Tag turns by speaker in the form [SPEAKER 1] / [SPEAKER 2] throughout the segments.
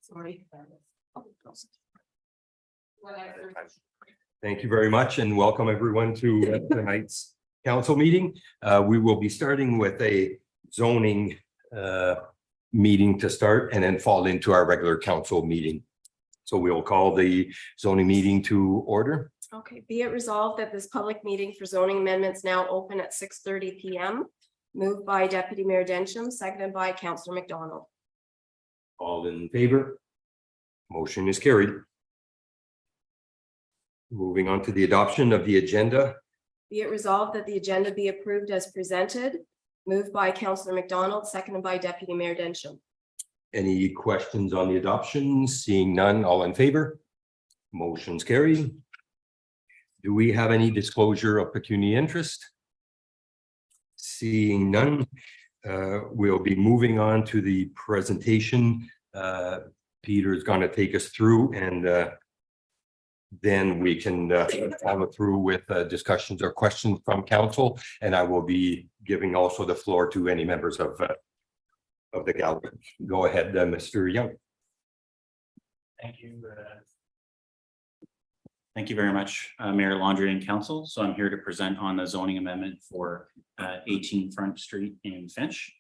[SPEAKER 1] Sorry.
[SPEAKER 2] Thank you very much and welcome everyone to tonight's council meeting. We will be starting with a zoning meeting to start and then fall into our regular council meeting. So we'll call the zoning meeting to order.
[SPEAKER 1] Okay, be it resolved that this public meeting for zoning amendments now open at 6:30 PM. Moved by Deputy Mayor Densham, seconded by Councillor McDonald.
[SPEAKER 2] All in favor? Motion is carried. Moving on to the adoption of the agenda.
[SPEAKER 1] Be it resolved that the agenda be approved as presented. Moved by Councillor McDonald, seconded by Deputy Mayor Densham.
[SPEAKER 2] Any questions on the adoption? Seeing none, all in favor? Motion's carried. Do we have any disclosure of pecuniary interest? Seeing none, we'll be moving on to the presentation. Peter is going to take us through and then we can follow through with discussions or questions from council. And I will be giving also the floor to any members of the gallery. Go ahead, Mr. Young.
[SPEAKER 3] Thank you. Thank you very much, Mayor Laundrie and Council. So I'm here to present on the zoning amendment for 18 Front Street in Finch.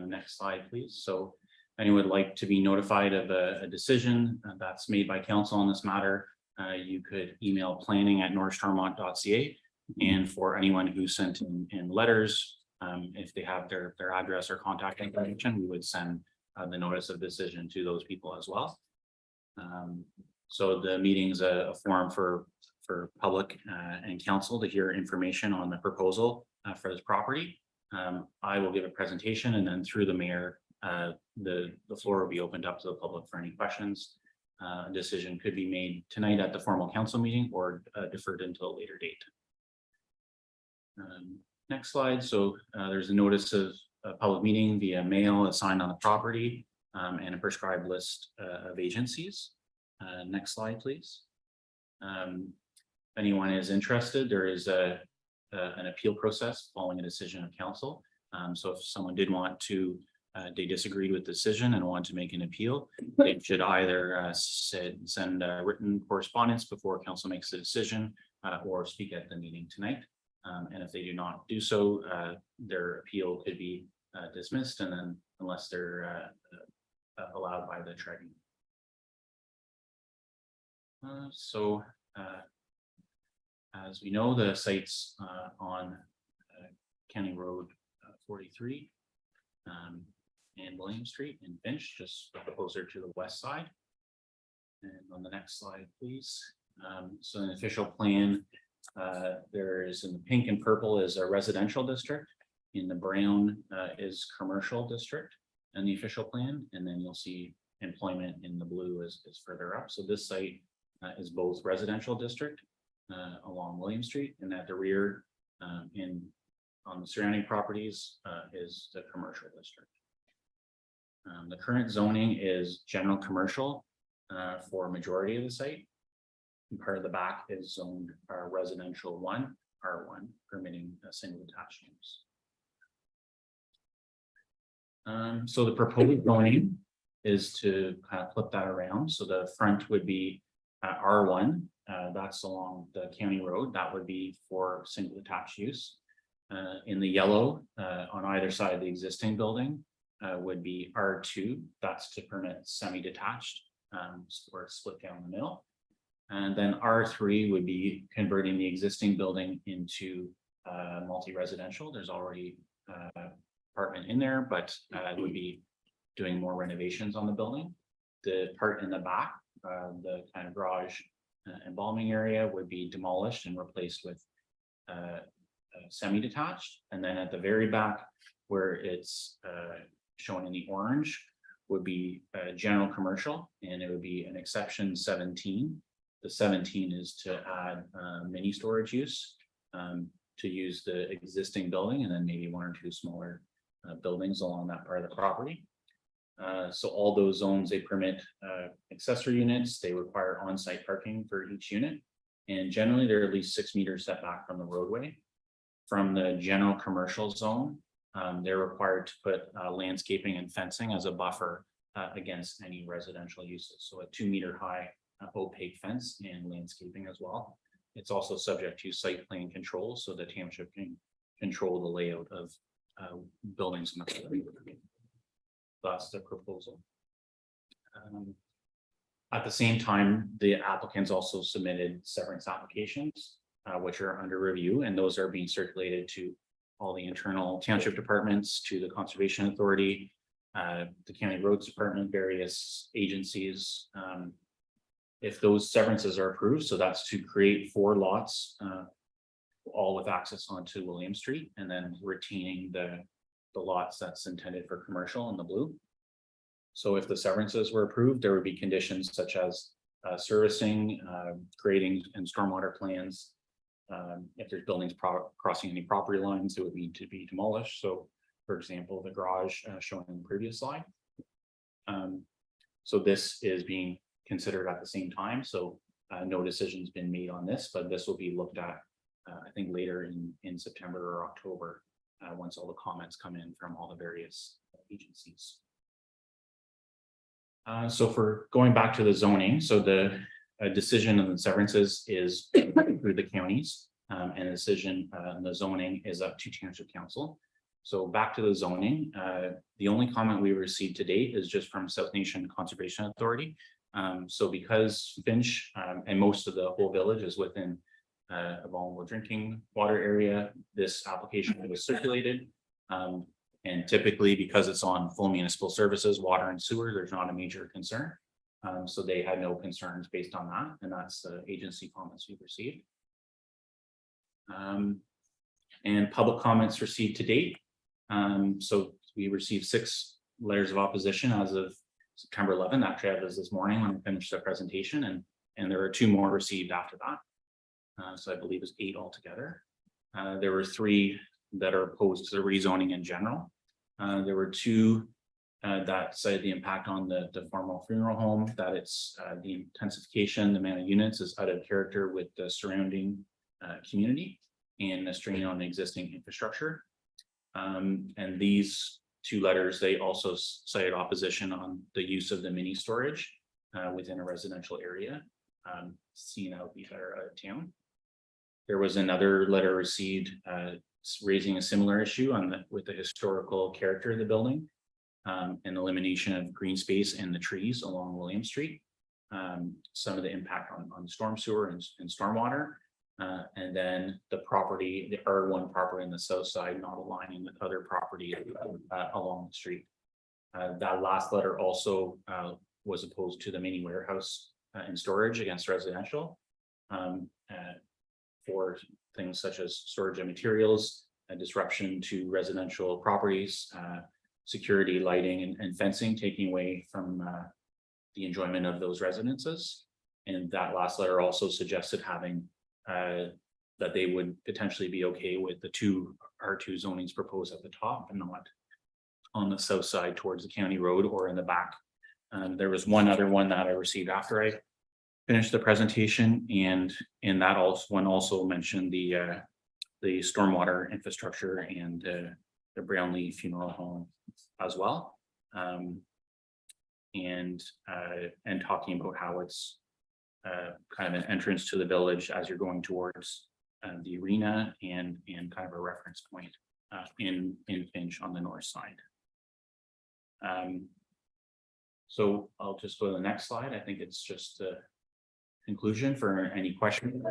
[SPEAKER 3] Next slide, please. So anyone would like to be notified of a decision that's made by council on this matter, you could email planning@northstarmont.ca. And for anyone who sent in letters, if they have their address or contact information, we would send the notice of decision to those people as well. So the meeting is a forum for public and council to hear information on the proposal for this property. I will give a presentation and then through the mayor, the floor will be opened up to the public for any questions. A decision could be made tonight at the formal council meeting or deferred until a later date. Next slide. So there's a notice of a public meeting via mail assigned on the property and a prescribed list of agencies. Next slide, please. If anyone is interested, there is an appeal process following a decision of council. So if someone did want to, they disagreed with the decision and want to make an appeal, they should either send written correspondence before council makes the decision or speak at the meeting tonight. And if they do not do so, their appeal could be dismissed and then unless they're allowed by the tribunal. As we know, the site's on County Road 43 and William Street in Finch, just closer to the west side. And on the next slide, please. So an official plan, there is in the pink and purple is a residential district. In the brown is commercial district and the official plan. And then you'll see employment in the blue is further up. So this site is both residential district along William Street, and at the rear on the surrounding properties is the commercial district. The current zoning is general commercial for a majority of the site. And part of the back is zoned residential R1, permitting a single detached use. So the proposed zoning is to kind of flip that around. So the front would be R1, that's along the county road. That would be for single detached use. In the yellow on either side of the existing building would be R2. That's to permit semi-detached or split down the middle. And then R3 would be converting the existing building into multi-residential. There's already apartment in there, but it would be doing more renovations on the building. The part in the back, the kind of garage embalming area would be demolished and replaced with semi-detached. And then at the very back where it's shown in the orange would be general commercial, and it would be an exception 17. The 17 is to add mini storage use to use the existing building and then maybe one or two smaller buildings along that part of the property. So all those zones, they permit accessory units. They require on-site parking for each unit. And generally they're at least 6 meters setback from the roadway. From the general commercial zone, they're required to put landscaping and fencing as a buffer against any residential uses. So a 2-meter high opaque fence and landscaping as well. It's also subject to site plan control, so the township can control the layout of buildings. That's the proposal. At the same time, the applicants also submitted severance applications, which are under review, and those are being circulated to all the internal township departments, to the Conservation Authority, the County Roads Department, various agencies. If those severances are approved, so that's to create 4 lots, all with access onto William Street, and then retaining the lots that's intended for commercial in the blue. So if the severances were approved, there would be conditions such as servicing, grading and stormwater plans. If there's buildings crossing any property lines, it would need to be demolished. So for example, the garage shown in the previous slide. So this is being considered at the same time. So no decision's been made on this, but this will be looked at, I think later in September or October, once all the comments come in from all the various agencies. So for going back to the zoning, so the decision on the severances is through the counties, and the decision on the zoning is up to Township Council. So back to the zoning, the only comment we received to date is just from South Nation Conservation Authority. So because Finch and most of the whole village is within a vulnerable drinking water area, this application was circulated. And typically, because it's on full municipal services, water and sewer, there's not a major concern. So they had no concerns based on that, and that's the agency comments we've received. And public comments received to date. So we received 6 letters of opposition as of September 11th. Actually, that was this morning when I finished the presentation, and there were 2 more received after that. So I believe it's 8 altogether. There were 3 that are opposed to the rezoning in general. There were 2 that cited the impact on the formal funeral home, that it's the intensification, the amount of units is out of character with the surrounding community and a strain on the existing infrastructure. And these 2 letters, they also cited opposition on the use of the mini storage within a residential area, seen out the better out of town. There was another letter received raising a similar issue with the historical character of the building, and elimination of green space and the trees along William Street. Some of the impact on storm sewer and stormwater, and then the property, the R1 property in the south side, not aligning with other property along the street. That last letter also was opposed to the mini warehouse and storage against residential, for things such as storage of materials, a disruption to residential properties, security, lighting, and fencing, taking away from the enjoyment of those residences. And that last letter also suggested having that they would potentially be okay with the 2 R2 zonings proposed at the top and not on the south side towards the county road or in the back. There was one other one that I received after I finished the presentation, and in that one also mentioned the stormwater infrastructure and the Brownlee Funeral Home as well, and talking about how it's kind of an entrance to the village as you're going towards the arena, and kind of a reference point in Finch on the north side. So I'll just go to the next slide. I think it's just a conclusion for any questions,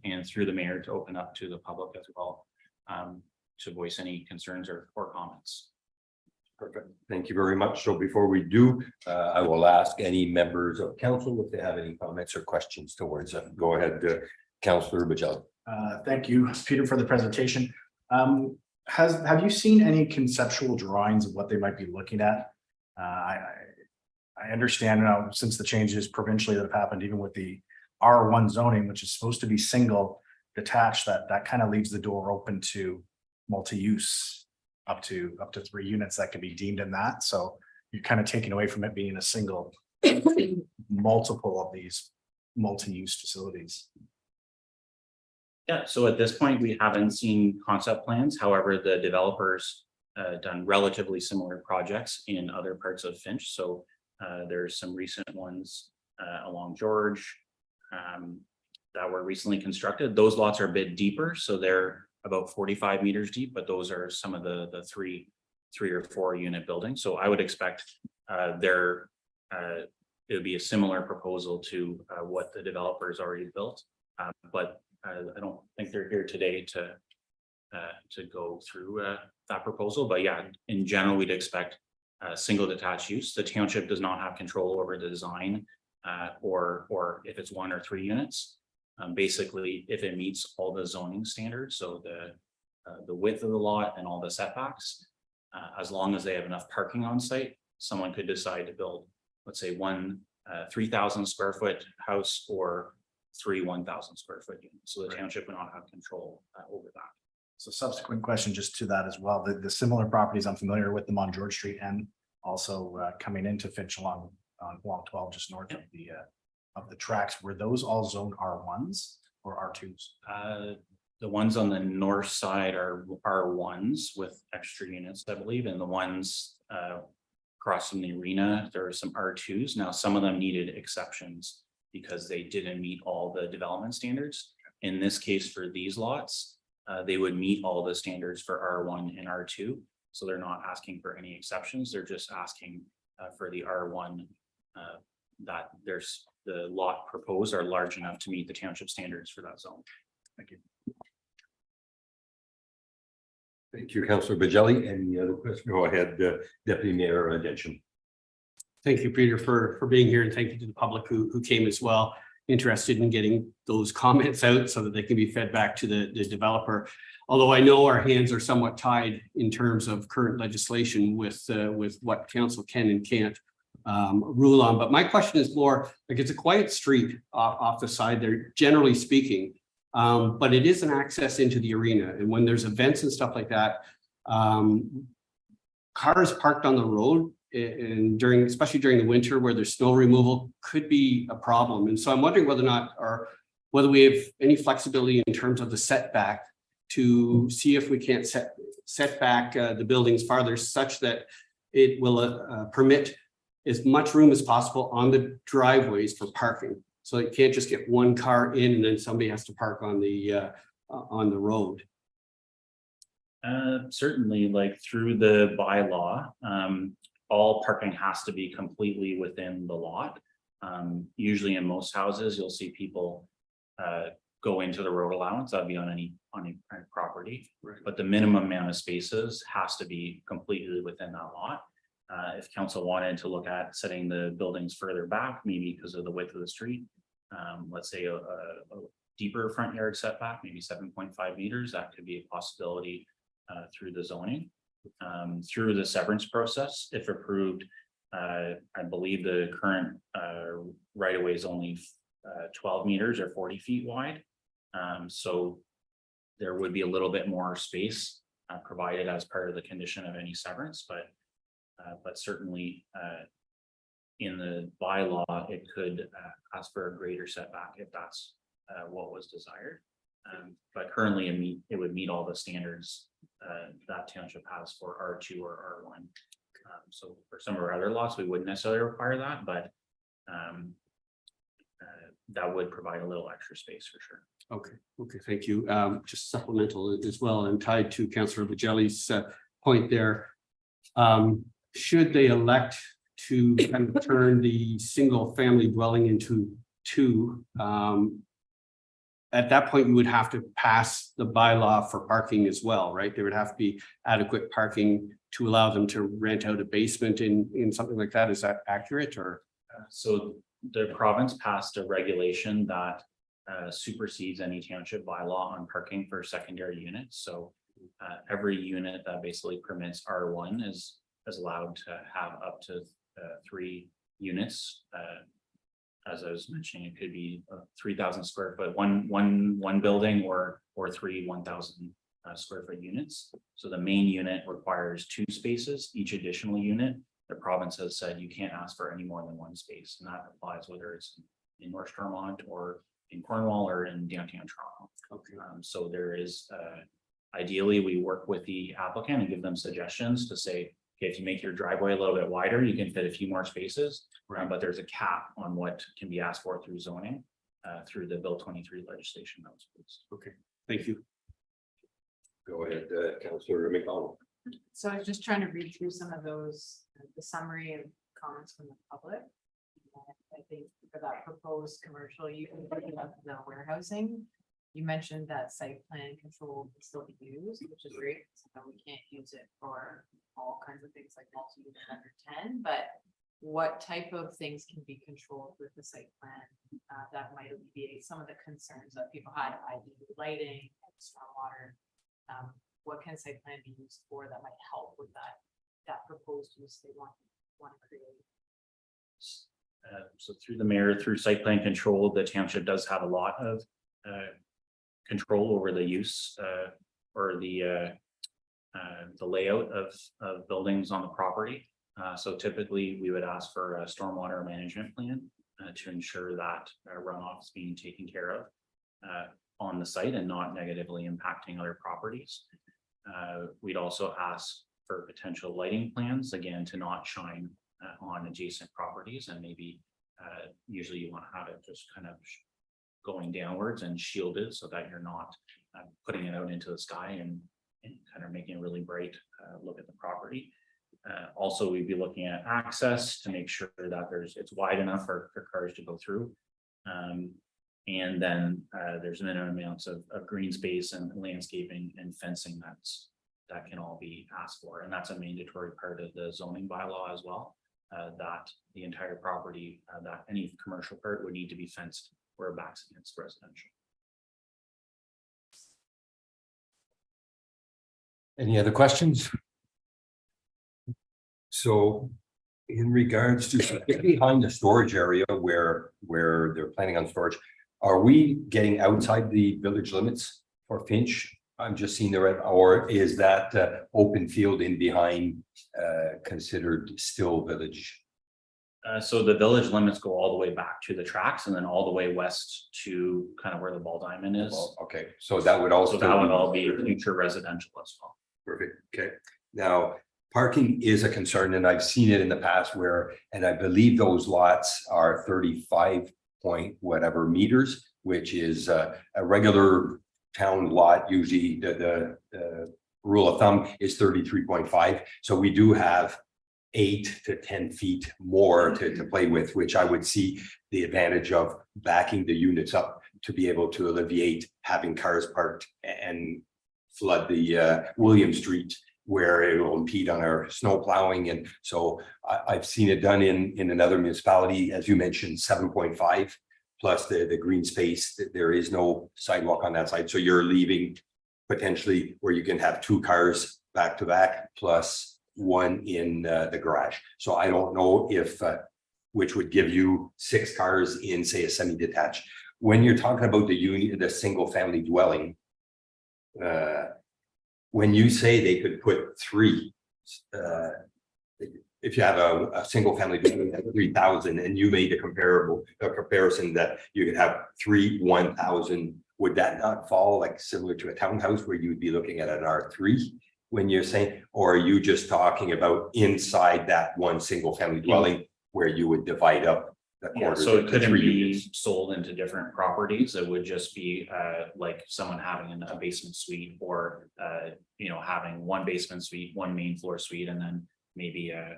[SPEAKER 3] and through the mayor to open up to the public as well, to voice any concerns or comments.
[SPEAKER 2] Perfect. Thank you very much. So before we do, I will ask any members of council if they have any comments or questions towards them. Go ahead, Councillor Bajel.
[SPEAKER 4] Thank you, Peter, for the presentation. Have you seen any conceptual drawings of what they might be looking at? I understand now, since the changes provincially that have happened, even with the R1 zoning, which is supposed to be single detached, that kind of leaves the door open to multi-use up to 3 units that can be deemed in that. So you're kind of taking away from it being a single multiple of these multi-use facilities.
[SPEAKER 3] Yeah, so at this point, we haven't seen concept plans. However, the developers done relatively similar projects in other parts of Finch. So There's some recent ones along George that were recently constructed. Those lots are a bit deeper, so they're about 45 meters deep, but those are some of the three or four unit buildings. So I would expect it would be a similar proposal to what the developers already built. But I don't think they're here today to go through that proposal. But yeah, in general, we'd expect single detached use. The township does not have control over the design or if it's 1 or 3 units. Basically, if it meets all the zoning standards, so the width of the lot and all the setbacks, as long as they have enough parking on site, someone could decide to build, let's say, one 3,000 square foot house or 3 1,000 square foot units. So the township would not have control over that.
[SPEAKER 4] So subsequent question just to that as well, the similar properties, I'm familiar with them on George Street and also coming into Finch along 12, just north of the tracks. Were those all zone R1s or R2s?
[SPEAKER 3] The ones on the north side are R1s with extra units, I believe, and the ones across from the arena, there are some R2s. Now, some of them needed exceptions because they didn't meet all the development standards. In this case, for these lots, they would meet all the standards for R1 and R2. So they're not asking for any exceptions. They're just asking for the R1 that there's the lot proposed are large enough to meet the township standards for that zone.
[SPEAKER 4] Thank you.
[SPEAKER 2] Thank you, Councillor Bajelli. Any other questions? Go ahead, Deputy Mayor Densham.
[SPEAKER 5] Thank you, Peter, for being here, and thank you to the public who came as well, interested in getting those comments out so that they can be fed back to the developer. Although I know our hands are somewhat tied in terms of current legislation with what council can and can't rule on. But my question is more like, it's a quiet street off the side there, generally speaking. But it is an access into the arena. And when there's events and stuff like that, cars parked on the road and especially during the winter where there's snow removal could be a problem. And so I'm wondering whether we have any flexibility in terms of the setback to see if we can't set back the buildings farther such that it will permit as much room as possible on the driveways for parking. So you can't just get one car in and then somebody has to park on the road.
[SPEAKER 3] Certainly, like through the bylaw, all parking has to be completely within the lot. Usually in most houses, you'll see people go into the road allowance, that'd be on any property.
[SPEAKER 5] Right.
[SPEAKER 3] But the minimum amount of spaces has to be completely within that lot. If council wanted to look at setting the buildings further back, maybe because of the width of the street, let's say a deeper front yard setback, maybe 7.5 meters, that could be a possibility through the zoning. Through the severance process, if approved, I believe the current right of way is only 12 meters or 40 feet wide. So there would be a little bit more space provided as part of the condition of any severance, but certainly in the bylaw, it could ask for a greater setback if that's what was desired. But currently it would meet all the standards that township has for R2 or R1. So for some of our other lots, we wouldn't necessarily require that, but that would provide a little extra space for sure.
[SPEAKER 5] Okay, thank you. Just supplemental as well and tied to Councillor Bajelli's point there. Should they elect to kind of turn the single family dwelling into two, at that point, you would have to pass the bylaw for parking as well, right? There would have to be adequate parking to allow them to rent out a basement in something like that. Is that accurate or?
[SPEAKER 3] So the province passed a regulation that supersedes any township bylaw on parking for secondary units. So every unit that basically permits R1 is allowed to have up to 3 units. As I was mentioning, it could be 3,000 square foot, one building or 3 1,000 square foot units. So the main unit requires 2 spaces. Each additional unit, the province has said you can't ask for any more than 1 space, and that applies whether it's in North Stormont or in Cornwall or in downtown Toronto.
[SPEAKER 5] Okay.
[SPEAKER 3] So there is ideally we work with the applicant and give them suggestions to say, okay, if you make your driveway a little bit wider, you can fit a few more spaces.
[SPEAKER 4] Right.
[SPEAKER 3] But there's a cap on what can be asked for through zoning, through the Bill 23 legislation that was approved.
[SPEAKER 5] Thank you.
[SPEAKER 2] Go ahead, Councillor McDonald.
[SPEAKER 6] So I was just trying to read through some of those, the summary of comments from the public. I think for that proposed commercial, you can bring up the warehousing. You mentioned that site plan control can still be used, which is great. So we can't use it for all kinds of things like multi-unit under 10, but what type of things can be controlled with the site plan that might alleviate some of the concerns that people had, i.e. lighting, stormwater? What can site plan be used for that might help with that proposed use they want to create?
[SPEAKER 3] So through the mayor, through site plan control, the township does have a lot of control over the use or the layout of buildings on the property. So typically, we would ask for a stormwater management plan to ensure that runoff is being taken care of on the site and not negatively impacting other properties. We'd also ask for potential lighting plans, again, to not shine on adjacent properties, and maybe usually you want to have it just kind of going downwards and shielded so that you're not putting it out into the sky and kind of making a really bright look at the property. Also, we'd be looking at access to make sure that it's wide enough for cars to go through. And then there's minimum amounts of green space and landscaping and fencing that can all be asked for. And that's a mandatory part of the zoning bylaw as well, that the entire property, that any commercial part would need to be fenced where it backs against residential.
[SPEAKER 2] Any other questions? So in regards to behind the storage area where they're planning on storage, are we getting outside the village limits for Finch? I'm just seeing the red, or is that open field in behind considered still village?
[SPEAKER 3] So the village limits go all the way back to the tracks and then all the way west to kind of where the ball diamond is.
[SPEAKER 2] Okay, so that would also.
[SPEAKER 3] So that would all be future residential as well.
[SPEAKER 2] Perfect, okay. Now, parking is a concern and I've seen it in the past where, and I believe those lots are 35 point whatever meters, which is a regular town lot. Usually the rule of thumb is 33.5. So we do have 8 to 10 feet more to play with, which I would see the advantage of backing the units up to be able to alleviate having cars parked and flood the William Street where it will impede on our snow plowing. And so I've seen it done in another municipality, as you mentioned, 7.5 plus the green space. There is no sidewalk on that side. So you're leaving potentially where you can have 2 cars back to back plus one in the garage. So I don't know if which would give you 6 cars in, say, a semi-detached. When you're talking about the single family dwelling, when you say they could put 3, if you have a single family dwelling at 3,000 and you made a comparison that you could have 3 1,000, would that not fall like similar to a townhouse where you would be looking at an R3 when you're saying, or are you just talking about inside that one single family dwelling where you would divide up the
[SPEAKER 3] Yeah,
[SPEAKER 2] quarters?
[SPEAKER 3] so it
[SPEAKER 2] into
[SPEAKER 3] couldn't
[SPEAKER 2] 3
[SPEAKER 3] be
[SPEAKER 2] units?
[SPEAKER 3] sold into different properties. It would just be like someone having a basement suite or having 1 basement suite, 1 main floor suite, and then maybe a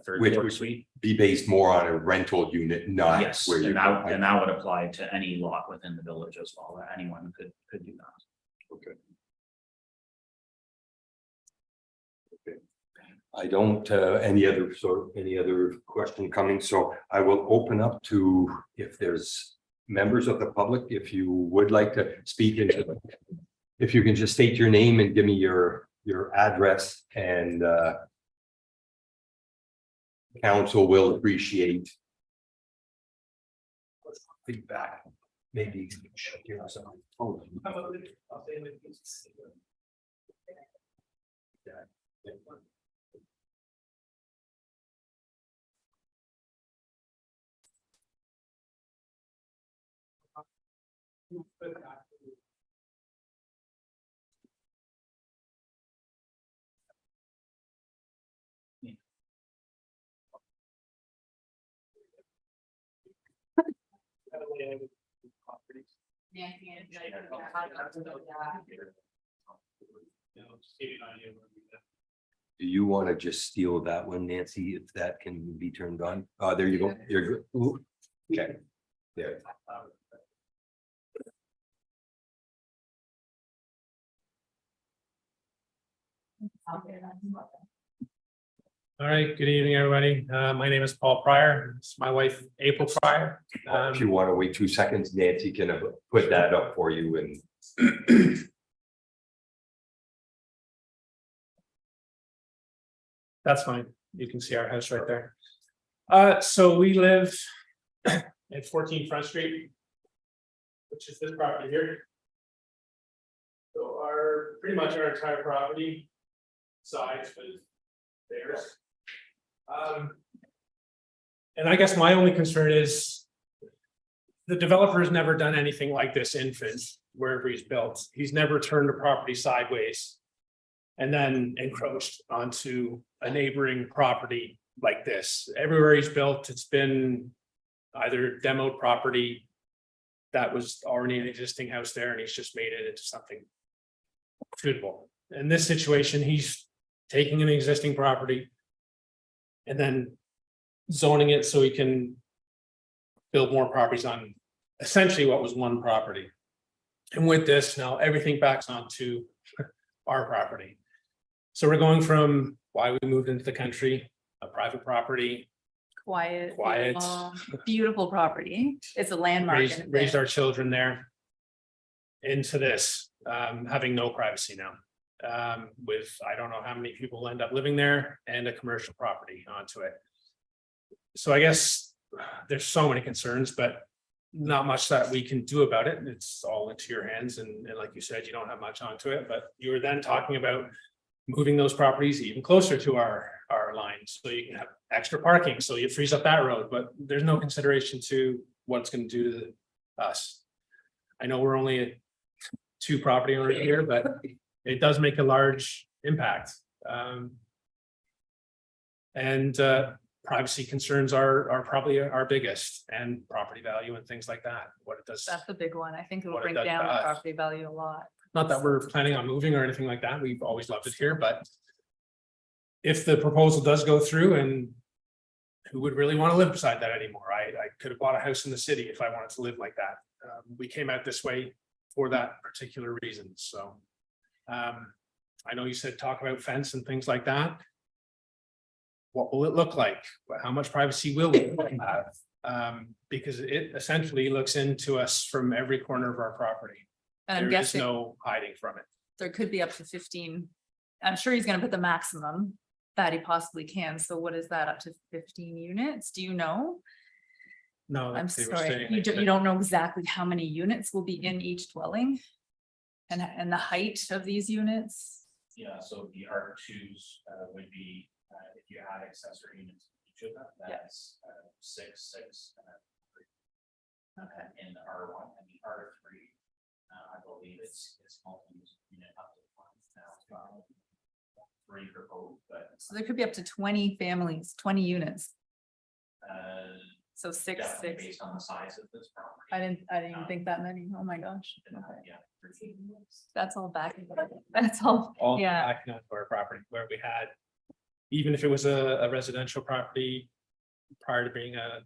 [SPEAKER 3] third
[SPEAKER 2] Which
[SPEAKER 3] floor
[SPEAKER 2] would
[SPEAKER 3] suite.
[SPEAKER 2] Be based more on a rental unit, not
[SPEAKER 3] Yes,
[SPEAKER 2] where
[SPEAKER 3] and
[SPEAKER 2] you're.
[SPEAKER 3] that would apply to any lot within the village as well, that anyone could do that.
[SPEAKER 2] Okay. Okay. I don't, any other question coming, so I will open up to if there's members of the public, if you would like to speak into. If you can just state your name and give me your address and council will appreciate feedback, maybe. Oh. Do you want to just steal that one, Nancy, if that can be turned on? Oh, there you go. You're good. Ooh. Okay. There.
[SPEAKER 7] All right, good evening, everybody. My name is Paul Pryor. It's my wife, April Pryor.
[SPEAKER 2] If you want to wait 2 seconds, Nancy can put that up for you and.
[SPEAKER 7] That's fine. You can see our house right there. So we live at 14 Front Street, which is this property here. So pretty much our entire property size was theirs. And I guess my only concern is the developer has never done anything like this in Finch, wherever he's built. He's never turned a property sideways and then encroached onto a neighboring property like this. Everywhere he's built, it's been either demoed property that was already an existing house there, and he's just made it into something suitable. In this situation, he's taking an existing property and then zoning it so he can build more properties on essentially what was one property. And with this, now everything backs onto our property. So we're going from why we moved into the country, a private property,
[SPEAKER 8] Quiet.
[SPEAKER 7] Quiet.
[SPEAKER 8] Beautiful property. It's a landmark.
[SPEAKER 7] raised our children there. Into this, having no privacy now. With, I don't know how many people end up living there and a commercial property onto it. So I guess there's so many concerns, but not much that we can do about it. It's all into your hands. And like you said, you don't have much onto it, but you were then talking about moving those properties even closer to our lines, so you can have extra parking, so it frees up that road, but there's no consideration to what it's going to do to us. I know we're only 2 property owners here, but it does make a large impact. And privacy concerns are probably our biggest, and property value and things like that, what it does.
[SPEAKER 8] That's the big one. I think it will
[SPEAKER 7] What it
[SPEAKER 8] bring
[SPEAKER 7] does to
[SPEAKER 8] down the
[SPEAKER 7] us.
[SPEAKER 8] property value a lot.
[SPEAKER 7] Not that we're planning on moving or anything like that. We've always loved it here, but if the proposal does go through, and who would really want to live beside that anymore? I could have bought a house in the city if I wanted to live like that. We came out this way for that particular reason. So I know you said talk about fence and things like that. What will it look like? How much privacy will we have? Because it essentially looks into us from every corner of our property.
[SPEAKER 8] And I'm
[SPEAKER 7] There is
[SPEAKER 8] guessing
[SPEAKER 7] no hiding from it.
[SPEAKER 8] there could be up to 15. I'm sure he's gonna put the maximum that he possibly can. So what is that, up to 15 units? Do you know?
[SPEAKER 7] No,
[SPEAKER 8] I'm
[SPEAKER 7] they were
[SPEAKER 8] sorry,
[SPEAKER 7] saying
[SPEAKER 8] you
[SPEAKER 7] that-
[SPEAKER 8] don't know exactly how many units will be in each dwelling? And the height of these units?
[SPEAKER 3] Yeah, so the R2s would be, if you add accessory units, to each of them, that's 6, 6, and then 3.
[SPEAKER 8] Okay.
[SPEAKER 3] In the R1 and the R3, I believe it's multi-use unit up to 1 now. 3 for both, but
[SPEAKER 8] So there could be up to 20 families, 20 units.
[SPEAKER 3] uh,
[SPEAKER 8] So 6,
[SPEAKER 3] definitely
[SPEAKER 8] 6.
[SPEAKER 3] based on the size of this property.
[SPEAKER 8] I didn't think that many. Oh my gosh.
[SPEAKER 3] And,
[SPEAKER 8] Okay.
[SPEAKER 3] yeah.
[SPEAKER 8] That's all back. That's all.
[SPEAKER 7] all
[SPEAKER 8] Yeah.
[SPEAKER 7] backing onto our property where we had, even if it was a residential property prior to being a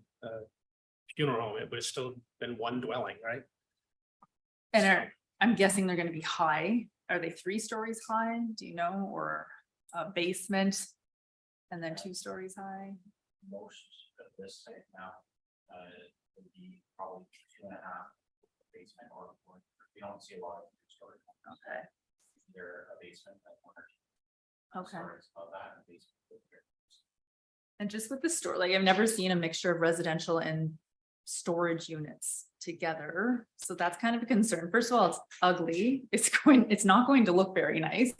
[SPEAKER 7] funeral home, it would have still been one dwelling, right?
[SPEAKER 8] And I'm guessing they're gonna be high. Are they 3 stories high? Do you know, or a basement? And then 2 stories high?
[SPEAKER 3] Most of this site now would be probably 2.5 basement or more. We don't see a lot of storage.
[SPEAKER 8] Okay.
[SPEAKER 3] Either a basement and 1 or 2
[SPEAKER 8] Okay.
[SPEAKER 3] stories above that, and basement.
[SPEAKER 8] And just with the store, like I've never seen a mixture of residential and storage units together. So that's kind of a concern. First of all, it's ugly. It's not going to look very nice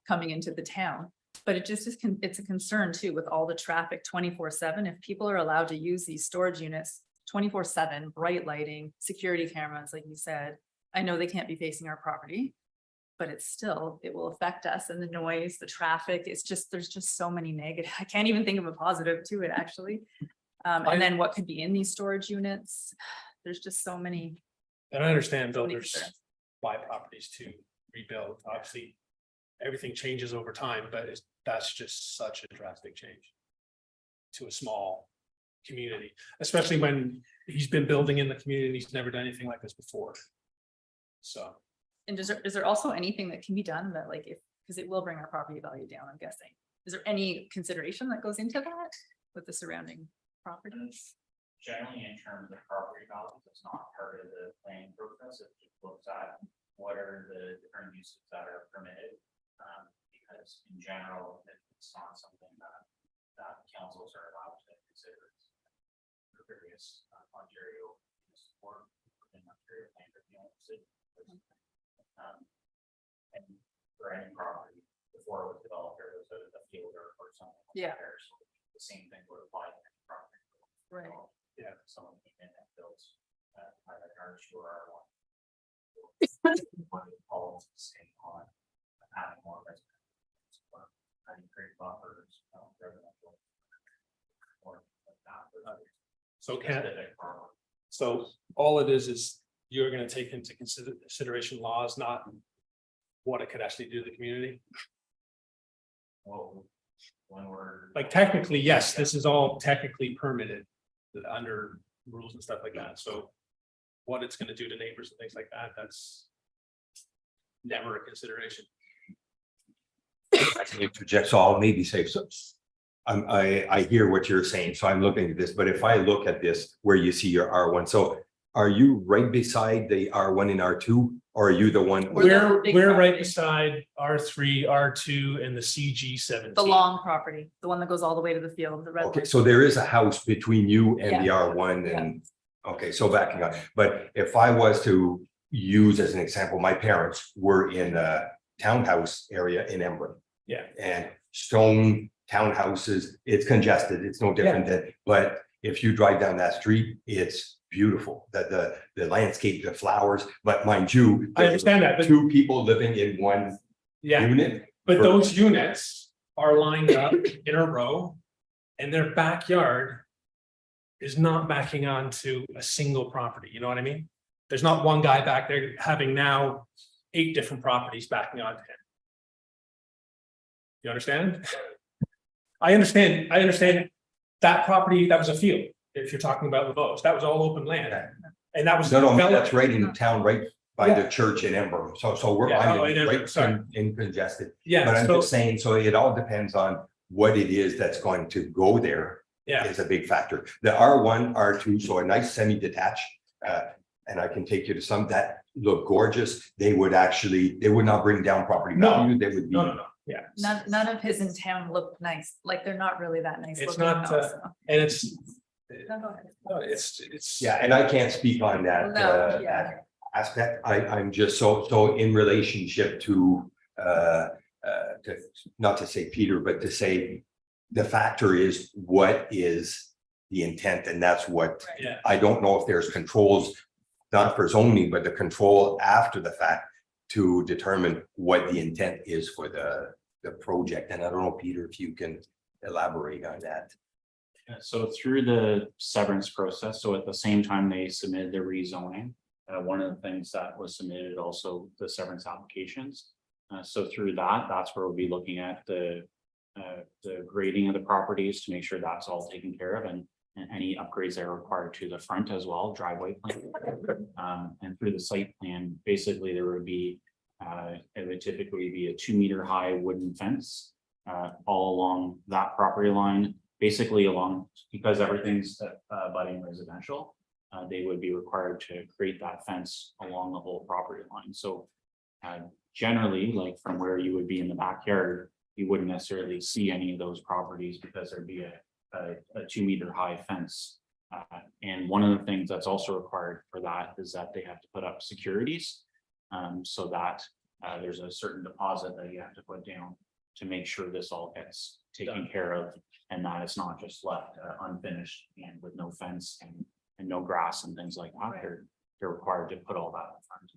[SPEAKER 8] coming into the town. But it just is, it's a concern too, with all the traffic 24/7. If people are allowed to use these storage units 24/7, bright lighting, security cameras, like you said, I know they can't be facing our property. But it's still, it will affect us, and the noise, the traffic, it's just, there's just so many negative. I can't even think of a positive to it, actually. And then what could be in these storage units? There's just so many.
[SPEAKER 7] And I understand
[SPEAKER 8] so many
[SPEAKER 7] builders
[SPEAKER 8] concerns.
[SPEAKER 7] buy properties to rebuild, obviously. Everything changes over time, but that's just such a drastic change. To a small community, especially when he's been building in the community, he's never done anything like this before. So,
[SPEAKER 8] And is there also anything that can be done that like if, because it will bring our property value down, I'm guessing. Is there any consideration that goes into that with the surrounding properties?
[SPEAKER 3] Generally, in terms of property values, it's not part of the planning process. It just looks at what are the different uses that are permitted. Because in general, it's not something that councils are allowed to consider. For various Ontario or within Ontario land review. And for any property before it was developed, there was a field or something.
[SPEAKER 8] Yeah.
[SPEAKER 3] there, so the same thing would apply to any property.
[SPEAKER 8] Right.
[SPEAKER 7] Yeah.
[SPEAKER 3] Someone came in and built either R2 or R1. All stay on adding more residential. Or adding create buffers, residential. Or like that.
[SPEAKER 7] so can,
[SPEAKER 3] Specific property.
[SPEAKER 7] so all it is you're gonna take into consideration laws, not. What it could actually do to the community.
[SPEAKER 3] Well, when we're.
[SPEAKER 7] Like technically, yes, this is all technically permitted. Under rules and stuff like that, so. What it's gonna do to neighbors and things like that, that's. Never a consideration.
[SPEAKER 2] I can interject, so I'll maybe say, so. I hear what you're saying, so I'm looking at this, but if I look at this where you see your R1, so. Are you right beside the R1 and R2, or are you the one?
[SPEAKER 8] We're the big
[SPEAKER 7] We're right
[SPEAKER 8] property.
[SPEAKER 7] beside R3, R2 and the CG 17.
[SPEAKER 8] The long property, the one that goes all the way to the field, the red.
[SPEAKER 2] Okay,
[SPEAKER 8] one.
[SPEAKER 2] so there is a house between you and the
[SPEAKER 8] Yeah.
[SPEAKER 2] R1 and, okay, so backing up, but if I was to use as an example, my parents were in a townhouse area in Embrun.
[SPEAKER 7] Yeah.
[SPEAKER 2] And stone townhouses, it's congested, it's no different than, but if you drive down that street, it's beautiful, the landscape, the flowers, but mind you.
[SPEAKER 7] I understand that, but
[SPEAKER 2] Two people living in one
[SPEAKER 7] yeah,
[SPEAKER 2] unit.
[SPEAKER 7] but
[SPEAKER 2] for-
[SPEAKER 7] those units are lined up in a row. And their backyard. Is not backing onto a single property, you know what I mean? There's not one guy back there having now 8 different properties backing onto him. You understand? I understand that property, that was a field, if you're talking about LeBeau's, that was all open land. And that was.
[SPEAKER 2] No, that's
[SPEAKER 7] developed.
[SPEAKER 2] right in town, right by the church in Ember. So we're,
[SPEAKER 7] Yeah, oh,
[SPEAKER 2] I'm
[SPEAKER 7] in Ember,
[SPEAKER 2] right
[SPEAKER 7] sorry.
[SPEAKER 2] in congested. But
[SPEAKER 7] Yeah,
[SPEAKER 2] I'm
[SPEAKER 7] so,
[SPEAKER 2] just saying, so it all depends on what it is that's going to go there
[SPEAKER 7] yeah,
[SPEAKER 2] is a big factor. The R1, R2, so a nice semi-detached, and I can take you to some that look gorgeous. They would not bring down property
[SPEAKER 7] No.
[SPEAKER 2] value. They would be.
[SPEAKER 7] no, yeah.
[SPEAKER 8] None of his in town look nice, like they're not really that nice.
[SPEAKER 7] It's
[SPEAKER 8] looking
[SPEAKER 7] not,
[SPEAKER 8] though, so.
[SPEAKER 7] And it's,
[SPEAKER 8] No, go ahead.
[SPEAKER 7] no, it's.
[SPEAKER 2] Yeah, and I can't speak on that,
[SPEAKER 8] No, yeah.
[SPEAKER 2] that aspect. I'm just so in relationship to, not to say Peter, but to say the factor is what is the intent, and that's what,
[SPEAKER 7] Yeah,
[SPEAKER 2] I don't know if there's controls, not for zoning, but the control after the fact to determine what the intent is for the project. And I don't know, Peter, if you can elaborate on that.
[SPEAKER 3] Yeah, so through the severance process, so at the same time they submitted their rezoning, one of the things that was submitted also the severance applications. So through that, that's where we'll be looking at the grading of the properties to make sure that's all taken care of and any upgrades that are required to the front as well, driveway plan. And through the site plan, basically there would be, it would typically be a 2-meter high wooden fence all along that property line, basically along, because everything's abutting residential. They would be required to create that fence along the whole property line. So generally, like from where you would be in the backyard, you wouldn't necessarily see any of those properties because there'd be a 2-meter high fence. And one of the things that's also required for that is that they have to put up securities. So that there's a certain deposit that you have to put down to make sure this all gets taken care of and that it's not just left unfinished and with no fence and no grass and things like that. They're required to put all that in front.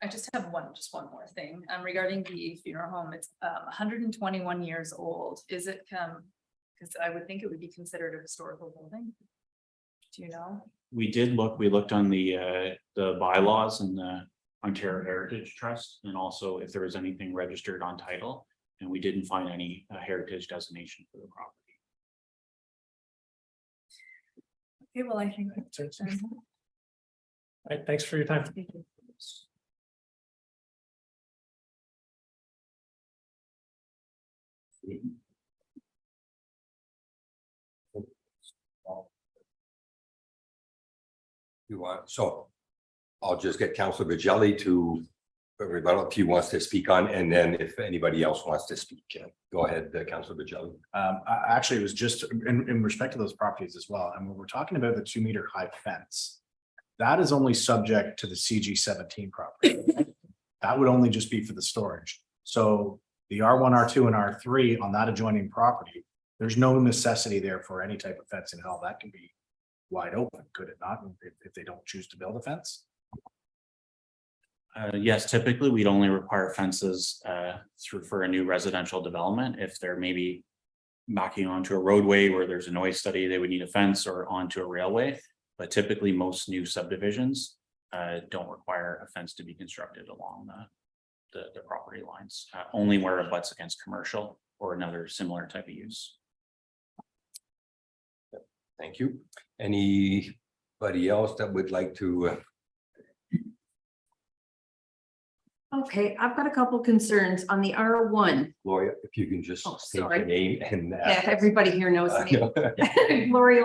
[SPEAKER 8] I just have one more thing, regarding the funeral home, it's 121 years old, is it, because I would think it would be considered a historical building. Do you know?
[SPEAKER 3] We looked on the bylaws and the Ontario Heritage Trust, and also if there was anything registered on title, and we didn't find any heritage designation for the property.
[SPEAKER 8] Okay, well, I think.
[SPEAKER 7] Right, thanks for your time.
[SPEAKER 2] You want, so I'll just get Councilor Vigelli to rebuttal if he wants to speak on, and then if anybody else wants to speak, go ahead, Councilor Vigelli.
[SPEAKER 4] Actually, it was just in respect to those properties as well. And when we're talking about the 2-meter high fence, that is only subject to the CG 17 property. That would only just be for the storage. So the R1, R2, and R3 on that adjoining property, there's no necessity there for any type of fencing at all. That can be wide open, could it not, if they don't choose to build a fence?
[SPEAKER 3] Yes, typically we'd only require fences for a new residential development. If they're maybe backing onto a roadway where there's a noise study, they would need a fence, or onto a railway. But typically most new subdivisions don't require a fence to be constructed along the property lines, only where it butts against commercial or another similar type of use.
[SPEAKER 2] Thank you. Anybody else that would like to?
[SPEAKER 9] Okay, I've got a couple concerns on the R1.
[SPEAKER 2] Gloria, if you can just
[SPEAKER 9] Oh,
[SPEAKER 2] state your
[SPEAKER 9] sorry.
[SPEAKER 2] name and.
[SPEAKER 9] Yeah, everybody here knows me. Gloria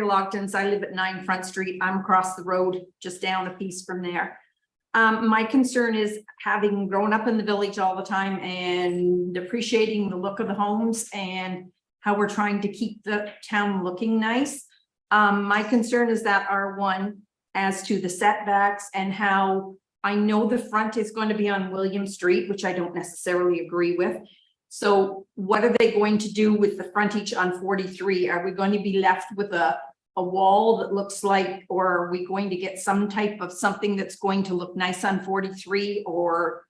[SPEAKER 9] Lockton. I live at 9 Front Street. I'm across the road, just down a piece from there. My concern is, having grown up in the village all the time and appreciating the look of the homes and how we're trying to keep the town looking nice. My concern is that R1 as to the setbacks and how I know the front is going to be on William Street, which I don't necessarily agree with. So what are they going to do with the frontage on 43? Are we going to be left with a wall that looks like, or are we going to get some type of something that's going to look nice on 43? Or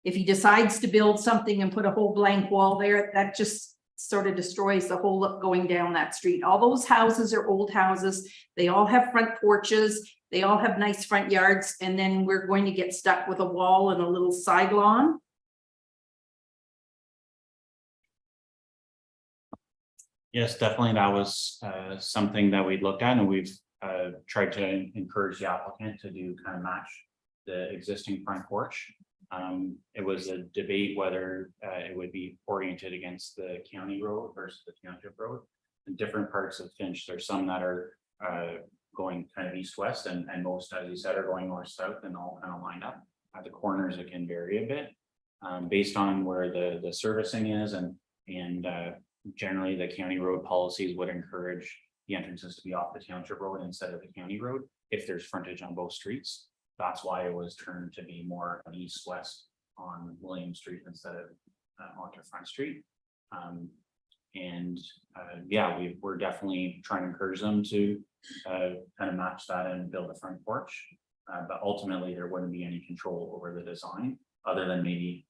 [SPEAKER 9] if he decides to build something and put a whole blank wall there, that just sort of destroys the whole look going down that street. All those houses are old houses. They all have front porches. They all have nice front yards, and then we're going to get stuck with a wall and a little side lawn.
[SPEAKER 3] Yes, definitely. That was something that we looked at, and we've tried to encourage the applicant to do kind of match the existing front porch. It was a debate whether it would be oriented against the county road versus the township road. In different parts of Finch, there's some that are going kind of east-west, and most, as you said, are going north-south, and all kind of lined up. At the corners, it can vary a bit based on where the servicing is, and generally the county road policies would encourage the entrances to be off the township road instead of the county road if there's frontage on both streets. That's why it was turned to be more east-west on William Street instead of onto Front Street. Yeah, we're definitely trying to encourage them to kind of match that and build a front porch. But ultimately, there wouldn't be any control over the design other than maybe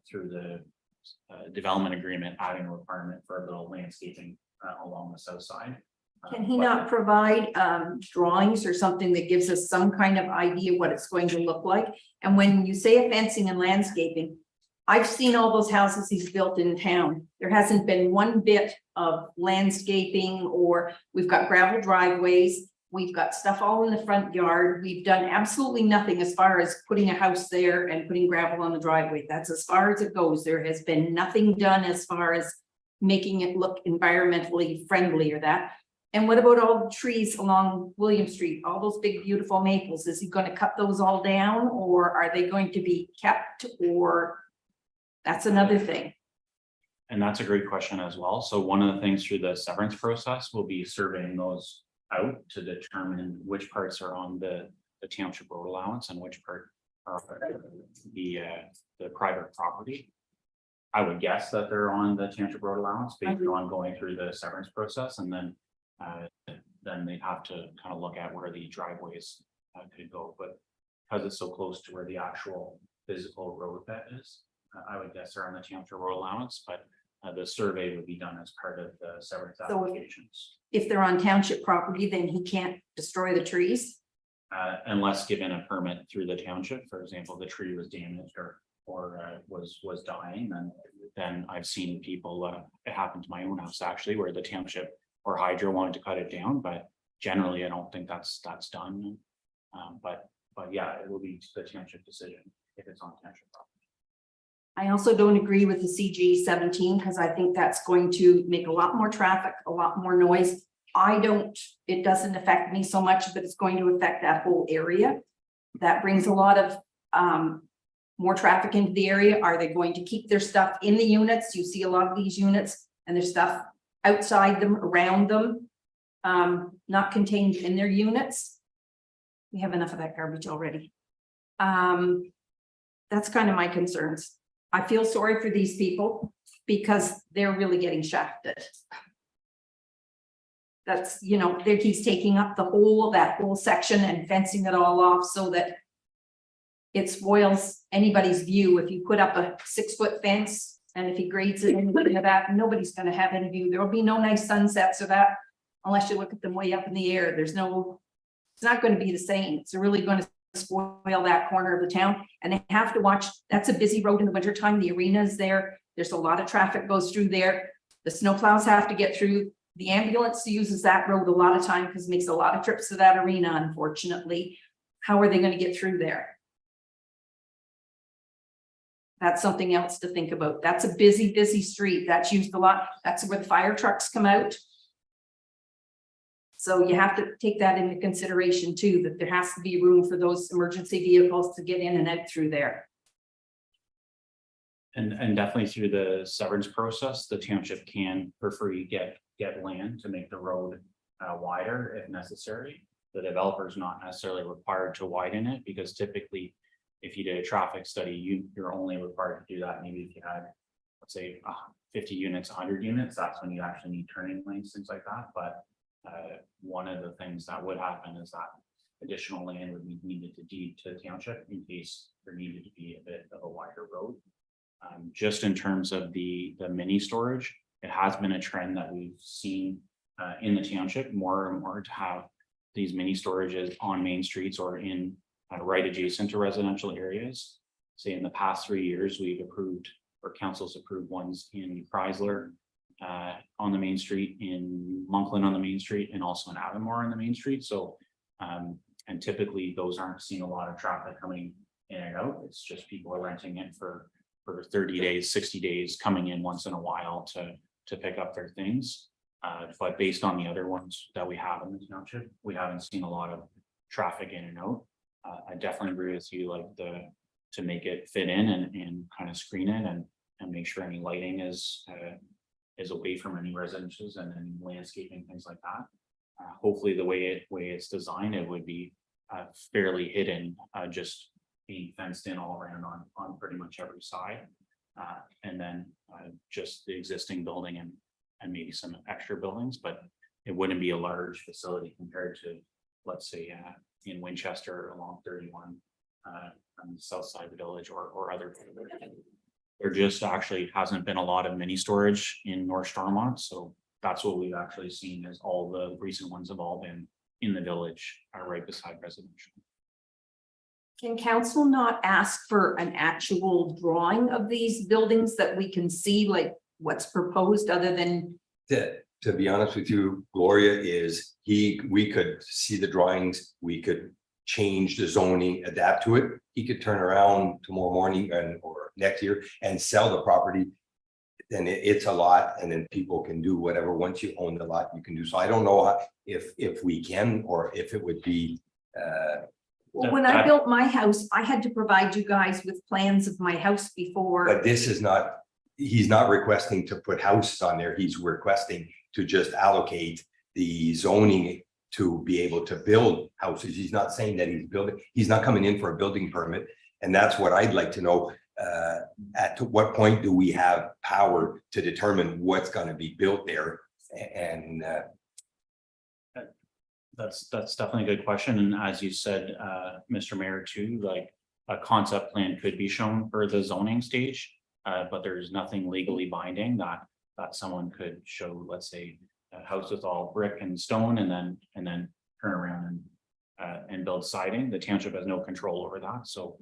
[SPEAKER 3] through the development agreement, adding a requirement for a little landscaping along the south side.
[SPEAKER 9] Can he not provide drawings or something that gives us some kind of idea what it's going to look like? And when you say fencing and landscaping, I've seen all those houses he's built in town. There hasn't been one bit of landscaping, or we've got gravel driveways. We've got stuff all in the front yard. We've done absolutely nothing as far as putting a house there and putting gravel on the driveway. That's as far as it goes. There has been nothing done as far as making it look environmentally friendly or that. And what about all the trees along William Street, all those big, beautiful maples? Is he going to cut those all down, or are they going to be kept, or that's another thing?
[SPEAKER 3] And that's a great question as well. So one of the things through the severance process will be surveying those out to determine which parts are on the township road allowance and which part are the private property. I would guess that they're on the township road allowance based on going through the severance process, and then they'd have to kind of look at where the driveways could go. But because it's so close to where the actual physical road bed is, I would guess they're on the township road allowance. But the survey would be done as part of the severance
[SPEAKER 9] So-
[SPEAKER 3] applications.
[SPEAKER 9] If they're on township property, then he can't destroy the trees.
[SPEAKER 3] Unless given a permit through the township, for example, the tree was damaged or was dying, then I've seen people, it happened to my own house actually, where the township or Hydro wanted to cut it down, but generally I don't think that's done. But yeah, it will be the township decision if it's on township property.
[SPEAKER 9] I also don't agree with the CG 17 because I think that's going to make a lot more traffic, a lot more noise. It doesn't affect me so much, but it's going to affect that whole area. That brings a lot of more traffic into the area. Are they going to keep their stuff in the units? You see a lot of these units and there's stuff outside them, around them, not contained in their units. We have enough of that garbage already. That's kind of my concerns. I feel sorry for these people because they're really getting shafted. That's, he's taking up that whole section and fencing it all off so that it spoils anybody's view. If you put up a 6-foot fence and if he grades it into that, nobody's gonna have any view. There will be no nice sunsets or that unless you look at them way up in the air. It's not gonna be the same. It's really gonna spoil that corner of the town. And they have to watch, that's a busy road in the wintertime. The arena is there. There's a lot of traffic goes through there. The snowplows have to get through. The ambulance uses that road a lot of time because it makes a lot of trips to that arena, unfortunately. How are they going to get through there? That's something else to think about. That's a busy, busy street. That's used a lot. That's where the fire trucks come out. So you have to take that into consideration too, that there has to be room for those emergency vehicles to get in and out through there.
[SPEAKER 3] And definitely through the severance process, the township can for free get land to make the road wider if necessary. The developer is not necessarily required to widen it because typically if you did a traffic study, you're only required to do that maybe if you had, let's say 50 units, 100 units, that's when you actually need turning lanes, things like that. But one of the things that would happen is that additional land would be needed to deed to the township in case there needed to be a bit of a wider road. Just in terms of the mini storage, it has been a trend that we've seen in the township more and more to have these mini storages on main streets or in right adjacent to residential areas. Say in the past 3 years, we've approved or council's approved ones in Chrysler on the main street, in Monkland on the main street, and also in Avonmore on the main street. So and typically those aren't seeing a lot of traffic coming in and out. It's just people are renting it for 30 days, 60 days, coming in once in a while to pick up their things. But based on the other ones that we have in the township, we haven't seen a lot of traffic in and out. I definitely agree with you, like to make it fit in and kind of screen it and make sure any lighting is away from any residences and then landscaping, things like that. Hopefully the way it's designed, it would be fairly hidden, just being fenced in all around on pretty much every side. And then just the existing building and maybe some extra buildings, but it wouldn't be a large facility compared to, let's say, in Winchester along 31 on the south side of the village or other. There just actually hasn't been a lot of mini storage in North Stormont, so that's what we've actually seen is all the recent ones have all been in the village, right beside residential.
[SPEAKER 9] Can council not ask for an actual drawing of these buildings that we can see like what's proposed other than?
[SPEAKER 2] To be honest with you, Gloria, we could see the drawings, we could change the zoning, adapt to it. He could turn around tomorrow morning or next year and sell the property. Then it's a lot, and then people can do whatever. Once you own the lot, you can do. So I don't know if we can, or if it would be.
[SPEAKER 9] Well, when I built my house, I had to provide you guys with plans of my house before.
[SPEAKER 2] But this is not, he's not requesting to put houses on there. He's requesting to just allocate the zoning to be able to build houses. He's not saying that he's not coming in for a building permit. And that's what I'd like to know. At what point do we have power to determine what's going to be built there? And
[SPEAKER 3] That's definitely a good question. And as you said, Mr. Mayor, too, like a concept plan could be shown for the zoning stage, but there's nothing legally binding that that someone could show, let's say, a house with all brick and stone and then turn around and build siding. The township has no control over that, so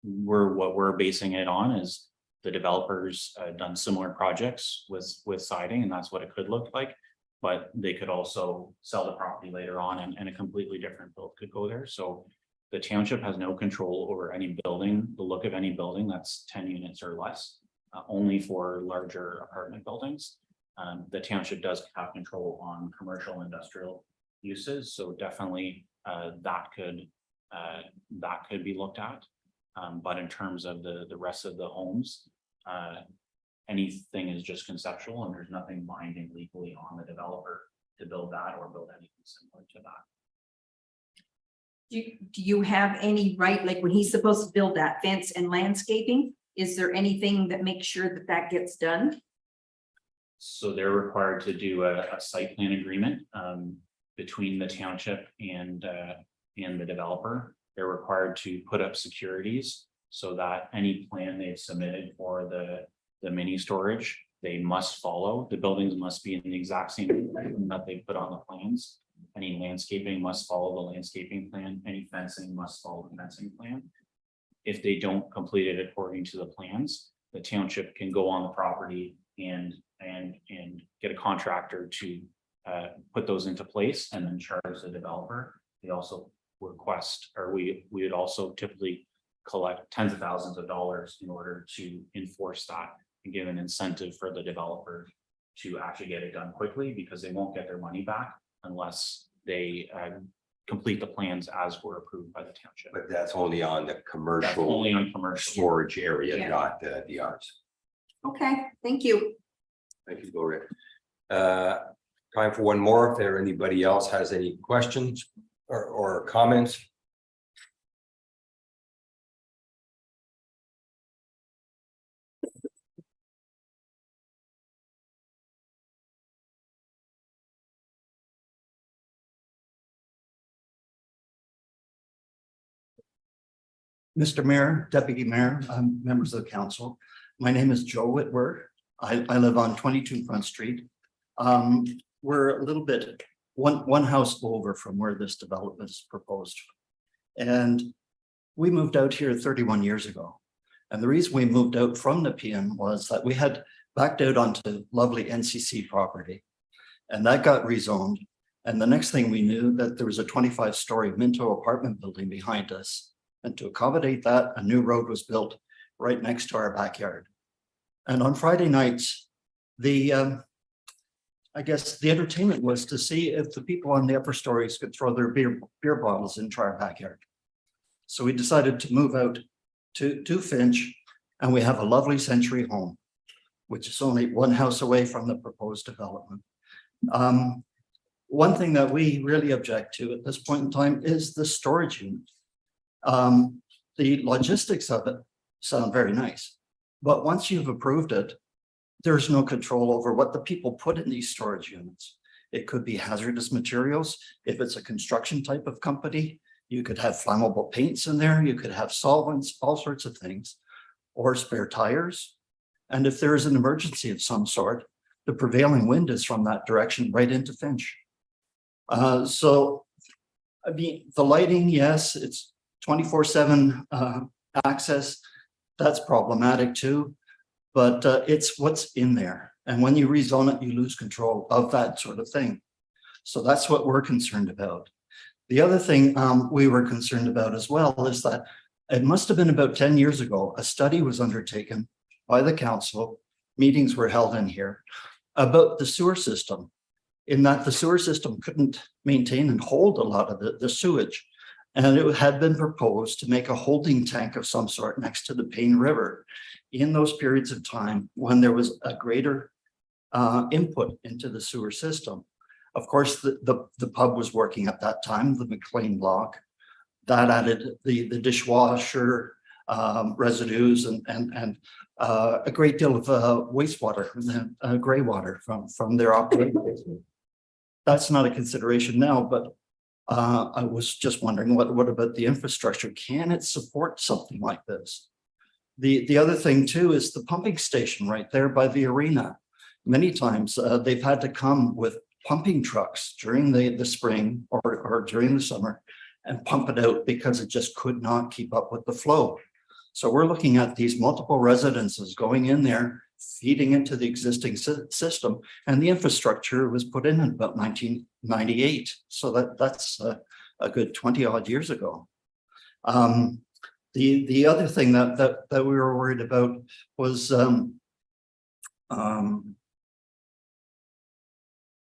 [SPEAKER 3] what we're basing it on is the developers done similar projects with siding, and that's what it could look like. But they could also sell the property later on and a completely different build could go there. So the township has no control over any building, the look of any building that's 10 units or less, only for larger apartment buildings. The township does have control on commercial industrial uses, so definitely that could be looked at. But in terms of the rest of the homes, anything is just conceptual, and there's nothing binding legally on the developer to build that or build anything similar to that.
[SPEAKER 9] Do you have any right, like when he's supposed to build that fence and landscaping, is there anything that makes sure that that gets done?
[SPEAKER 3] So they're required to do a site plan agreement between the township and the developer. They're required to put up securities so that any plan they've submitted for the mini storage, they must follow. The buildings must be in the exact same direction that they put on the plans. Any landscaping must follow the landscaping plan. Any fencing must follow the fencing plan. If they don't complete it according to the plans, the township can go on the property and get a contractor to put those into place and then charge the developer. They also request, or we would also typically collect tens of thousands of dollars in order to enforce that and give an incentive for the developer to actually get it done quickly, because they won't get their money back unless they complete the plans as were approved by the township.
[SPEAKER 2] But that's only on the
[SPEAKER 3] That's
[SPEAKER 2] commercial
[SPEAKER 3] only on commercial.
[SPEAKER 2] storage area,
[SPEAKER 9] Yeah.
[SPEAKER 2] not the ours.
[SPEAKER 9] Okay, thank you.
[SPEAKER 2] Thank you, Gloria. Time for one more. If there anybody else has any questions or comments.
[SPEAKER 10] Mr. Mayor, Deputy Mayor, members of the council. My name is Joe Whitwer. I live on 22 Front Street. We're a little bit, one house over from where this development is proposed. And we moved out here 31 years ago. And the reason we moved out from Nepean was that we had backed out onto lovely NCC property. And that got rezoned. And the next thing we knew, that there was a 25-story Minto apartment building behind us. And to accommodate that, a new road was built right next to our backyard. And on Friday nights, I guess the entertainment was to see if the people on the upper stories could throw their beer bottles into our backyard. So we decided to move out to Finch, and we have a lovely century home, which is only one house away from the proposed development. One thing that we really object to at this point in time is the storage unit. The logistics of it sound very nice, but once you've approved it, there's no control over what the people put in these storage units. It could be hazardous materials. If it's a construction type of company, you could have flammable paints in there. You could have solvents, all sorts of things, or spare tires. And if there is an emergency of some sort, the prevailing wind is from that direction right into Finch. So, I mean, the lighting, yes, it's 24/7 access. That's problematic too, but it's what's in there. And when you rezone it, you lose control of that sort of thing. So that's what we're concerned about. The other thing we were concerned about as well is that it must have been about 10 years ago, a study was undertaken by the council, meetings were held in here, about the sewer system, in that the sewer system couldn't maintain and hold a lot of the sewage. And it had been proposed to make a holding tank of some sort next to the Payne River in those periods of time when there was a greater input into the sewer system. Of course, the pub was working at that time, the McLean block. That added the dishwasher residues and a great deal of wastewater, gray water from their operation. That's not a consideration now, but I was just wondering, what about the infrastructure? Can it support something like this? The other thing too is the pumping station right there by the arena. Many times they've had to come with pumping trucks during the spring or during the summer and pump it out because it just could not keep up with the flow. So we're looking at these multiple residences going in there, feeding into the existing system, and the infrastructure was put in about 1998. So that's a good 20 odd years ago. The other thing that we were worried about was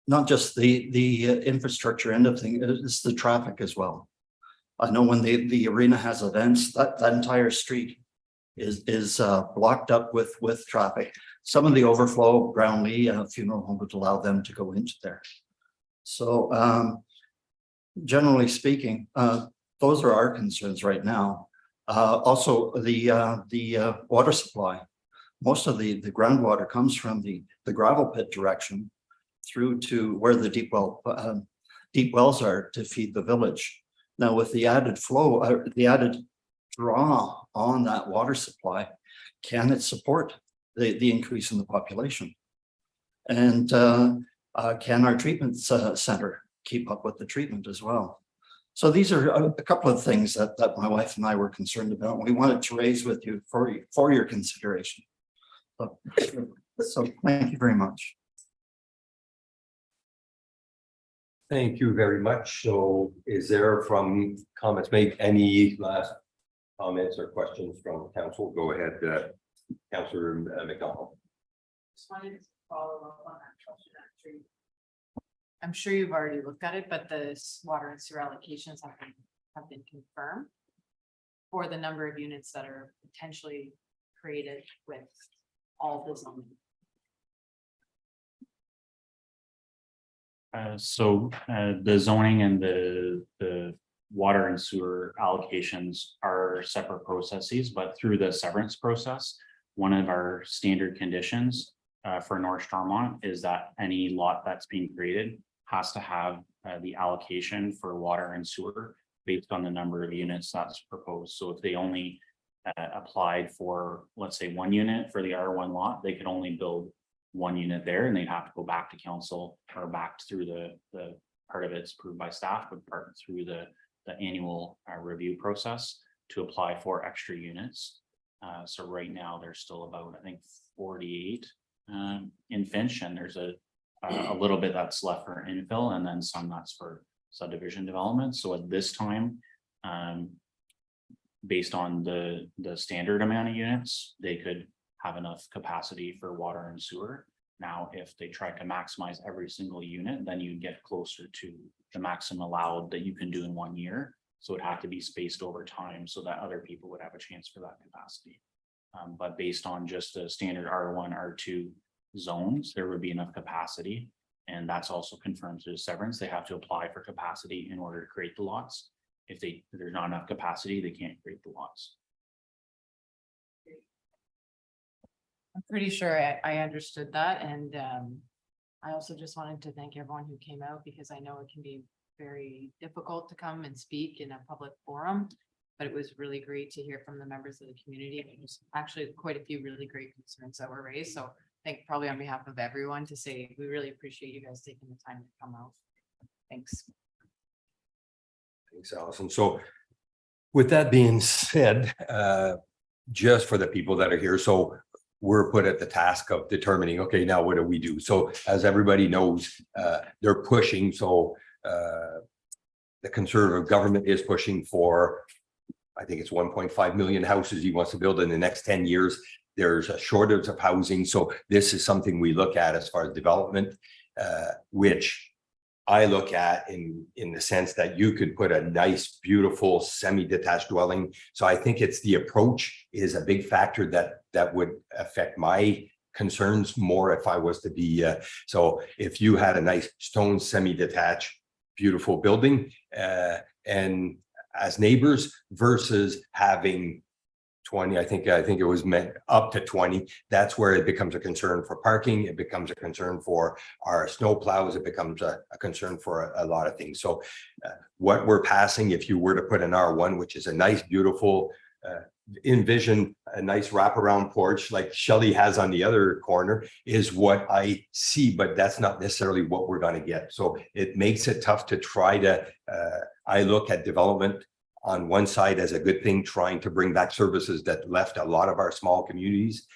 [SPEAKER 10] not just the infrastructure end of things, it's the traffic as well. I know when the arena has events, that entire street is blocked up with traffic. Some of the overflow, Brownlee Funeral Home would allow them to go into there. So generally speaking, those are our concerns right now. Also, the water supply. Most of the groundwater comes from the gravel pit direction through to where the deep wells are to feed the village. Now, with the added flow, the added draw on that water supply, can it support the increase in the population? And can our treatment center keep up with the treatment as well? So these are a couple of things that my wife and I were concerned about. We wanted to raise with you for your consideration. So thank you very much.
[SPEAKER 2] Thank you very much. So is there from comments made, any last comments or questions from council? Go ahead, Councillor McDonald.
[SPEAKER 6] Just wanted to follow up on that question, actually. I'm sure you've already looked at it, but the water and sewer allocations have been confirmed for the number of units that are potentially created with all the zoning.
[SPEAKER 3] So the zoning and the water and sewer allocations are separate processes, but through the severance process, one of our standard conditions for North Stormont is that any lot that's being created has to have the allocation for water and sewer based on the number of units that's proposed. So if they only applied for, let's say, 1 unit for the R1 lot, they could only build 1 unit there, and they'd have to go back to council or back through the part of it's approved by staff, but part through the annual review process to apply for extra units. So right now there's still about, I think, 48 in Finch, and there's a little bit that's left for infill, and then some that's for subdivision development. So at this time, based on the standard amount of units, they could have enough capacity for water and sewer. Now, if they try to maximize every single unit, then you get closer to the maximum allowed that you can do in 1 year. So it had to be spaced over time so that other people would have a chance for that capacity. But based on just the standard R1, R2 zones, there would be enough capacity. And that's also confirmed through the severance. They have to apply for capacity in order to create the lots. If there's not enough capacity, they can't create the lots.
[SPEAKER 6] I'm pretty sure I understood that, and I also just wanted to thank everyone who came out, because I know it can be very difficult to come and speak in a public forum, but it was really great to hear from the members of the community. There's actually quite a few really great concerns that were raised, so I think probably on behalf of everyone to say we really appreciate you guys taking the time to come out. Thanks.
[SPEAKER 2] Thanks, Allison. So with that being said, just for the people that are here, so we're put at the task of determining, okay, now what do we do? So as everybody knows, they're pushing. So the Conservative government is pushing for, I think it's 1.5 million houses he wants to build in the next 10 years. There's a shortage of housing. So this is something we look at as far as development, which I look at in the sense that you could put a nice, beautiful semi-detached dwelling. So I think it's the approach is a big factor that would affect my concerns more if I was to be. So if you had a nice stone semi-detached, beautiful building and as neighbors versus having 20, I think it was meant up to 20. That's where it becomes a concern for parking. It becomes a concern for our snow plows. It becomes a concern for a lot of things. So what we're passing, if you were to put an R1, which is a nice, beautiful envision a nice wraparound porch like Shelley has on the other corner is what I see, but that's not necessarily what we're gonna get. So it makes it tough to try to, I look at development on one side as a good thing, trying to bring back services that left a lot of our small communities.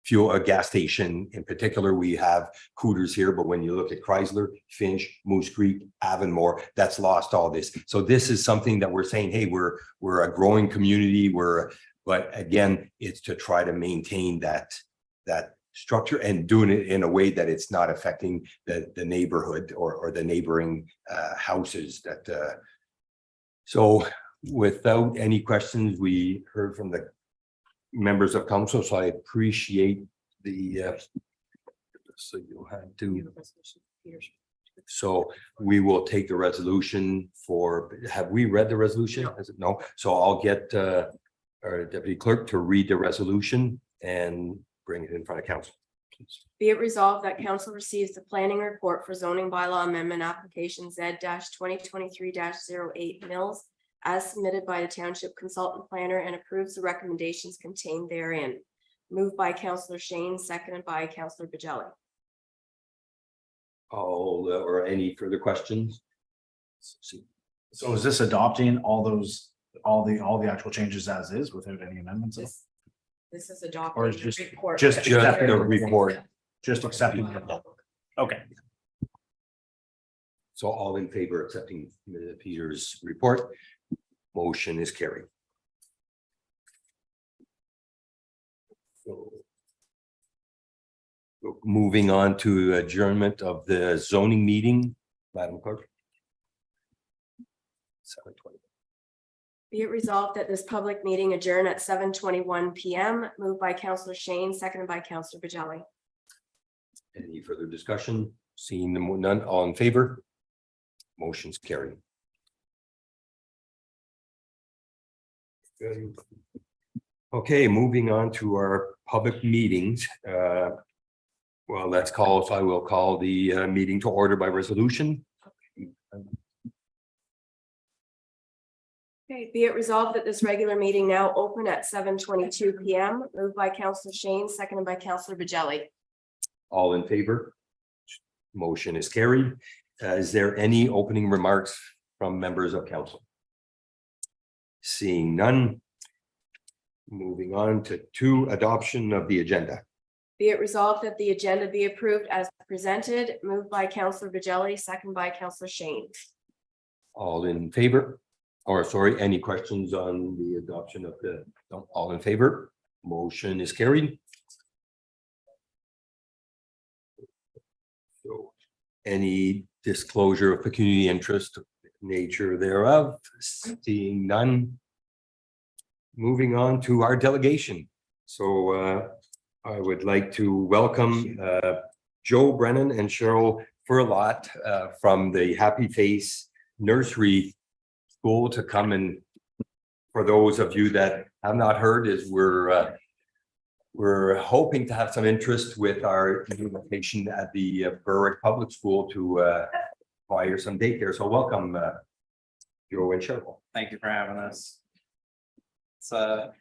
[SPEAKER 2] Fuel, a gas station in particular, we have Cooters here, but when you look at Chrysler, Finch, Moose Creek, Avonmore, that's lost all this. So this is something that we're saying, hey, we're a growing community, but again, it's to try to maintain that structure and doing it in a way that it's not affecting the neighborhood or the neighboring houses that so without any questions, we heard from the members of council, so I appreciate the so you'll have to. So we will take the resolution for, have we read the resolution? Is it no? So I'll get our deputy clerk to read the resolution and bring it in front of council.
[SPEAKER 1] Be it resolved that council receives the planning report for zoning bylaw amendment application Z-2023-08 Mills as submitted by the township consultant planner and approves the recommendations contained therein. Moved by Councillor Shane, seconded by Councillor Bajelli.
[SPEAKER 2] All or any further questions?
[SPEAKER 4] So is this adopting all the actual changes as is without any amendments?
[SPEAKER 1] This is
[SPEAKER 4] Or
[SPEAKER 1] adopting
[SPEAKER 4] is
[SPEAKER 1] the
[SPEAKER 4] just-
[SPEAKER 1] report.
[SPEAKER 4] just
[SPEAKER 2] the report.
[SPEAKER 4] Just accepting it? Okay.
[SPEAKER 2] So all in favor of accepting Peter's report? Motion is carried. So, moving on to adjournment of the zoning meeting, Madam Clerk. 7:20.
[SPEAKER 1] Be it resolved that this public meeting adjourn at 7:21 PM, moved by Councillor Shane, seconded by Councillor Bajelli.
[SPEAKER 2] Any further discussion? Seeing none, all in favor? Motion's carried. Okay, moving on to our public meetings. Well, I will call the meeting to order by resolution.
[SPEAKER 1] Okay, be it resolved that this regular meeting now open at 7:22 PM, moved by Councillor Shane, seconded by Councillor Bajelli.
[SPEAKER 2] All in favor? Motion is carried. Is there any opening remarks from members of council? Seeing none. Moving on to adoption of the agenda.
[SPEAKER 1] Be it resolved that the agenda be approved as presented, moved by Councillor Bajelli, seconded by Councillor Shane.
[SPEAKER 2] All in favor? Or sorry, any questions on the adoption of the, no, all in favor? Motion is carried. So any disclosure of pecuniary interest, nature thereof, seeing none. Moving on to our delegation. So I would like to welcome Joe Brennan and Cheryl Furlot from the Happy Face Nursery School to come, and for those of you that have not heard, is we're hoping to have some interest with our new location at the Berwick Public School to acquire some daycare. So welcome, Joe and Cheryl.
[SPEAKER 11] Thank you for having us. It's a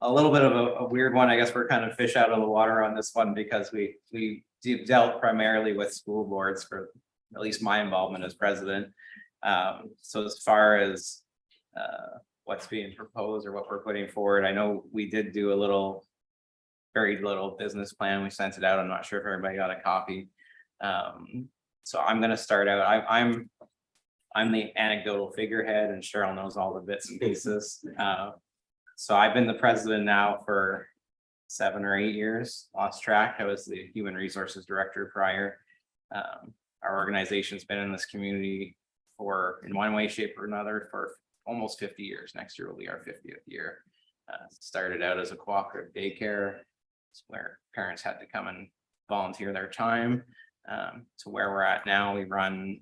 [SPEAKER 11] little bit of a weird one. I guess we're kind of fish out of the water on this one because we dealt primarily with school boards for at least my involvement as president. So as far as what's being proposed or what we're putting forward, I know we did do very little business plan. We sent it out. I'm not sure if everybody got a copy. So I'm going to start out. I'm the anecdotal figurehead, and Cheryl knows all the bits and pieces. So I've been the president now for 7 or 8 years, lost track. I was the human resources director prior. Our organization's been in this community in one way, shape or another for almost 50 years. Next year will be our 50th year. Started out as a cooperative daycare where parents had to come and volunteer their time, to where we're at now. We run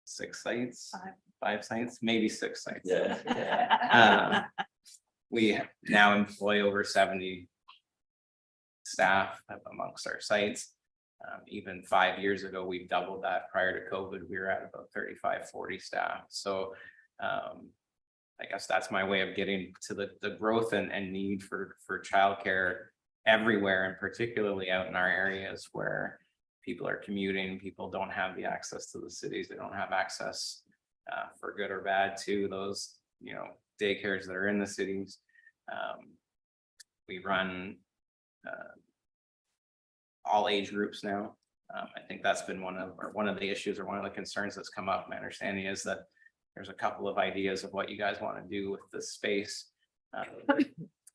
[SPEAKER 11] 6 sites, 5 sites, maybe 6 sites. Yeah. We now employ over 70 staff amongst our sites. Even 5 years ago, we've doubled that. Prior to COVID, we were at about 35, 40 staff. So I I guess that's my way of getting to the growth and need for childcare everywhere, and particularly out in our areas where people are commuting, people don't have the access to the cities, they don't have access for good or bad to those, daycares that are in the cities. We run all age groups now. I think that's been one of the issues, or one of the concerns that's come up. My understanding is that there's a couple of ideas of what you guys want to do with this space.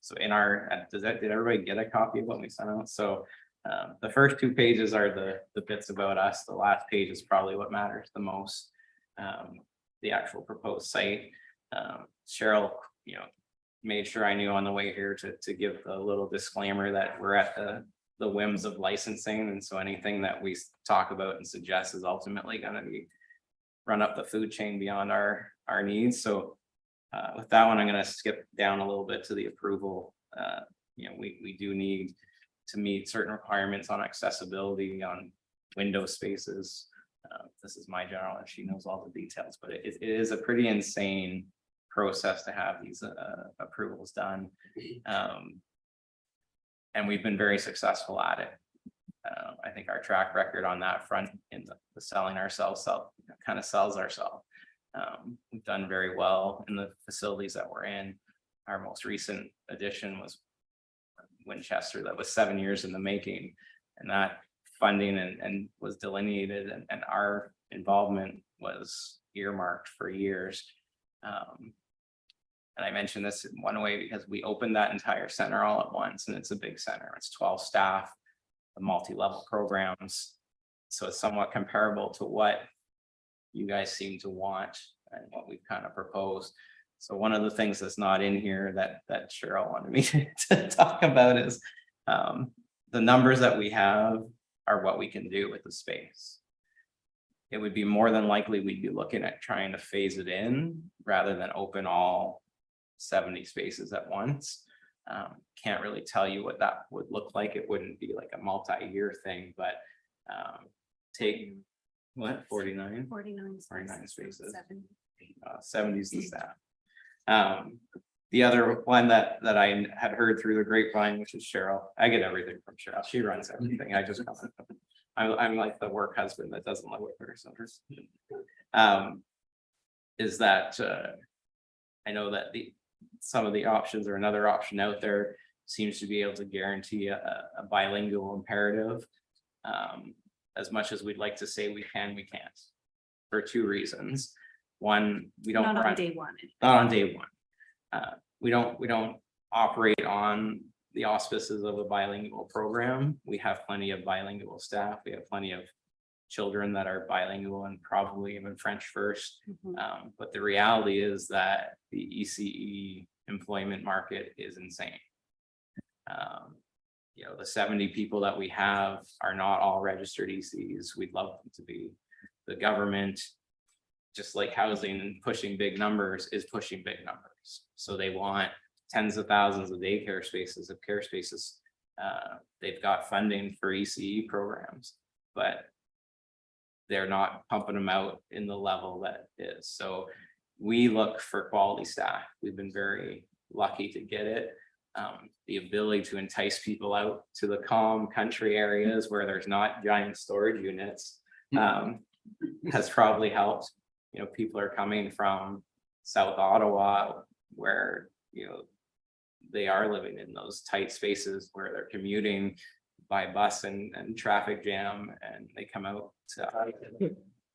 [SPEAKER 11] So in our, did everybody get a copy of what we sent out? So the first 2 pages are the bits about us. The last page is probably what matters the most. The actual proposed site. Cheryl, made sure I knew on the way here to give a little disclaimer that we're at the whims of licensing. And so anything that we talk about and suggest is ultimately going to be run up the food chain beyond our needs. So with that one, I'm going to skip down a little bit to the approval. We do need to meet certain requirements on accessibility, on window spaces. This is my general, and she knows all the details, but it is a pretty insane process to have these approvals done. And we've been very successful at it. I think our track record on that front in the selling ourselves kind of sells ourselves. We've done very well in the facilities that we're in. Our most recent addition was Winchester. That was 7 years in the making, and that funding and was delineated, and our involvement was earmarked for years. And I mentioned this in one way because we opened that entire center all at once, and it's a big center. It's 12 staff, the multi-level programs. So it's somewhat comparable to what you guys seem to want and what we've kind of proposed. So one of the things that's not in here that Cheryl wanted me to talk about is the numbers that we have are what we can do with the space. It would be more than likely we'd be looking at trying to phase it in rather than open all 70 spaces at once. Can't really tell you what that would look like. It wouldn't be like a multi-year thing, but take what, 49?
[SPEAKER 9] 49
[SPEAKER 11] spaces. 70 is the staff. The other one that I had heard through the grapevine, which is Cheryl. I get everything from Cheryl. She runs everything. I just come. I'm like the work husband that doesn't live with her. So is that I know that some of the options, or another option out there, seems to be able to guarantee a bilingual imperative. As much as we'd like to say we can't, for 2 reasons. One, we don't
[SPEAKER 8] Not
[SPEAKER 11] run
[SPEAKER 8] on day one.
[SPEAKER 11] not on day one. We don't operate on the auspices of a bilingual program. We have plenty of bilingual staff. We have plenty of children that are bilingual and probably even French first. But the reality is that the ECE employment market is insane. The 70 people that we have are not all registered ECs. We'd love them to be. The government, just like housing and pushing big numbers, is pushing big numbers. So they want tens of thousands of daycare spaces, of care spaces. They've got funding for ECE programs, but they're not pumping them out in the level that is. So we look for quality staff. We've been very lucky to get it. The ability to entice people out to the calm country areas where there's not giant storage units has probably helped. People are coming from South Ottawa where, they are living in those tight spaces where they're commuting by bus and traffic jam, and they come out to us.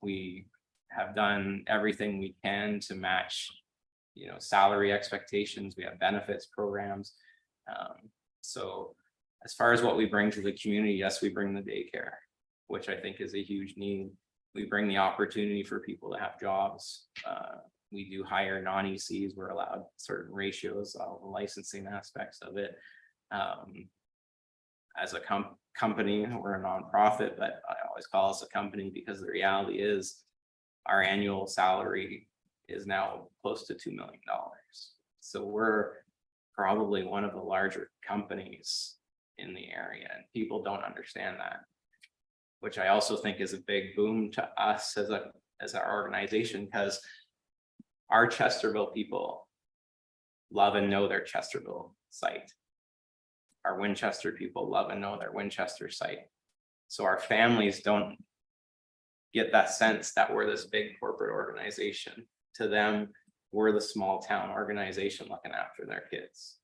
[SPEAKER 11] We have done everything we can to match, salary expectations. We have benefits programs. So as far as what we bring to the community, yes, we bring the daycare, which I think is a huge need. We bring the opportunity for people to have jobs. We do hire non-ECs. We're allowed certain ratios, all the licensing aspects of it. As a company, we're a nonprofit, but I always call us a company because the reality is our annual salary is now close to $2 million. So we're probably one of the larger companies in the area, and people don't understand that, which I also think is a big boom to us as our organization, because our Chesterville people love and know their Chesterville site. Our Winchester people love and know their Winchester site. So our families don't get that sense that we're this big corporate organization. To them, we're the small town organization looking after their kids.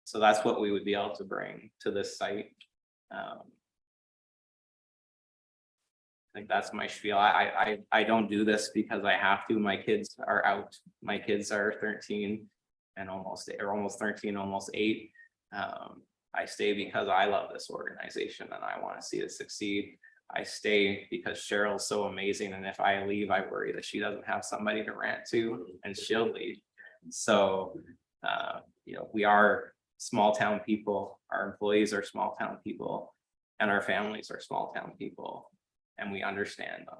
[SPEAKER 11] So that's what we would be able to bring to this site. I think that's my spiel. I don't do this because I have to. My kids are out. My kids are 13 and almost 13, almost 8. I stay because I love this organization and I want to see it succeed. I stay because Cheryl's so amazing, and if I leave, I worry that she doesn't have somebody to rant to, and she'll leave. So, you know, we are small town people. Our employees are small town people, and our families are small town people, and we understand them.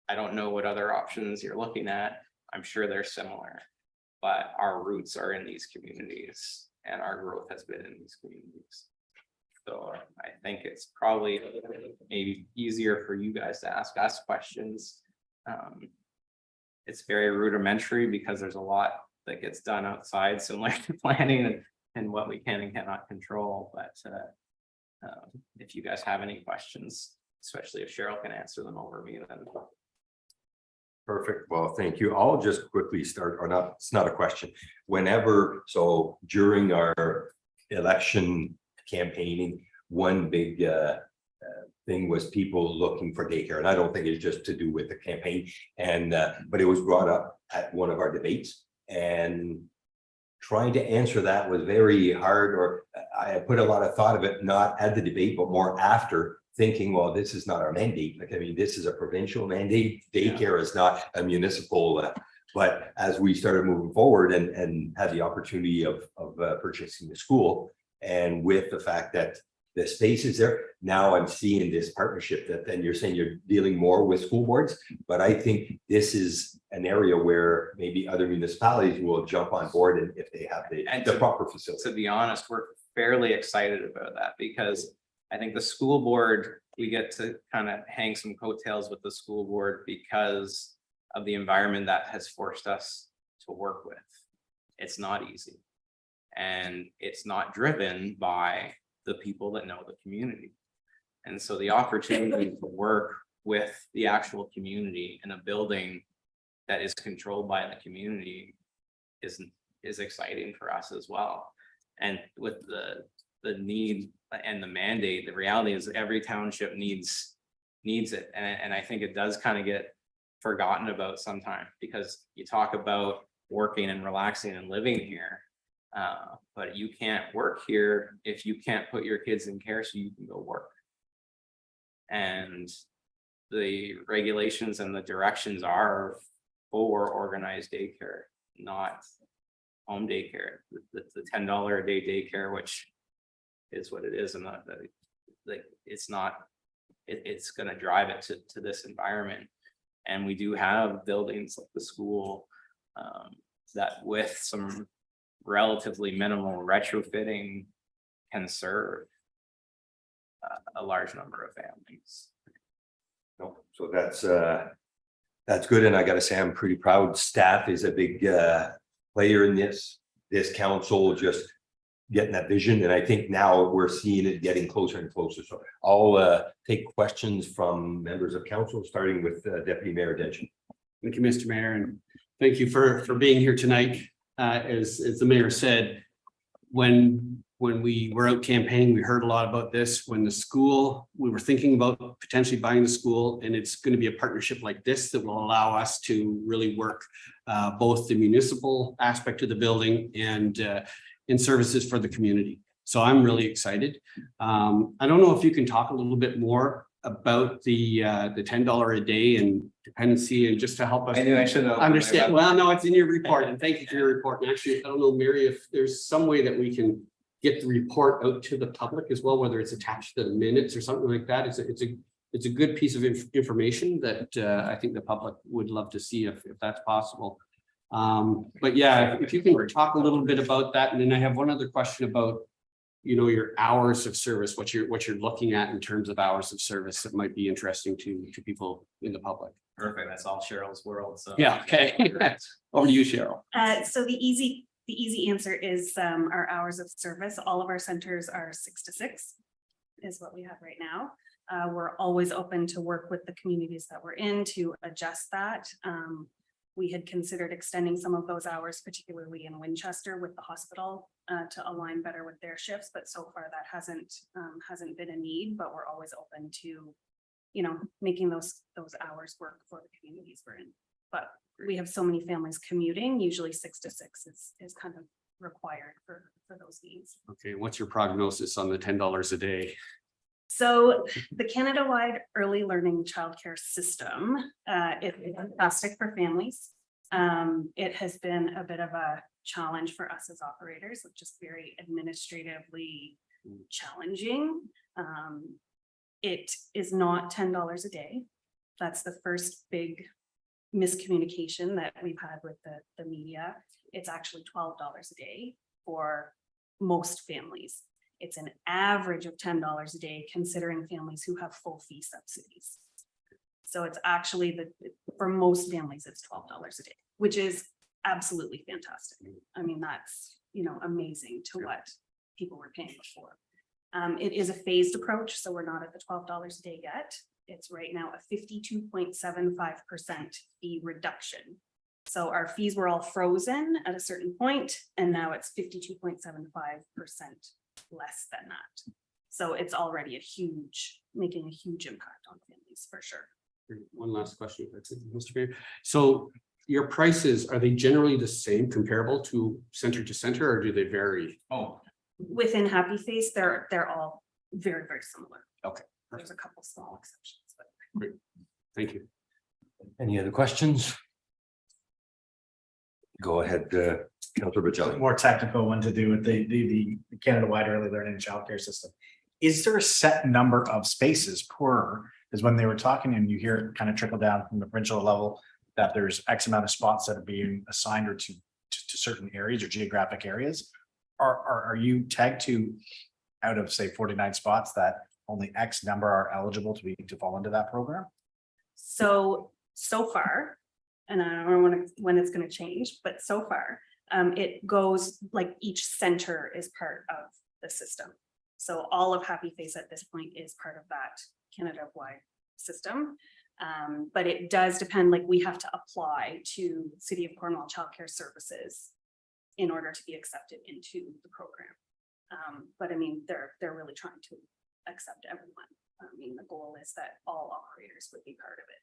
[SPEAKER 11] I don't know what other options you're looking at. I'm sure they're similar, but our roots are in these communities, and our growth has been in these communities. So I think it's probably maybe easier for you guys to ask us questions. It's very rudimentary because there's a lot that gets done outside, similar to planning and what we can and cannot control. But if you guys have any questions, especially if Cheryl can answer them over me, then.
[SPEAKER 2] Perfect. Well, thank you. I'll just quickly start, or not, it's not a question. Whenever, so during our election campaigning, one big thing was people looking for daycare. And I don't think it's just to do with the campaign. And but it was brought up at one of our debates, and trying to answer that was very hard, or I put a lot of thought of it, not at the debate, but more after, thinking, well, this is not our mandate. Like, I mean, this is a provincial mandate. Daycare is not a municipal. But as we started moving forward and had the opportunity of purchasing the school, and with the fact that the space is there, now I'm seeing this partnership that then you're saying you're dealing more with school boards. But I think this is an area where maybe other municipalities will jump on board, and if they have the proper facility.
[SPEAKER 11] To be honest, we're fairly excited about that, because I think the school board, we get to kind of hang some coattails with the school board because of the environment that has forced us to work with. It's not easy. And it's not driven by the people that know the community. And so the opportunity to work with the actual community in a building that is controlled by the community is exciting for us as well. And with the need and the mandate, the reality is every township needs it. And I think it does kind of get forgotten about sometimes, because you talk about working and relaxing and living here. But you can't work here if you can't put your kids in care so you can go work. And the regulations and the directions are for organized daycare, not home daycare. The $10 a day daycare, which is what it is, and it's not, it's going to drive it to this environment. And we do have buildings like the school that with some relatively minimal retrofitting can serve a large number of families.
[SPEAKER 2] No, so that's good. And I gotta say, I'm pretty proud. Staff is a big player in this council, just getting that vision. And I think now we're seeing it getting closer and closer. So I'll take questions from members of council, starting with Deputy Mayor Denchen.
[SPEAKER 5] Thank you, Mr. Mayor, and thank you for being here tonight. As the mayor said, when we were out campaigning, we heard a lot about this. When the school, we were thinking about potentially buying the school, and it's going to be a partnership like this that will allow us to really work both the municipal aspect of the building and in services for the community. So I'm really excited. I don't know if you can talk a little bit more about the $10 a day and dependency, and just to help us
[SPEAKER 11] I knew I should have
[SPEAKER 5] understand. Well, no, it's in your report, and thank you for your report. And actually, I don't know, Mary, if there's some way that we can get the report out to the public as well, whether it's attached to the minutes or something like that. It's a good piece of information that I think the public would love to see if that's possible. But yeah, if you can talk a little bit about that. And then I have one other question about, you know, your hours of service, what you're looking at in terms of hours of service that might be interesting to people in the public.
[SPEAKER 11] Perfect. That's all Cheryl's world. So
[SPEAKER 5] Yeah, okay. Over to you, Cheryl.
[SPEAKER 12] So the easy the easy answer is our hours of service. All of our centers are 6 to 6 is what we have right now. We're always open to work with the communities that we're in to adjust that. We had considered extending some of those hours, particularly in Winchester with the hospital, to align better with their shifts, but so far that hasn't been a need, but we're always open to, you know, making those hours work for the communities we're in. But we have so many families commuting, usually 6 to 6 is kind of required for those needs.
[SPEAKER 5] Okay, what's your prognosis on the $10 a day?
[SPEAKER 12] So the Canada-wide early learning childcare system is fantastic for families. It has been a bit of a challenge for us as operators, which is very administratively challenging. It is not $10 a day. That's the first big miscommunication that we've had with the media. It's actually $12 a day for most families. It's an average of $10 a day, considering families who have full fee subsidies. So it's actually for most families, it's $12 a day, which is absolutely fantastic. I mean, that's, you know, amazing to what people were paying before. It is a phased approach, so we're not at the $12 a day yet. It's right now a 52.75% fee reduction. So our fees were all frozen at a certain point, and now it's 52.75% less than that. So it's already making a huge impact on families for sure.
[SPEAKER 5] One last question, if that's it, Mr. Mayor. So your prices, are they generally the same, comparable to center, or do they vary?
[SPEAKER 11] Oh,
[SPEAKER 12] Within Happy Face, they're all very, very similar.
[SPEAKER 5] Okay.
[SPEAKER 12] There's a couple small exceptions, but.
[SPEAKER 5] Great. Thank you.
[SPEAKER 2] Any other questions? Go ahead, Councilor Bajelli.
[SPEAKER 4] More technical one to do with the Canada-wide early learning childcare system. Is there a set number of spaces per, because when they were talking and you hear it kind of trickle down from the provincial level, that there's X amount of spots that are being assigned or to certain areas or geographic areas. Are you tagged to, out of say 49 spots, that only X number are eligible to fall into that program?
[SPEAKER 12] So far, and I don't know when it's going to change, but so far, it goes like each center is part of the system. So all of Happy Face at this point is part of that Canada-wide system. But it does depend, like we have to apply to City of Cornwall Childcare Services in order to be accepted into the program. But I mean, they're really trying to accept everyone. I mean, the goal is that all operators would be part of it.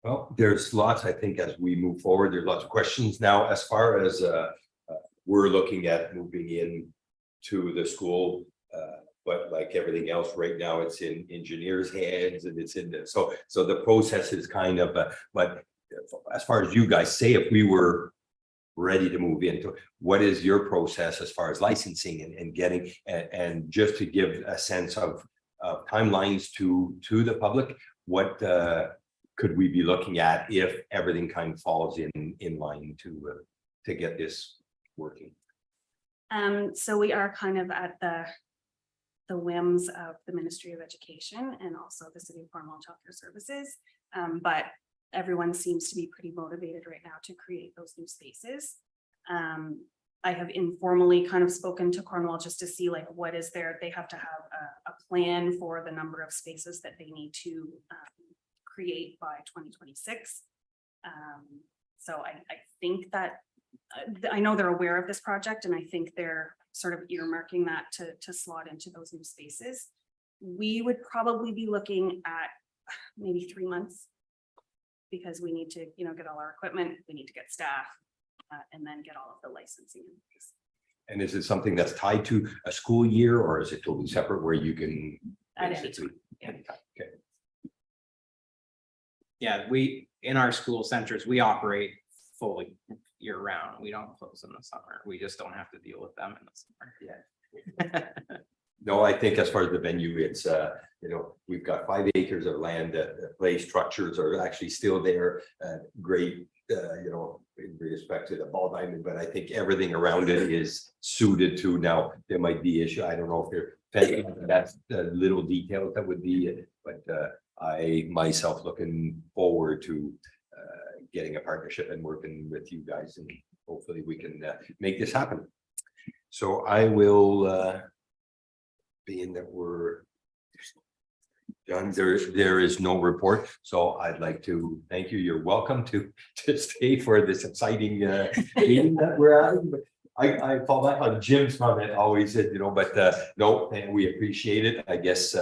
[SPEAKER 2] Well, there's lots, I think, as we move forward, there's lots of questions now as far as we're looking at moving in to the school. But like everything else right now, it's in engineers' hands and it's in there. So the process is kind of, but as far as you guys say, if we were ready to move into, what is your process as far as licensing and getting, and just to give a sense of timelines to the public, what could we be looking at if everything kind of falls in line to get this working?
[SPEAKER 12] So we are kind of at the whims of the Ministry of Education and also the City of Cornwall Childcare Services. But everyone seems to be pretty motivated right now to create those new spaces. I have informally kind of spoken to Cornwall just to see like what is there. They have to have a plan for the number of spaces that they need to create by 2026. So I think that I know they're aware of this project, and I think they're sort of earmarking that to slot into those new spaces. We would probably be looking at maybe 3 months, because we need to, you know, get all our equipment, we need to get staff, and then get all of the licensing in place.
[SPEAKER 2] And is it something that's tied to a school year, or is it totally separate where you can?
[SPEAKER 12] At any time, yeah.
[SPEAKER 2] Okay.
[SPEAKER 11] yeah, in our school centers, we operate fully year round. We don't close in the summer. We just don't have to deal with them in the summer. Yeah.
[SPEAKER 2] No, I think as far as the venue, it's, you know, we've got 5 acres of land, play structures are actually still there. Great, you know, in respect to the ball diamond, but I think everything around it is suited to. Now, there might be issue. I don't know if that's the little details that would be, but I myself looking forward forward to getting a partnership and working with you guys, and hopefully we can make this happen. So I will, being that we're done, there is no report, so I'd like to thank you. You're welcome to stay for this exciting meeting that we're having. I fall back on Jim's comment, always said, but no, and we appreciate it. I guess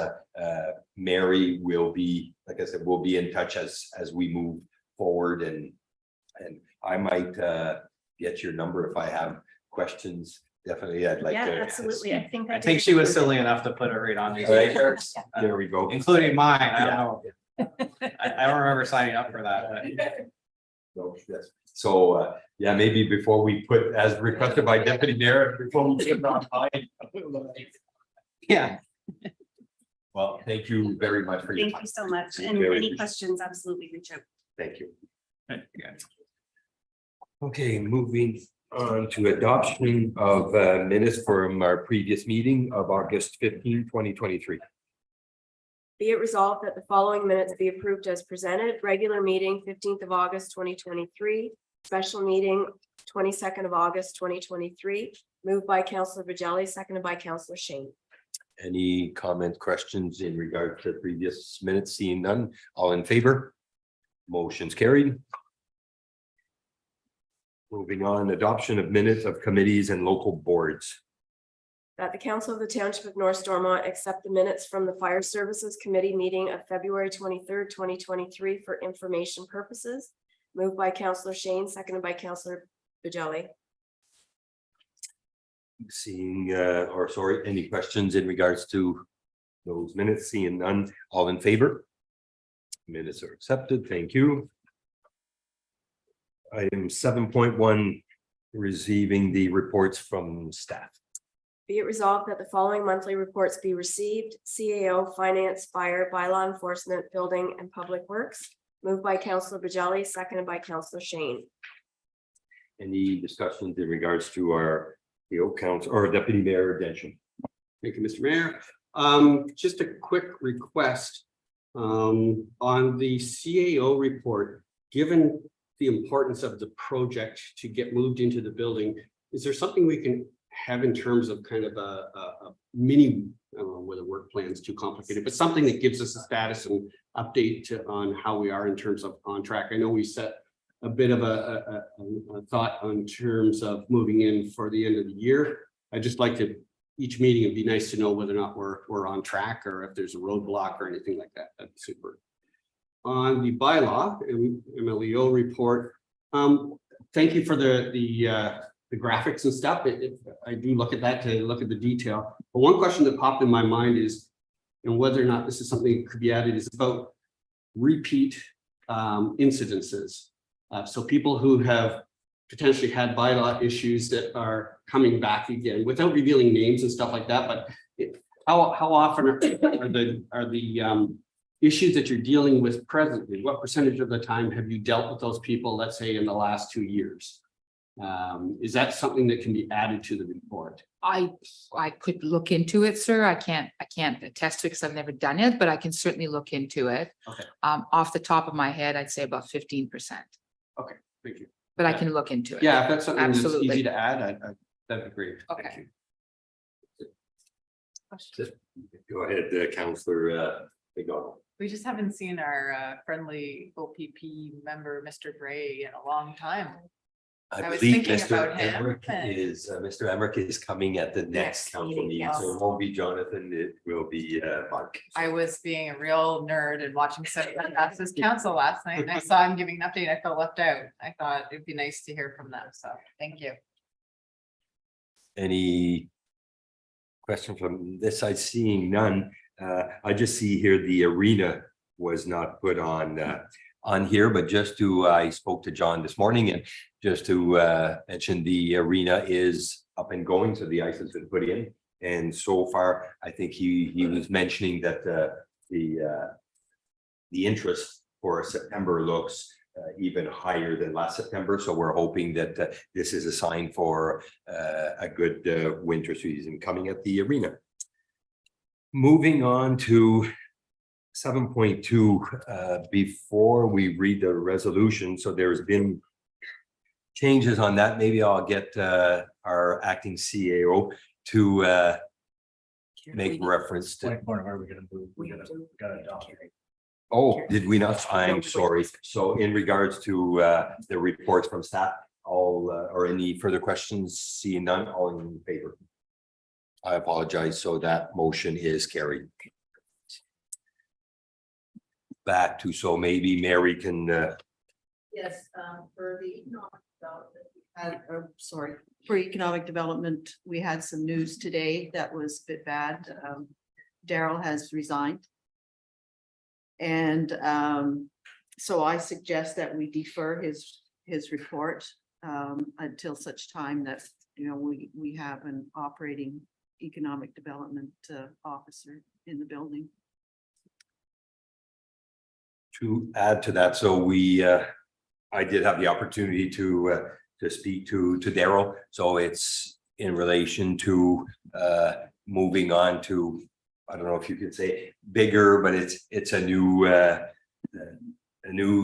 [SPEAKER 2] Mary will be, like I said, we'll be in touch as we move forward, and I might get your number if I have questions. Definitely, I'd like
[SPEAKER 12] Yeah,
[SPEAKER 2] to.
[SPEAKER 12] absolutely. I think
[SPEAKER 11] I think she was silly enough to put it right on these,
[SPEAKER 2] All right, there we go.
[SPEAKER 11] including mine. I don't know. I don't remember signing up for that, but.
[SPEAKER 2] So, yes. So, yeah, maybe before we put, as requested by Deputy Mayor, before we get on line.
[SPEAKER 11] Yeah.
[SPEAKER 2] Well, thank you very much for your
[SPEAKER 12] Thank
[SPEAKER 2] time.
[SPEAKER 12] you so much. And
[SPEAKER 2] Very
[SPEAKER 12] any
[SPEAKER 2] appreciated.
[SPEAKER 12] questions, absolutely reach out.
[SPEAKER 2] Thank you.
[SPEAKER 11] Yeah.
[SPEAKER 2] Okay, moving on to adoption of minutes from our previous meeting of August 15, 2023.
[SPEAKER 1] Be it resolved that the following minutes be approved as presented. Regular meeting 15th of August 2023, special meeting 22nd of August 2023, moved by Councillor Bajelli, seconded by Councillor Shane.
[SPEAKER 2] Any comment, questions in regard to previous minutes? Seeing none, all in favor? Motion's carried. Moving on, adoption of minutes of committees and local boards.
[SPEAKER 1] That the Council of the Township of North Stormont accept the minutes from the Fire Services Committee meeting of February 23rd, 2023 for information purposes. Moved by Councillor Shane, seconded by Councillor Bajelli.
[SPEAKER 2] Seeing, any questions in regards to those minutes? Seeing none, all in favor? Minutes are accepted. Thank you. Item 7.1, receiving the reports from staff.
[SPEAKER 1] Be it resolved that the following monthly reports be received: CAO, Finance, Fire, Bylaw Enforcement, Building and Public Works. Moved by Councillor Bajelli, seconded by Councillor Shane.
[SPEAKER 2] Any discussions in regards to our council or Deputy Mayor Densham?
[SPEAKER 5] Thank you, Mr. Mayor. Just a quick request on the CAO report, given the importance of the project to get moved into the building, is there something we can have in terms of kind of a mini, I don't know whether work plan is too complicated, but something that gives us a status and update on how we are in terms of on track? I know we set a bit of a thought on terms of moving in for the end of the year. I just like to, each meeting, it'd be nice to know whether or not we're on track, or if there's a roadblock or anything like that. That'd be super. On the bylaw and MLEO report, thank you for the graphics and stuff. I do look at that to look at the detail. But one question that popped in my mind is, and whether or not this is something that could be added, is about repeat incidences. So people who have potentially had bylaw issues that are coming back again, without revealing names and stuff like that. But how often are the issues that you're dealing with presently? What percentage of the time have you dealt with those people, let's say in the last 2 years? Is that something that can be added to the report?
[SPEAKER 13] I could look into it, sir. I can't attest to it because I've never done it, but I can certainly look into it.
[SPEAKER 5] Okay.
[SPEAKER 13] Off the top of my head, I'd say about 15%,
[SPEAKER 5] Okay, thank you.
[SPEAKER 13] but I can look into it.
[SPEAKER 5] Yeah, if that's something that's
[SPEAKER 13] Absolutely.
[SPEAKER 5] easy to add, that'd be great. Thank
[SPEAKER 13] Okay.
[SPEAKER 5] you.
[SPEAKER 2] Go ahead, Councillor McDonald.
[SPEAKER 6] We just haven't seen our friendly OPP member, Mr. Gray, in a long time. I was
[SPEAKER 2] believe
[SPEAKER 6] thinking
[SPEAKER 2] Mr.
[SPEAKER 6] about him,
[SPEAKER 2] Emmerich
[SPEAKER 6] and-
[SPEAKER 2] Mr. Emmerich is coming at the next
[SPEAKER 1] Next
[SPEAKER 2] council
[SPEAKER 1] meeting,
[SPEAKER 2] meeting, so
[SPEAKER 1] yes.
[SPEAKER 2] it won't be Jonathan, it will be Mark.
[SPEAKER 6] I was being a real nerd and watching Access Council last night, and I saw him giving an update. I felt left out. I thought it'd be nice to hear from them, so thank you.
[SPEAKER 2] Any question from this side? Seeing none, I just see here the arena was not put on here, but just to, I spoke to John this morning, and just to mention the arena is up and going, so the ice has been put in. And so far, I think he was mentioning that the interest for September looks even higher than last September. So we're hoping that this is a sign for a good winter season coming at the arena. Moving on to 7.2, before we read the resolution, so there's been changes on that. Maybe I'll get our acting CAO to make reference to.
[SPEAKER 4] Point of, are we gonna move? We gotta adopt.
[SPEAKER 2] Oh, did we not? I'm sorry. So in regards to the reports from staff, all or any further questions, seeing none, all in favor? I apologize. So that motion is carried. Back to, so maybe Mary can
[SPEAKER 14] Yes, for the economic development, for economic development, we had some news today that was a bit bad. Daryl has resigned. And so I suggest that we defer his report until such time that, you know, we have an operating economic development officer in the building.
[SPEAKER 2] to add to that. So we I did have the opportunity to speak to Daryl. So it's in relation to moving on to, I don't know if you could say bigger, but it's a new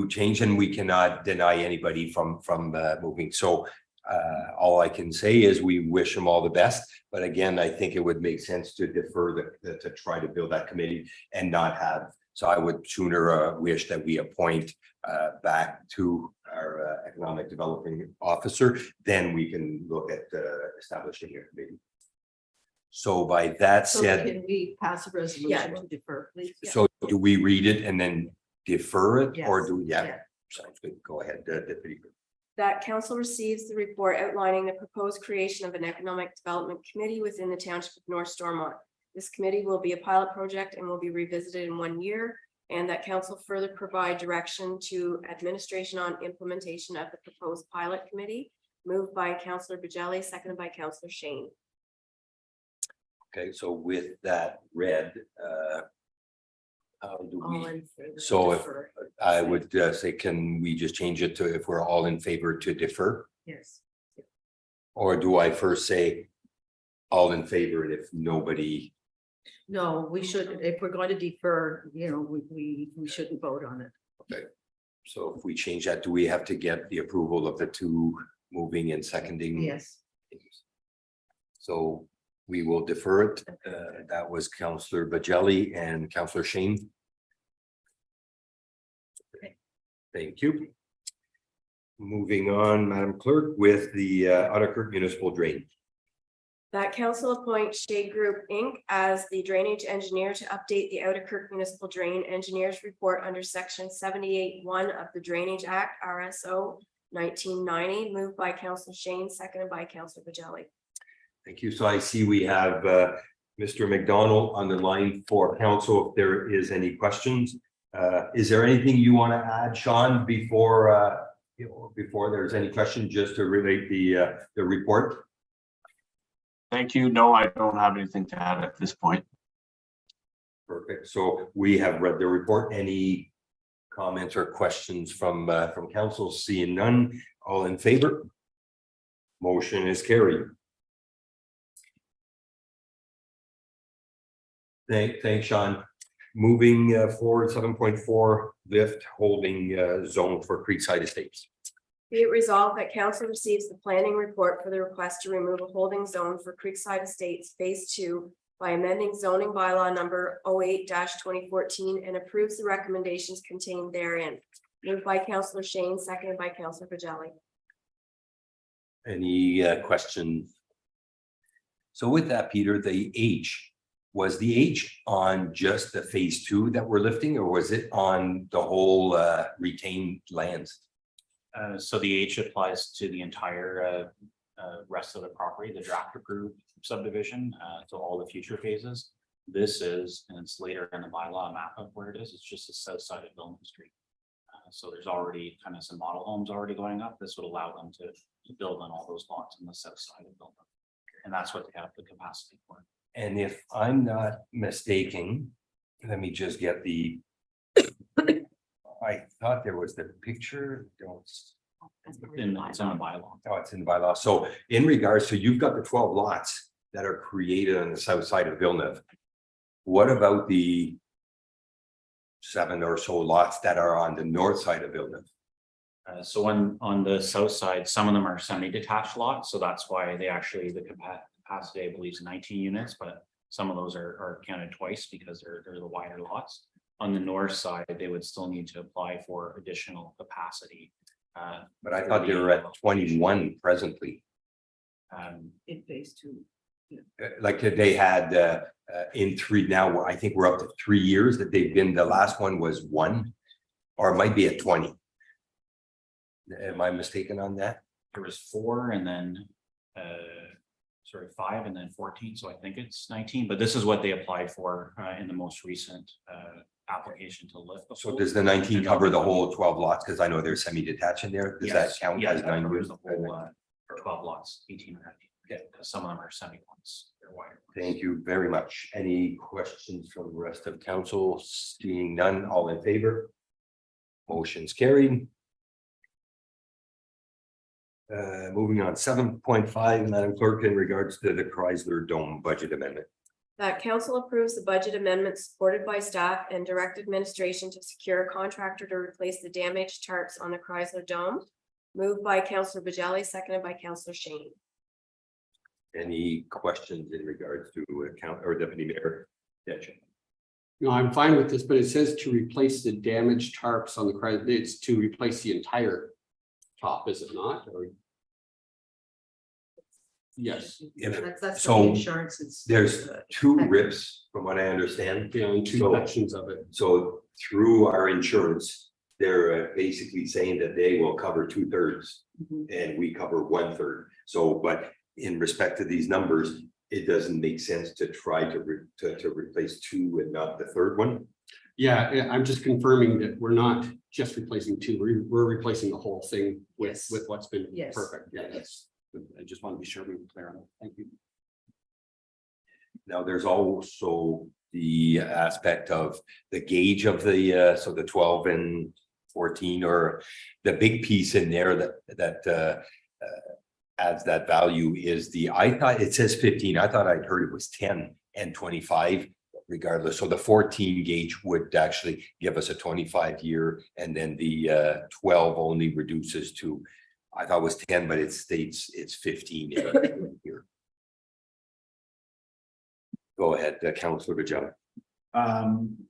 [SPEAKER 2] change, and we cannot deny anybody from moving. So all I can say is we wish them all the best. But again, I think it would make sense to defer to try to build that committee and not have. So I would sooner wish that we appoint back to our economic development officer, then we can look at establishing a committee. So by that
[SPEAKER 14] So
[SPEAKER 2] said,
[SPEAKER 14] can we pass a resolution to defer, please?
[SPEAKER 2] so do we read it and then defer it, or
[SPEAKER 14] Yes.
[SPEAKER 2] do we? Yeah,
[SPEAKER 14] Yeah.
[SPEAKER 2] sounds good. Go ahead, Deputy.
[SPEAKER 1] That council receives the report outlining the proposed creation of an economic development committee within the township of North Stormont. This committee will be a pilot project and will be revisited in 1 year. And that council further provide direction to administration on implementation of the proposed pilot committee. Moved by Councillor Bajelli, seconded by Councillor Shane.
[SPEAKER 2] Okay, so with that read, how do
[SPEAKER 1] All
[SPEAKER 2] we,
[SPEAKER 1] in favor.
[SPEAKER 2] so if
[SPEAKER 1] Defer.
[SPEAKER 2] I would say, can we just change it to if we're all in favor to defer?
[SPEAKER 14] Yes.
[SPEAKER 2] Or do I first say all in favor, and if nobody,
[SPEAKER 14] No, we should, if we're going to defer, you know, we shouldn't vote on it.
[SPEAKER 2] so if we change that, do we have to get the approval of the two moving and seconding?
[SPEAKER 14] Yes.
[SPEAKER 2] So we will defer it. That was Councillor Bajelli and Councillor Shane. Thank you. Moving on, Madam Clerk, with the Otter Creek Municipal Drain.
[SPEAKER 1] That council appoint Shade Group Inc. as the drainage engineer to update the Outer Kirk Municipal Drain Engineers Report under section 78(1) of the Drainage Act, RSO 1990, moved by Councillor Shane, seconded by Councillor Bajelli.
[SPEAKER 2] Thank you. So I see we have Mr. McDonald on the line for council. If there is any questions, is there anything you want to add, Sean, before before there's any question, just to relate the report?
[SPEAKER 15] Thank you. No, I don't have anything to add at this point.
[SPEAKER 2] Perfect. So we have read the report. Any comments or questions from council? Seeing none, all in favor? Motion is carried. Thanks, Sean. Moving forward, 7.4 lift holding zone for Creekside Estates.
[SPEAKER 1] Be it resolved that council receives the planning report for the request to remove a holding zone for Creekside Estates Phase 2 by amending zoning bylaw number 08-2014 and approves the recommendations contained therein. Moved by Councillor Shane, seconded by Councillor Bajelli.
[SPEAKER 2] Any questions? So with that, Peter, the H, was the H on just the Phase 2 that we're lifting, or was it on the whole retained lands?
[SPEAKER 3] So the H applies to the entire rest of the property, the draft approved subdivision, to all the future phases. This is, and it's later in the bylaw map of where it is, it's just the south side of Billman Street. So there's already kind of some model homes already going up. This would allow them to build on all those lots on the south side of Billman. And that's what they have the capacity for.
[SPEAKER 2] And if I'm not mistaken, let me just get the. I thought there was the picture.
[SPEAKER 3] It's in the bylaw.
[SPEAKER 2] Oh, it's in the bylaw. So in regards to, you've got the 12 lots that are created on the south side of Villeneuve. What about the 7 or so lots that are on the north side of Villeneuve.
[SPEAKER 3] So on the south side, some of them are semi-detached lots, so that's why they actually, the capacity, I believe, is 19 units, but some of those are counted twice because they're the wider lots. On the north side, they would still need to apply for additional capacity.
[SPEAKER 2] But I thought they were at 21 presently.
[SPEAKER 14] In phase two.
[SPEAKER 2] Like they had in 3 now, I think we're up to 3 years that they've been, the last one was 1, or it might be at 20. Am I mistaken on that?
[SPEAKER 3] There was 4 and then, 5 and then 14, so I think it's 19, but this is what they applied for in the most recent application to lift.
[SPEAKER 2] So does the 19 cover the whole 12 lots? Because I know there's semi-detached in there. Does that
[SPEAKER 3] Yes,
[SPEAKER 2] count
[SPEAKER 3] yeah,
[SPEAKER 2] as
[SPEAKER 3] that
[SPEAKER 2] 9
[SPEAKER 3] covers
[SPEAKER 2] years?
[SPEAKER 3] the whole 12 lots, 18 or 19. Yeah, because some of them are semi ones, they're wider.
[SPEAKER 2] Thank you very much. Any questions from the rest of council? Seeing none, all in favor? Motion's carried. Moving on, 7.5, Madam Clerk, in regards to the Chrysler Dome budget amendment.
[SPEAKER 1] That council approves the budget amendment supported by staff and direct administration to secure a contractor to replace the damaged tarps on the Chrysler Dome. Moved by Councillor Bajelli, seconded by Councillor Shane.
[SPEAKER 2] Any questions in regards to account or Deputy Mayor Deschamps?
[SPEAKER 5] No, I'm fine with this, but it says to replace the damaged tarps on the Chrysler. It's to replace the entire top, is it not? Or yes,
[SPEAKER 14] That's
[SPEAKER 2] So,
[SPEAKER 14] the insurance. It's
[SPEAKER 2] There's 2 rips, from what I understand.
[SPEAKER 5] yeah, and 2
[SPEAKER 2] So-
[SPEAKER 5] sections of it.
[SPEAKER 2] So through our insurance, they're basically saying that they will cover 2/3
[SPEAKER 14] Mhm.
[SPEAKER 2] and we cover 1/3. So, but in respect to these numbers, it doesn't make sense to try to replace 2 and not the third one.
[SPEAKER 5] Yeah, I'm just confirming that we're not just replacing 2, we're replacing the whole thing
[SPEAKER 14] Yes.
[SPEAKER 5] with what's been
[SPEAKER 14] Yes.
[SPEAKER 5] perfect. Yeah, that's, I just want to be sure we were clear on it. Thank you.
[SPEAKER 2] Now, there's also the aspect of the gauge of the, so the 12 and 14, or the big piece in there that adds that value is I thought it says 15. I thought I'd heard it was 10 and 25 regardless. So the 14 gauge would actually give us a 25-year, and then the 12 only reduces to, I thought it was 10, but it states it's 15 here. Go ahead, Councillor Bajelli.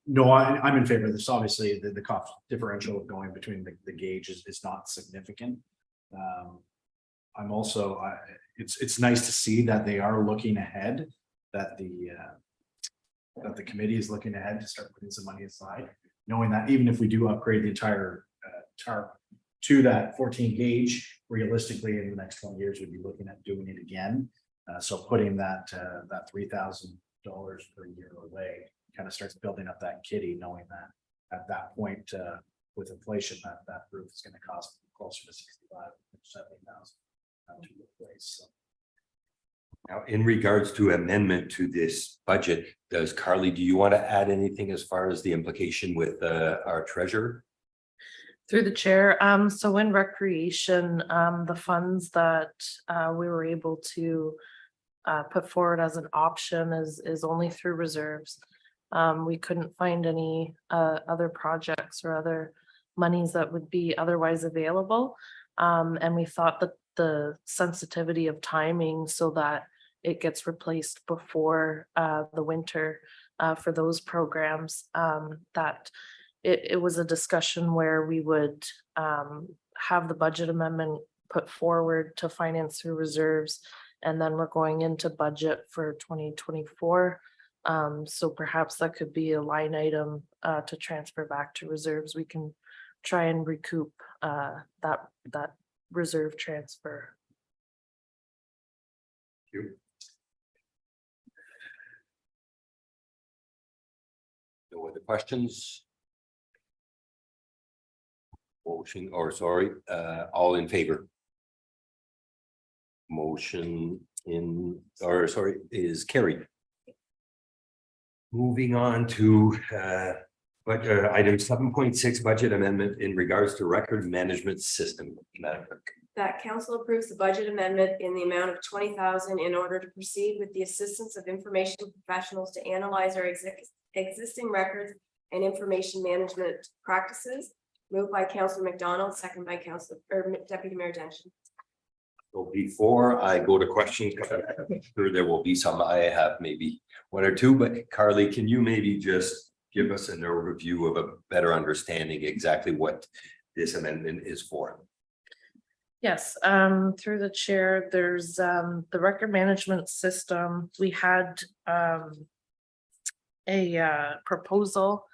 [SPEAKER 4] No, I'm in favor of this. Obviously, the cost differential of going between the gauges is not significant. I'm also, it's nice to see that they are looking ahead, that the committee is looking ahead to start putting some money aside, knowing that even if we do upgrade the entire tarp to that 14 gauge, realistically, in the next 20 years, we'd be looking at doing it again. So putting that $3,000 per year away kind of starts building up that kitty, knowing that at that point, with inflation, that roof is going to cost closer to 65, 70,000 to replace. So.
[SPEAKER 2] Now, in regards to amendment to this budget, do you want to add anything as far as the implication with our treasurer?
[SPEAKER 16] Through the chair, so in recreation, the funds that we were able to put forward as an option is only through reserves. We couldn't find any other projects or other monies that would be otherwise available. And we thought that the sensitivity of timing so that it gets replaced before the winter for those programs, that it was a discussion where we would have the budget amendment put forward to finance through reserves, and then we're going into budget for 2024. So perhaps that could be a line item to transfer back to reserves. We can try and recoup that reserve transfer.
[SPEAKER 2] Thank you. No other questions? Motion, or sorry, all in favor? Motion is carried. Moving on to item 7.6, budget amendment in regards to record management system. Madam Clerk.
[SPEAKER 1] That council approves the budget amendment in the amount of 20,000 in order to proceed with the assistance of information professionals to analyze our existing records and information management practices. Moved by Councillor McDonald, second by Councillor or Deputy Mayor Denton.
[SPEAKER 2] So before I go to questions, I'm sure there will be some, I have maybe one or two, but Carly, can you maybe just give us an overview of a better understanding exactly what this amendment is for?
[SPEAKER 16] Yes, through the chair, there's the record management system. We had a proposal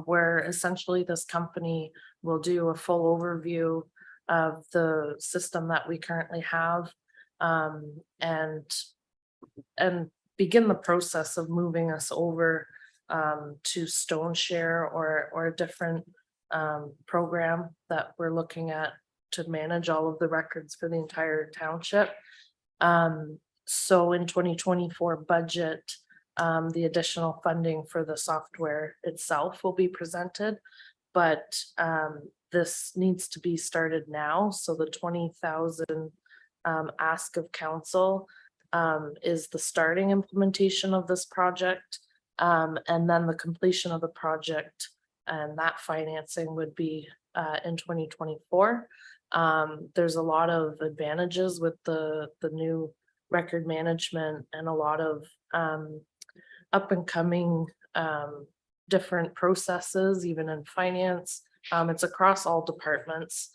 [SPEAKER 16] where essentially this company will do a full overview of the system that we currently have and begin the process of moving us over to StoneShare or a different program that we're looking at to manage all of the records for the entire township. So in 2024 budget, the additional funding for the software itself will be presented, but this needs to be started now. So the 20,000 ask of council is the starting implementation of this project. And then the completion of the project and that financing would be in 2024. There's a lot of advantages with the new record management and a lot of up and coming different processes, even in finance. It's across all departments.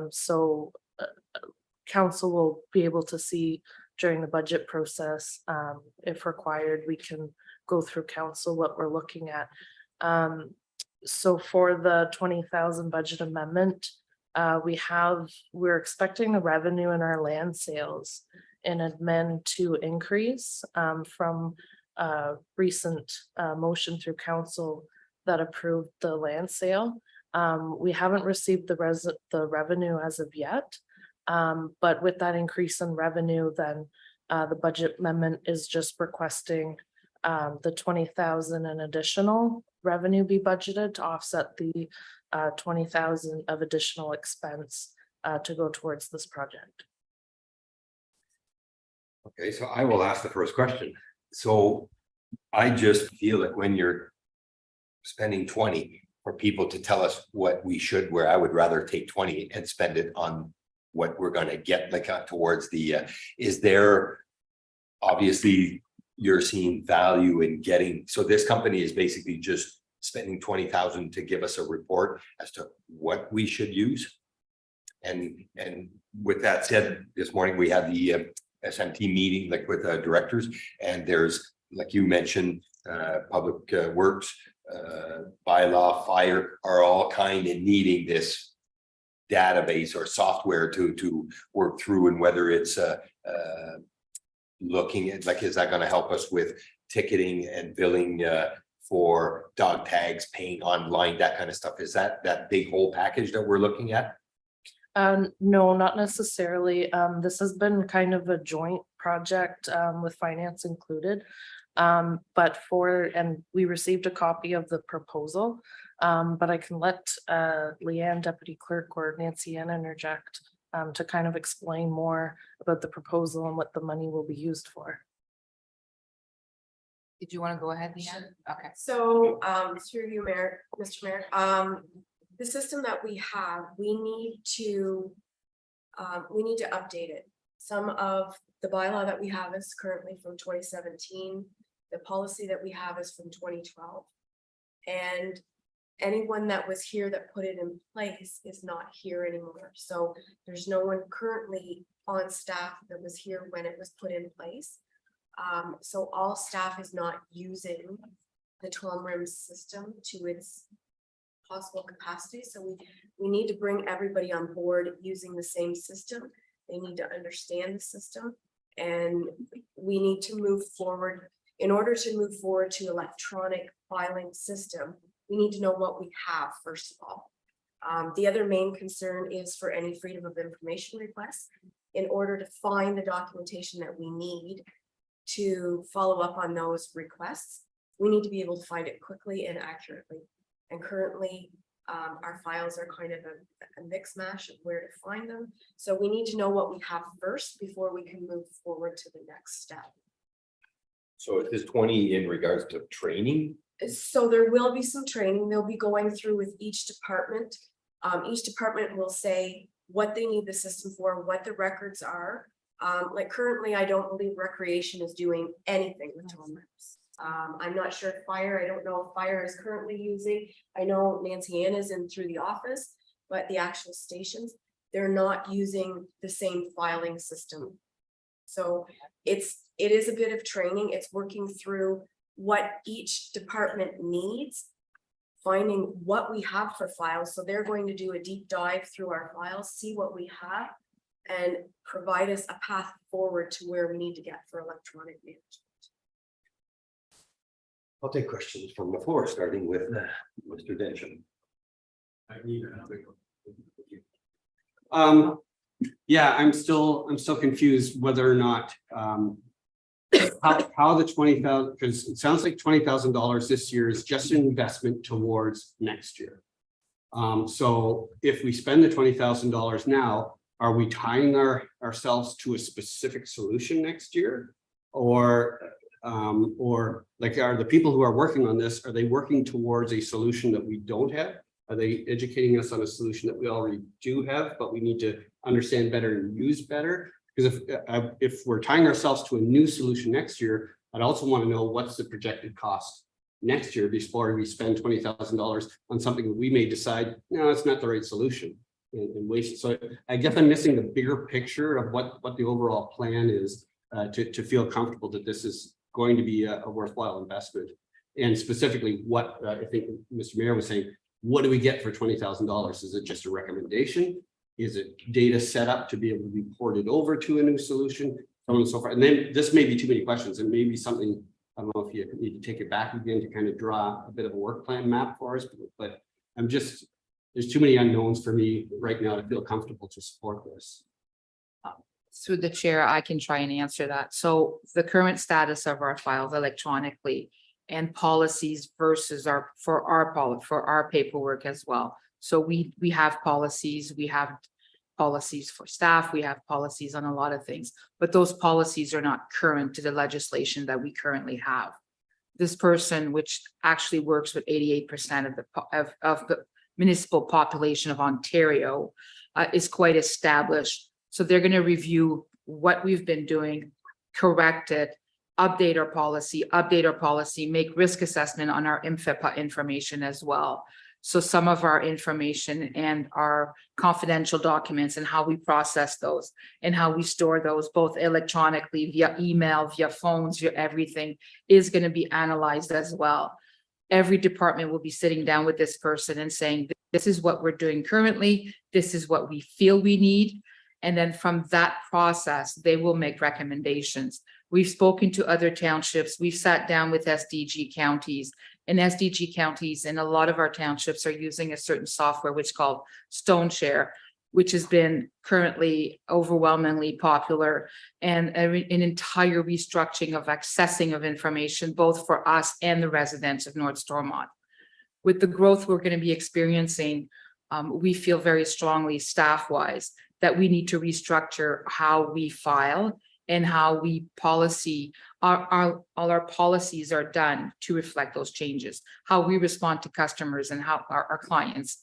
[SPEAKER 16] So council will be able to see during the budget process, if required, we can go through council what we're looking at. So for the 20,000 budget amendment, we're expecting the revenue in our land sales in admin to increase from recent motion through council that approved the land sale. We haven't received the revenue as of yet, but with that increase in revenue, then the budget amendment is just requesting the 20,000 in additional revenue be budgeted to offset the 20,000 of additional expense to go towards this project.
[SPEAKER 2] Okay, so I will ask the first question. So I just feel that when you're spending 20 for people to tell us what we should, where I would rather take 20 and spend it on what we're going to get like towards the, is there, obviously you're seeing value in getting, so this company is basically just spending 20,000 to give us a report as to what we should use. And with that said, this morning we had the SMT meeting like with directors, and there's, like you mentioned, public works, bylaw, fire are all kind of needing this database or software to work through, and whether it's looking at, like, is that going to help us with ticketing and billing for dog tags, paying online, that kind of stuff? Is that big whole package that we're looking at?
[SPEAKER 16] No, not necessarily. This has been kind of a joint project with finance included. But we received a copy of the proposal, but I can let Leanne, Deputy Clerk, or Nancy Ann interject to kind of explain more about the proposal and what the money will be used for.
[SPEAKER 13] Did you want to go ahead, Leanne? Okay.
[SPEAKER 1] So, through you, Mayor, Mr. Mayor, the system that we have, we need to update it. Some of the bylaw that we have is currently from 2017. The policy that we have is from 2012. And anyone that was here that put it in place is not here anymore. So there's no one currently on staff that was here when it was put in place. So all staff is not using the Tom Rims system to its possible capacity. So we need to bring everybody on board using the same system. They need to understand the system, and we need to move forward. In order to move forward to electronic filing system, we need to know what we have, first of all. The other main concern is for any freedom of information requests. In order to find the documentation that we need to follow up on those requests, we need to be able to find it quickly and accurately. And currently, our files are kind of a mix mash of where to find them. So we need to know what we have first before we can move forward to the next step.
[SPEAKER 2] So is this 20 in regards to training
[SPEAKER 1] So there will be some training they'll be going through with each department. Each department will say what they need the system for, what the records are. Like currently, I don't believe recreation is doing anything with toll maps. I'm not sure if fire, I don't know if fire is currently using, I know Nancy Ann is in through the office, but the actual stations, they're not using the same filing system. So it is a bit of training. It's working through what each department needs, finding what we have for files. So they're going to do a deep dive through our files, see what we have, and provide us a path forward to where we need to get for electronic management.
[SPEAKER 2] I'll take questions from the floor, starting with Mr. Densham.
[SPEAKER 5] Yeah, I'm still confused whether or not, how the 20,000, because it sounds like $20,000 this year is just an investment towards next year. So if we spend the $20,000 now, are we tying ourselves to a specific solution next year? Or like, are the people who are working on this, are they working towards a solution that we don't have? Are they educating us on a solution that we already do have, but we need to understand better and use better? Because if we're tying ourselves to a new solution next year, I'd also want to know what's the projected cost next year before we spend $20,000 on something that we may decide, no, it's not the right solution and waste it. So I guess I'm missing the bigger picture of what the overall plan is to feel comfortable that this is going to be a worthwhile investment. And specifically what I think Mr. Mayor was saying, what do we get for $20,000? Is it just a recommendation? Is it data set up to be able to be ported over to a new solution? So on and so forth. And then this may be too many questions and maybe something, I don't know if you need to take it back again to kind of draw a bit of a work plan map for us, but I'm just, there's too many unknowns for me right now to feel comfortable to support this.
[SPEAKER 13] Through the chair, I can try and answer that. So the current status of our files electronically and policies versus our paperwork as well. So we have policies, for staff, we have policies on a lot of things, but those policies are not current to the legislation that we currently have. This person, which actually works with 88% of the municipal population of Ontario, is quite established. So they're going to review what we've been doing, correct it, update our policy, make risk assessment on our MFIPA information as well. So some of our information and our confidential documents and how we process those and how we store those both electronically via email, via phones, via everything is going to be analyzed as well. Every department will be sitting down with this person and saying, this is what we're doing currently. This is what we feel we need. And then from that process, they will make recommendations. We've spoken to other townships. We've sat down with SDG counties, and SDG counties and a lot of our townships are using a certain software which is called StoneShare, which has been currently overwhelmingly popular, and an entire restructuring of accessing of information, both for us and the residents of North Stormont. With the growth we're going to be experiencing, we feel very strongly staff-wise that we need to restructure how we file and how we policy, all our policies are done to reflect those changes, how we respond to customers and how our clients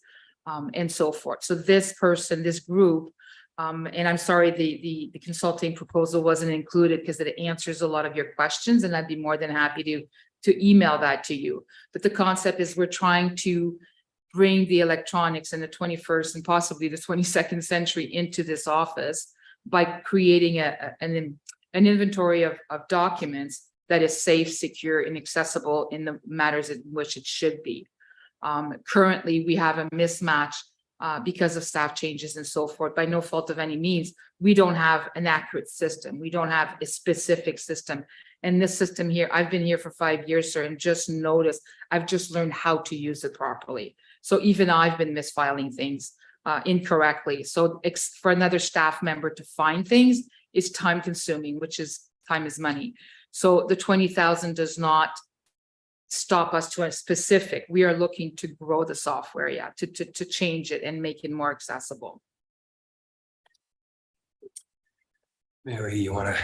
[SPEAKER 13] and so forth. So this person, this group, and I'm sorry, the consulting proposal wasn't included because it answers a lot of your questions, and I'd be more than happy to email that to you. But the concept is we're trying to bring the electronics in the 21st and possibly the 22nd century into this office by creating an inventory of documents that is safe, secure, and accessible in the matters in which it should be. Currently, we have a mismatch because of staff changes and so forth. By no fault of any means, we don't have an accurate system. We don't have a specific system. And this system here, I've been here for 5 years, sir, and just noticed, I've just learned how to use it properly. So even I've been misfiling things incorrectly. So for another staff member to find things is time consuming, which is time is money. So the 20,000 does not stop us to a specific. We are looking to grow the software, to change it and make it more accessible.
[SPEAKER 2] Mary, you want to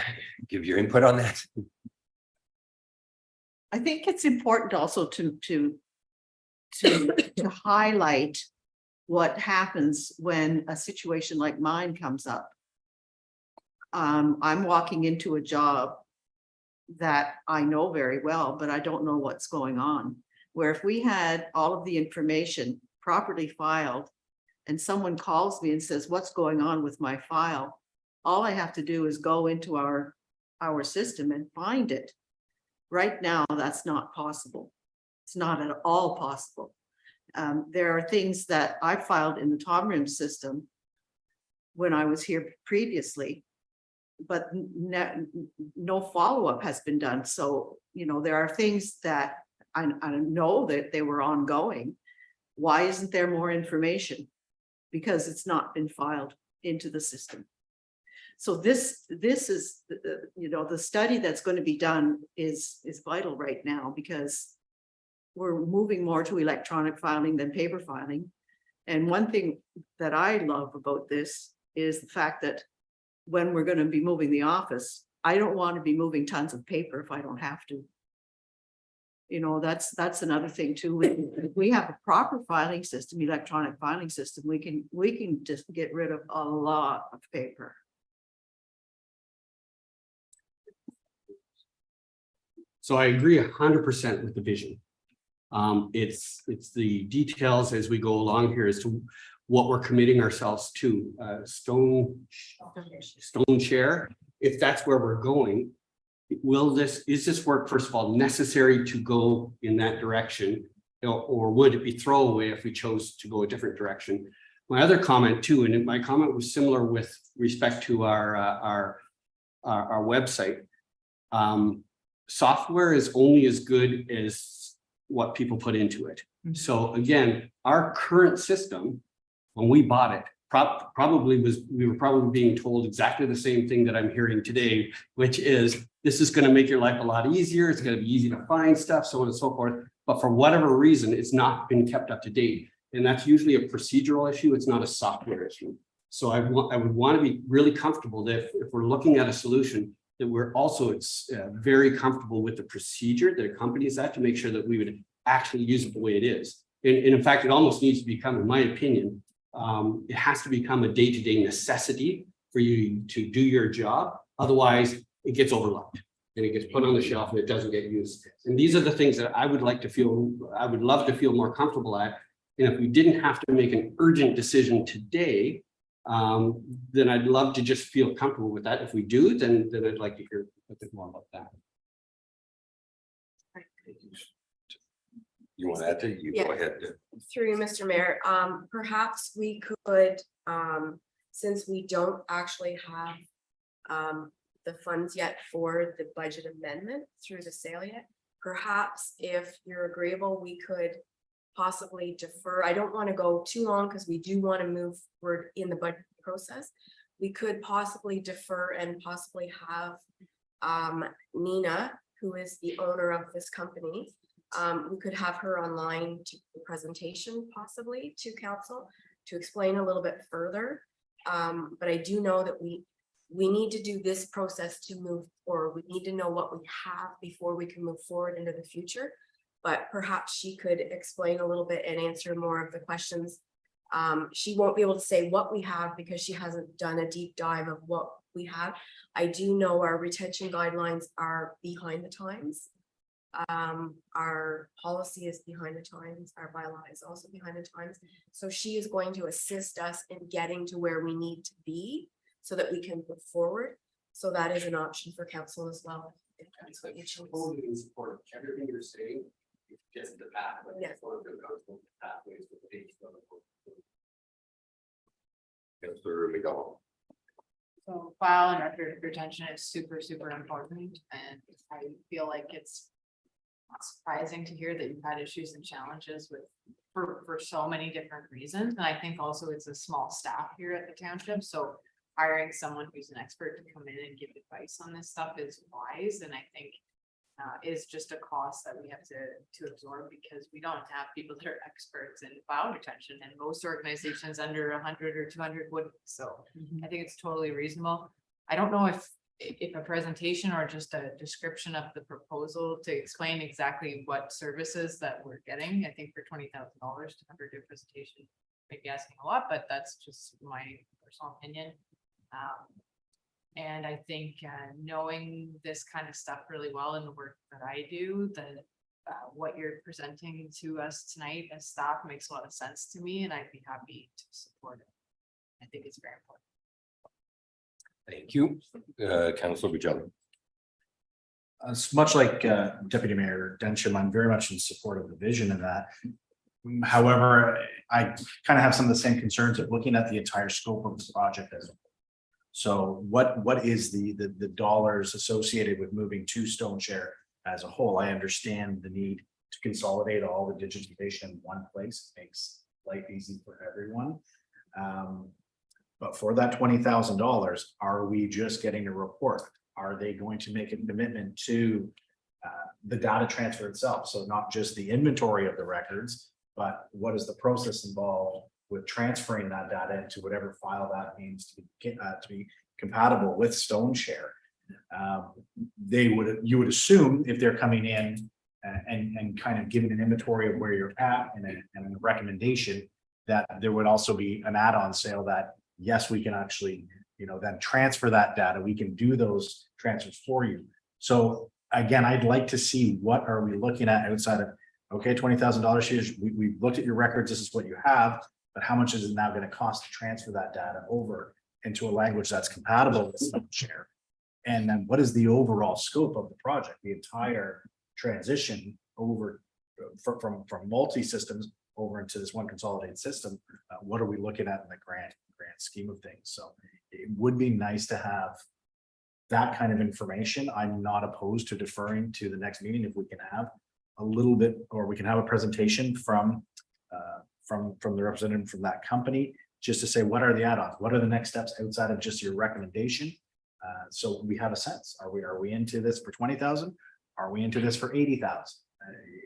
[SPEAKER 2] give your input on that?
[SPEAKER 14] I think it's important also to highlight what happens when a situation like mine comes up. I'm walking into a job that I know very well, but I don't know what's going on. Where if we had all of the information properly filed and someone calls me and says, what's going on with my file? All I have to do is go into our system and find it. Right now, that's not possible. It's not at all possible. There are things that I filed in the Tom Rim system when I was here previously, but no follow-up has been done. So, you know, there are things that I know that they were ongoing. Why isn't there more information? Because it's not been filed into the system. So this is, you know, the study that's going to be done is vital right now, because we're moving more to electronic filing than paper filing. And one thing that I love about this is the fact that when we're going to be moving the office, I don't want to be moving tons of paper if I don't have to. You know, that's another thing too. If we have a proper filing system, electronic filing system, we can just get rid of a lot of paper.
[SPEAKER 5] So I agree 100% with the vision. It's the details as we go along here as to what we're committing ourselves to. Stone chair, if that's where we're going, is this work, first of all, necessary to go in that direction? Or would it be throwaway if we chose to go a different direction? My other comment too, and my comment was similar with respect to our website. Software is only as good as what people put into it. So again, our current system, when we bought it, we were probably being told exactly the same thing that I'm hearing today, which is this is going to make your life a lot easier. It's going to be easy to find stuff, so on and so forth. But for whatever reason, it's not been kept up to date. And that's usually a procedural issue. It's not a software issue. So I would want to be really comfortable that if we're looking at a solution, that we're also very comfortable with the procedure that accompanies that, to make sure that we would actually use it the way it is. And in fact, it almost needs to become, in my opinion, it has to become a day-to-day necessity for you to do your job. Otherwise, it gets overlooked and it gets put on the shelf and it doesn't get used. And these are the things that I would love to feel more comfortable at. And if we didn't have to make an urgent decision today, then I'd love to just feel comfortable with that. If we do, then I'd like to hear a bit more about that.
[SPEAKER 2] You want to add to it? You go ahead.
[SPEAKER 1] Through you, Mr. Mayor, perhaps we could, since we don't actually have the funds yet for the budget amendment through the sale yet, perhaps if you're agreeable, we could possibly defer. I don't want to go too long because we do want to move forward in the budget process. We could possibly defer and possibly have Nina, who is the owner of this company, we could have her online to the presentation possibly to council to explain a little bit further. But I do know that we need to do this process to move forward. We need to know what we have before we can move forward into the future. But perhaps she could explain a little bit and answer more of the questions. She won't be able to say what we have because she hasn't done a deep dive of what we have. I do know our retention guidelines are behind the times. Our policy is behind the times. Our bylaw is also behind the times. So she is going to assist us in getting to where we need to be so that we can move forward. So that is an option for council as well. If that's what you choose.
[SPEAKER 5] Totally in support of everything you're saying. Just the pathway.
[SPEAKER 1] Yes.
[SPEAKER 2] Councilor McDonald.
[SPEAKER 6] So file and record retention is super, super important, and I feel like it's not surprising to hear that you've had issues and challenges with for so many different reasons. And I think also it's a small staff here at the township, so hiring someone who's an expert to come in and give advice on this stuff is wise, and I think is just a cost that we have to absorb, because we don't have people that are experts in file retention, and most organizations under 100 or 200 wouldn't. So I think it's totally reasonable. I don't know if if a presentation or just a description of the proposal to explain exactly what services that we're getting. I think for $20,000 to have her do a presentation, maybe asking a lot, but that's just my personal opinion. And I think knowing this kind of stuff really well in the work that I do, that what you're presenting to us tonight as staff makes a lot of sense to me, and I'd be happy to support it. I think it's very important.
[SPEAKER 2] Thank you. Councilor Bugelli.
[SPEAKER 4] It's much like Deputy Mayor Densham, I'm very much in support of the vision of that. However, I kind of have some of the same concerns of looking at the entire scope of the project as a whole. So what is the dollars associated with moving to Stone Share as a whole? I understand the need to consolidate all the digitization in one place. It makes life easy for everyone. But for that $20,000, are we just getting a report? Are they going to make a commitment to the data transfer itself? So not just the inventory of the records, but what is the process involved with transferring that data into whatever file that means to be compatible with Stone Share? You would assume if they're coming in and kind of giving an inventory of where you're at and a recommendation, that there would also be an add-on sale that, yes, we can actually, then transfer that data. We can do those transfers for you. So again, I'd like to see what are we looking at outside of, okay, $20,000 here. We've looked at your records. This is what you have, but how much is it now going to cost to transfer that data over into a language that's compatible with Stone Share? And then what is the overall scope of the project, the entire transition over from multi-systems over into this one consolidated system? What are we looking at in the grand scheme of things? So it would be nice to have that kind of information. I'm not opposed to deferring to the next meeting if we can have a little bit, or we can have a presentation from the representative from that company, just to say, what are the add-ons? What are the next steps outside of just your recommendation? So we have a sense. Are we into this for 20,000? Are we into this for 80,000?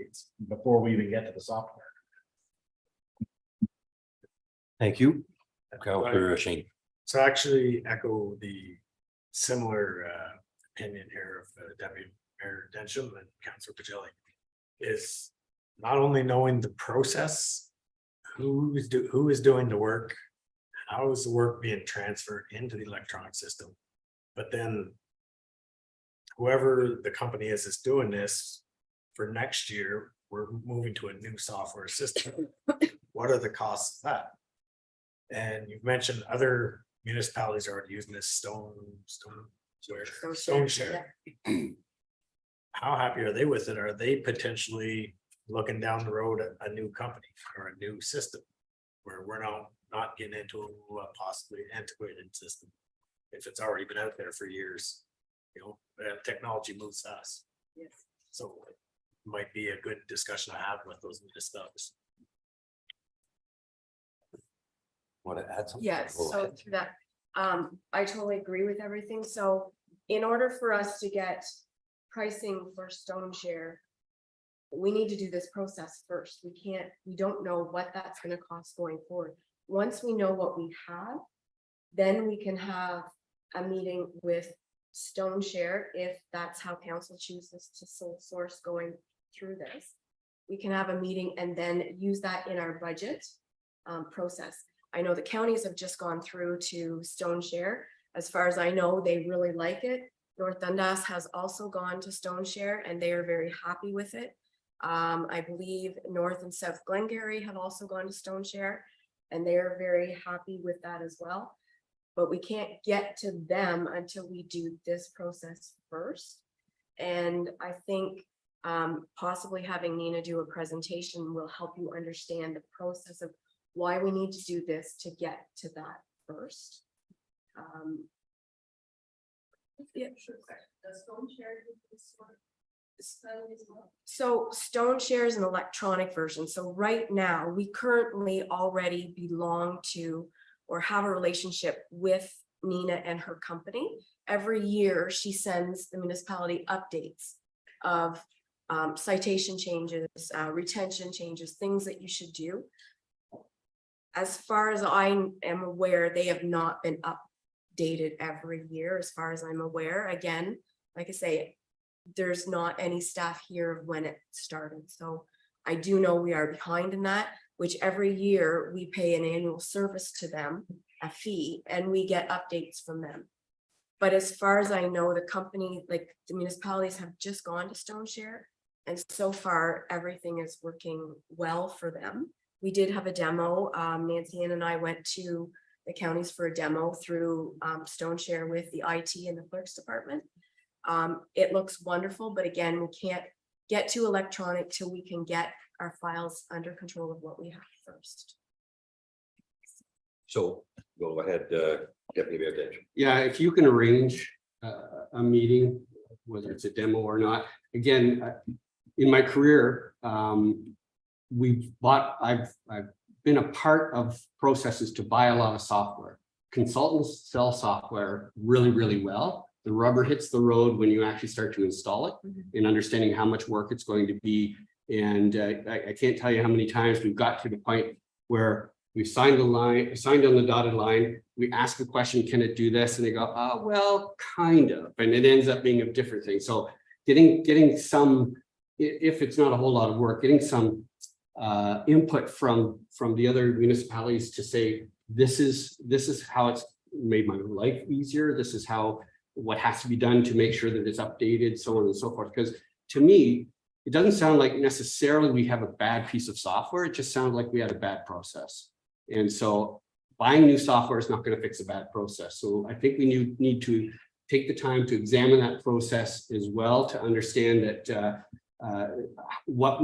[SPEAKER 4] It's before we even get to the software.
[SPEAKER 2] Thank you. Councilor Shane.
[SPEAKER 17] So actually echo the similar opinion here of Deputy Mayor Densham and Councilor Bugelli, is not only knowing the process, who is doing the work, how is the work being transferred into the electronic system, but then whoever the company is that's doing this, for next year, we're moving to a new software system. What are the costs of that? And you've mentioned other municipalities are already using this Stone Share. How happy are they with it? Are they potentially looking down the road at a new company or a new system where we're not getting into a possibly antiquated system if it's already been out there for years? Technology moves fast.
[SPEAKER 1] Yes.
[SPEAKER 17] So it might be a good discussion to have with those municipalities.
[SPEAKER 2] Want to add something?
[SPEAKER 1] Yes, so to that, I totally agree with everything. So in order for us to get pricing for Stone Share, we need to do this process first. We don't know what that's going to cost going forward. Once we know what we have, then we can have a meeting with Stone Share if that's how council chooses to sole source going through this. We can have a meeting and then use that in our budget process. I know the counties have just gone through to Stone Share. As far as I know, they really like it. North Dundas has also gone to Stone Share and they are very happy with it. I believe North and South Glengarry have also gone to Stone Share and they are very happy with that as well. But we can't get to them until we do this process first. And I think possibly having Nina do a presentation will help you understand the process of why we need to do this to get to that first. Yeah, sure. Does Stone Share do this one? So Stone Share is an electronic version. So right now we currently already belong to or have a relationship with Nina and her company. Every year she sends the municipality updates of citation changes, retention changes, things that you should do. As far as I am aware, they have not been updated every year, as far as I'm aware. Again, like I say, there's not any staff here of when it started, so I do know we are behind in that, which every year we pay an annual service to them, a fee, and we get updates from them. But as far as I know, the company, like the municipalities have just gone to Stone Share. And so far, everything is working well for them. We did have a demo. Nancy Ann and I went to the counties for a demo through Stone Share with the IT and the clerk's department. It looks wonderful, but again, we can't get to electronic till we can get our files under control of what we have first.
[SPEAKER 2] So go ahead, Deputy Mayor Densham.
[SPEAKER 5] Yeah, if you can arrange a meeting, whether it's a demo or not, again, in my career, I've been a part of processes to buy a lot of software. Consultants sell software really, really well. The rubber hits the road when you actually start to install it and understanding how much work it's going to be. And I can't tell you how many times we've got to the point where we signed on the dotted line, we ask a question, can it do this? And they go, oh, well, kind of, and it ends up being a different thing. So getting some, if it's not a whole lot of work, getting some input from the other municipalities to say, this is how it's made my life easier. This is what has to be done to make sure that it's updated, so on and so forth. Because to me, it doesn't sound like necessarily we have a bad piece of software. It just sounds like we had a bad process. And so buying new software is not going to fix a bad process. So I think we need to take the time to examine that process as well, to understand that what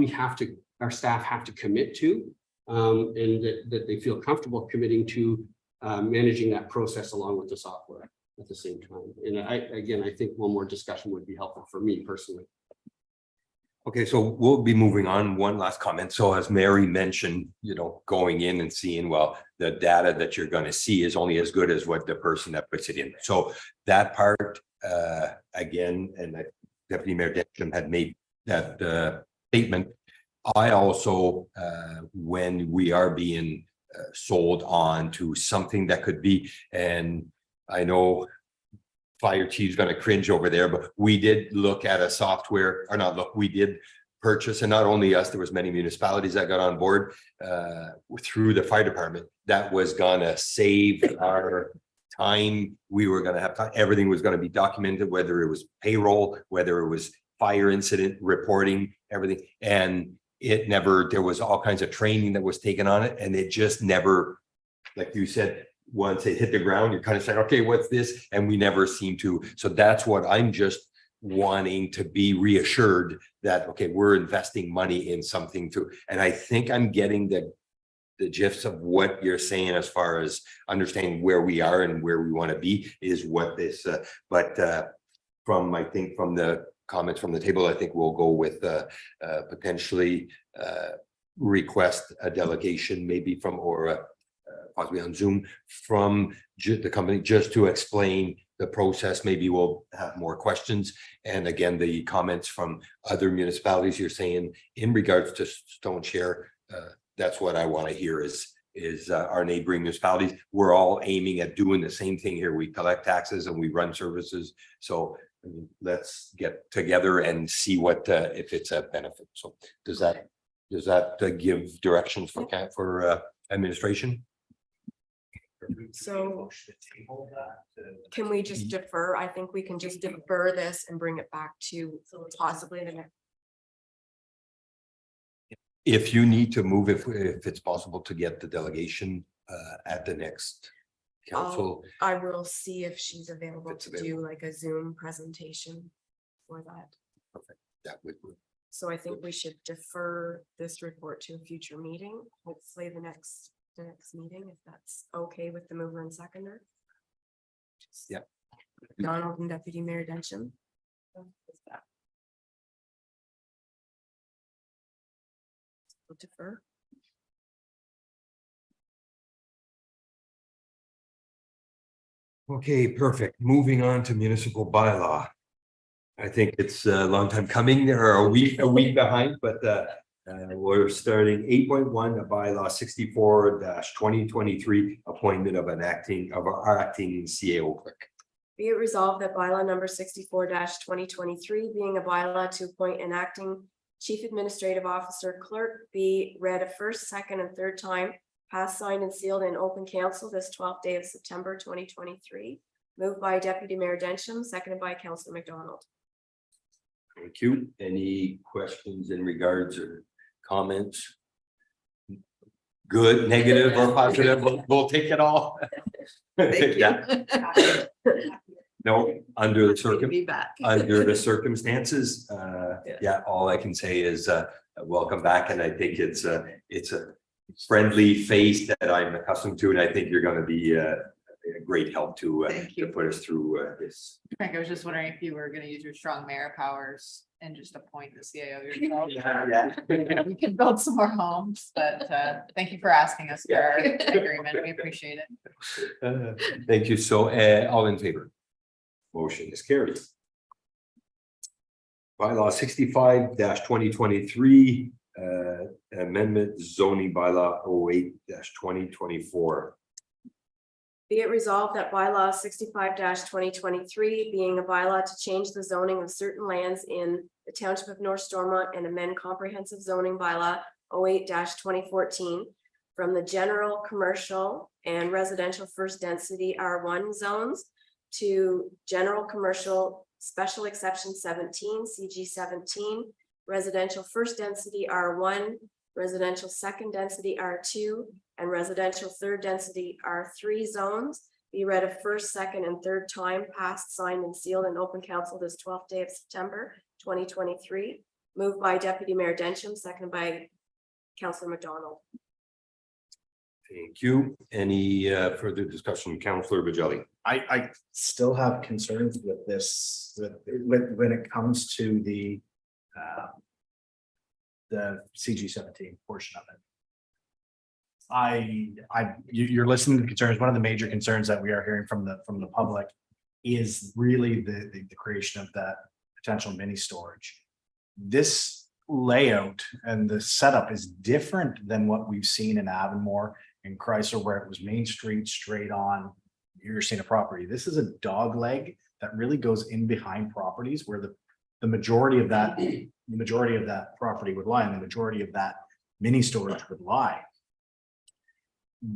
[SPEAKER 5] our staff have to commit to, and that they feel comfortable committing to managing that process along with the software at the same time. And I think one more discussion would be helpful for me personally.
[SPEAKER 2] Okay, so we'll be moving on. One last comment. So as Mary mentioned, going in and seeing, well, the data that you're going to see is only as good as what the person that puts it in. So that part, again, and Deputy Mayor Densham had made that statement. I also, when we are being sold on to something that could be, and I know Fire Chief's going to cringe over there, but we did look at a software, or not look, we did purchase, and not only us, there was many municipalities that got on board through the fire department that was going to save our time. We were going to have time. Everything was going to be documented, whether it was payroll, whether it was fire incident reporting, everything. And there was all kinds of training that was taken on it. And it just never, like you said, once it hit the ground, you're kind of saying, okay, what's this? And we never seem to. So that's what I'm just wanting to be reassured that, okay, we're investing money in something too. And I think I'm getting the gist of what you're saying as far as understanding where we are and where we want to be is what this, but from the comments from the table, I think we'll go with potentially request a delegation maybe from, or possibly on Zoom from the company, just to explain the process. Maybe we'll have more questions. And again, the comments from other municipalities you're saying in regards to Stone Share, that's what I want to hear is our neighboring municipalities. We're all aiming at doing the same thing here. We collect taxes and we run services. So let's get together and see what if it's a benefit. So does that give directions for administration?
[SPEAKER 1] So can we just defer? I think we can just defer this and bring it back to possibly the next.
[SPEAKER 2] If you need to move, if it's possible to get the delegation at the next council.
[SPEAKER 1] I will see if she's available to do like a Zoom presentation for that.
[SPEAKER 2] Perfect. That would.
[SPEAKER 1] So I think we should defer this report to a future meeting, hopefully the next meeting, if that's okay with the mover and seconder.
[SPEAKER 2] Yeah.
[SPEAKER 1] Donald and Deputy Mayor Densham. We'll defer.
[SPEAKER 2] Okay, perfect. Moving on to municipal bylaw. I think it's a long time coming. There are a week behind, but We're starting 8.1, a bylaw 64-2023, appointment of our acting CAO clerk.
[SPEAKER 1] Be it resolved that bylaw number 64-2023, being a bylaw to appoint an acting chief administrative officer clerk, be read a first, second, and third time, passed, signed, and sealed in open council this 12th day of September 2023. Moved by Deputy Mayor Densham, seconded by Councillor McDonald.
[SPEAKER 2] Thank you. Any questions in regards or comments? Good, negative, or positive? We'll take it all. Yeah. No, under the circumstances, yeah, all I can say is welcome back, and I think it's a friendly face that I'm accustomed to, and I think you're going to be a great help to put us through this.
[SPEAKER 6] Frank, I was just wondering if you were gonna use your strong mayor powers and just appoint the CAO yourself. We can build some more homes, but thank you for asking us for our agreement. We appreciate it.
[SPEAKER 2] Thank you. So all in favor? Motion is carried. Bylaw 65-2023, amendment zoning bylaw 08-2024.
[SPEAKER 1] Be it resolved that bylaw 65-2023, being a bylaw to change the zoning of certain lands in the township of North Stormont and amend comprehensive zoning bylaw 08-2014 from the general, commercial, and residential first density R1 zones to general commercial special exception 17, CG 17, residential first density R1, residential second density R2, and residential third density R3 zones, be read a first, second, and third time, passed, signed, and sealed in open council this 12th day of September 2023. Moved by Deputy Mayor Densham, seconded by Councillor McDonald.
[SPEAKER 2] Thank you. Any further discussion, Councillor Bajelli?
[SPEAKER 4] I still have concerns with this, when it comes to the CG 17 portion of it. You're listening to the concerns. One of the major concerns that we are hearing from the public is really the creation of that potential mini storage. This layout and the setup is different than what we've seen in Avonmore and Chrysler, where it was Main Street straight on. You're seeing a property. This is a dog leg that really goes in behind properties where the majority of that property would lie, and the majority of that mini storage would lie.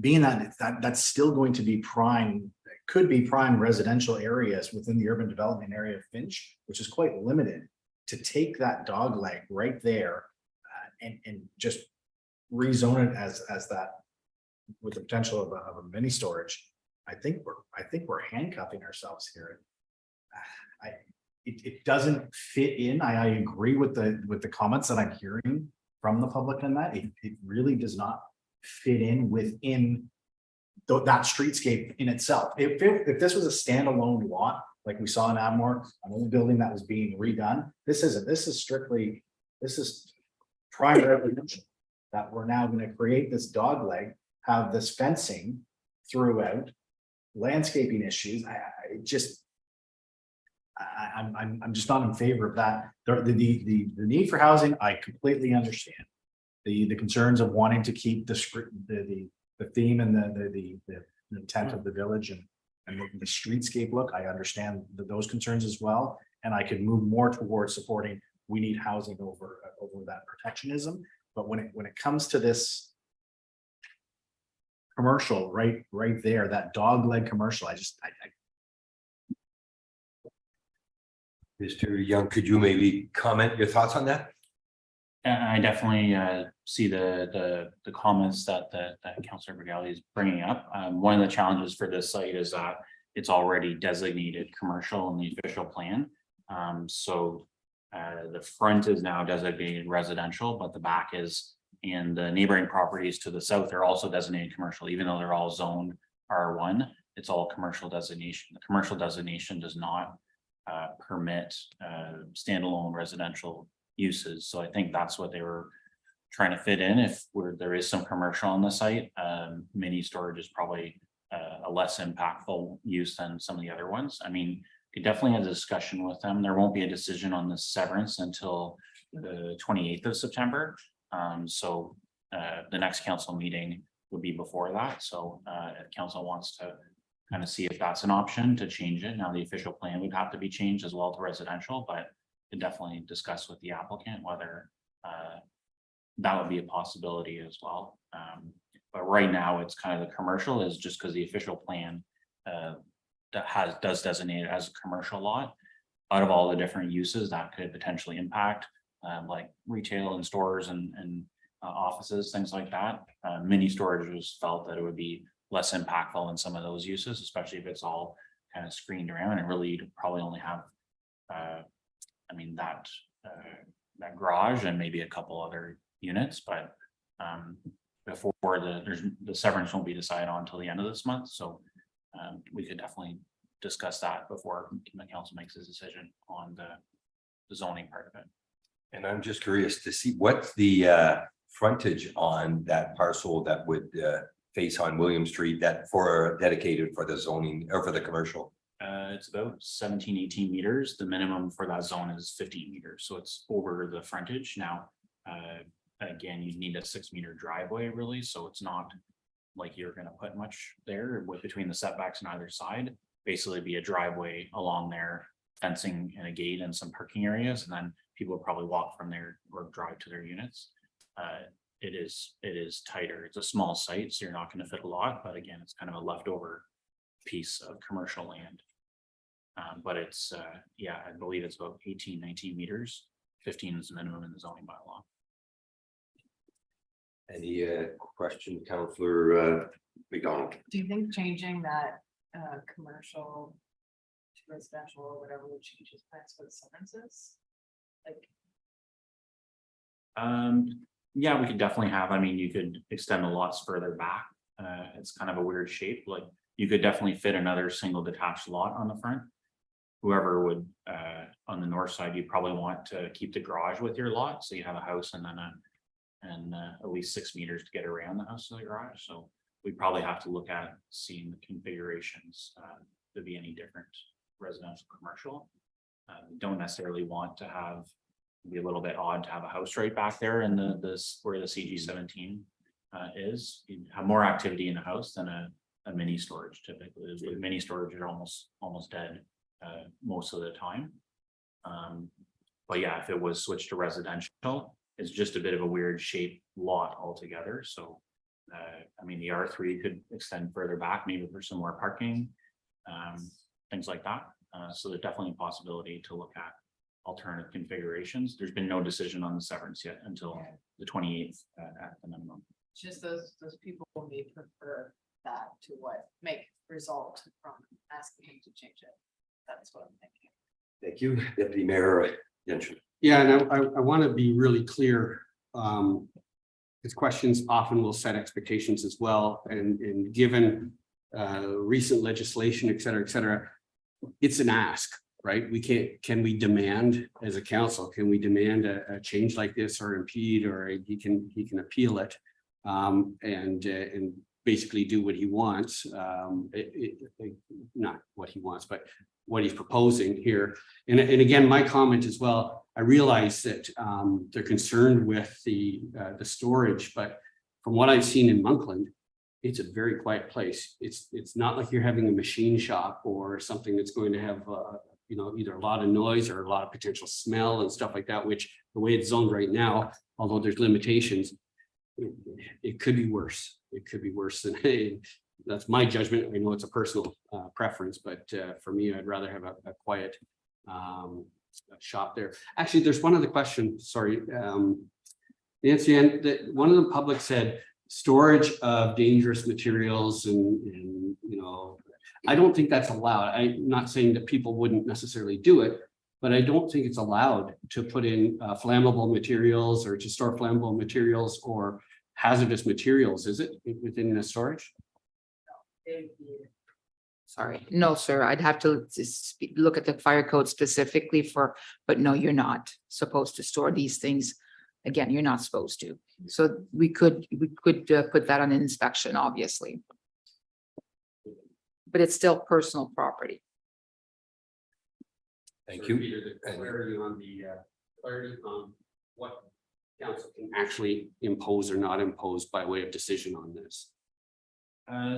[SPEAKER 4] Being that's still going to be prime, could be prime residential areas within the urban development area of Finch, which is quite limited. To take that dog leg right there and just rezone it as that with the potential of a mini storage, I think we're handcuffing ourselves here. It doesn't fit in. I agree with the comments that I'm hearing from the public on that. It really does not fit in within that streetscape in itself. If this was a standalone lot, like we saw in Avonmore, an old building that was being redone, this is prime residential that we're now going to create this dog leg, have this fencing throughout, landscaping issues. I'm just not in favor of that. The need for housing, I completely understand. The concerns of wanting to keep the theme and the intent of the village and the streetscape look, I understand those concerns as well. And I could move more towards supporting, we need housing over that protectionism. But when it comes to this commercial right there, that dog leg commercial,
[SPEAKER 2] Mr. Young, could you maybe comment your thoughts on that?
[SPEAKER 3] I definitely see the comments that Councillor Bajelli is bringing up. One of the challenges for this site is that it's already designated commercial in the official plan. So the front is now designated residential, but the back is, and the neighboring properties to the south are also designated commercial, even though they're all zoned R1. It's all commercial designation. The commercial designation does not permit standalone residential uses. So I think that's what they were trying to fit in. If there is some commercial on the site, mini storage is probably a less impactful use than some of the other ones. I mean, you definitely have a discussion with them. There won't be a decision on the severance until the 28th of September. So the next council meeting would be before that. So if council wants to kind of see if that's an option to change it. Now, the official plan would have to be changed as well to residential, but to definitely discuss with the applicant whether that would be a possibility as well. But right now, it's kind of the commercial is just because the official plan that does designate it as a commercial lot. Out of all the different uses that could potentially impact, like retail and stores and offices, things like that. Mini storage was felt that it would be less impactful in some of those uses, especially if it's all kind of screened around and really you'd probably only have, I mean, that garage and maybe a couple other units, but before the severance won't be decided on until the end of this month. So we could definitely discuss that before the council makes a decision on the zoning part of it.
[SPEAKER 2] And I'm just curious to see what's the frontage on that parcel that would face on William Street that for dedicated for the zoning or for the commercial.
[SPEAKER 3] It's about 17, 18 meters. The minimum for that zone is 15 meters. So it's over the frontage. Now, again, you need a 6-meter driveway really. So it's not like you're going to put much there with between the setbacks on either side. Basically be a driveway along there, fencing and a gate and some parking areas. And then people will probably walk from there or drive to their units. It is tighter. It's a small site, so you're not going to fit a lot. But again, it's kind of a leftover piece of commercial land. But it's, yeah, I believe it's about 18, 19 meters. 15 is the minimum in the zoning bylaw.
[SPEAKER 2] Any question, Councillor McDonald?
[SPEAKER 6] Do you think changing that commercial to residential or whatever would change his plans for the severances? Like,
[SPEAKER 3] yeah, we could definitely have, I mean, you could extend the lots further back. It's kind of a weird shape, like you could definitely fit another single detached lot on the front. Whoever would, on the north side, you probably want to keep the garage with your lot, so you have a house and then at least 6 meters to get around the house to the garage. So we probably have to look at seeing the configurations to be any different residential, commercial. Don't necessarily want to have, be a little bit odd to have a house right back there in this where the CG17 is. You have more activity in a house than a mini storage typically. With mini storage, you're almost dead most of the time. But yeah, if it was switched to residential, it's just a bit of a weird shaped lot altogether. So I mean, the R3 could extend further back, maybe for some more parking, things like that. So there's definitely a possibility to look at alternative configurations. There's been no decision on the severance yet until the 28th at the minimum.
[SPEAKER 6] just those people may prefer that to what make result from asking him to change it. That's what I'm thinking.
[SPEAKER 2] Thank you, Deputy Mayor Genscher.
[SPEAKER 5] Yeah, and I want to be really clear. His questions often will set expectations as well, and given recent legislation, et cetera, it's an ask, right? Can we demand as a council, can we demand a change like this or impede, or he can appeal it and basically do what he wants, not what he wants, but what he's proposing here. And again, my comment as well, I realize that they're concerned with the storage, but from what I've seen in Monkland, it's a very quiet place. It's not like you're having a machine shop or something that's going to have either a lot of noise or a lot of potential smell and stuff like that, which the way it's zoned right now, although there's limitations, it could be worse. It could be worse than that's my judgment. I know it's a personal preference, but for me, I'd rather have a quiet shop there. Actually, there's one other question. Sorry, Nancy, and one of the public said storage of dangerous materials, and I don't think that's allowed. I'm not saying that people wouldn't necessarily do it, but I don't think it's allowed to put in flammable materials or to store flammable materials or hazardous materials. Is it within the storage?
[SPEAKER 13] Sorry, no, sir, I'd have to look at the fire code specifically but no, you're not supposed to store these things. Again, you're not supposed to. So we could put that on inspection, obviously. But it's still personal property.
[SPEAKER 2] Thank you.
[SPEAKER 5] Peter, the clarity on what council can actually impose or not impose by way of decision on this.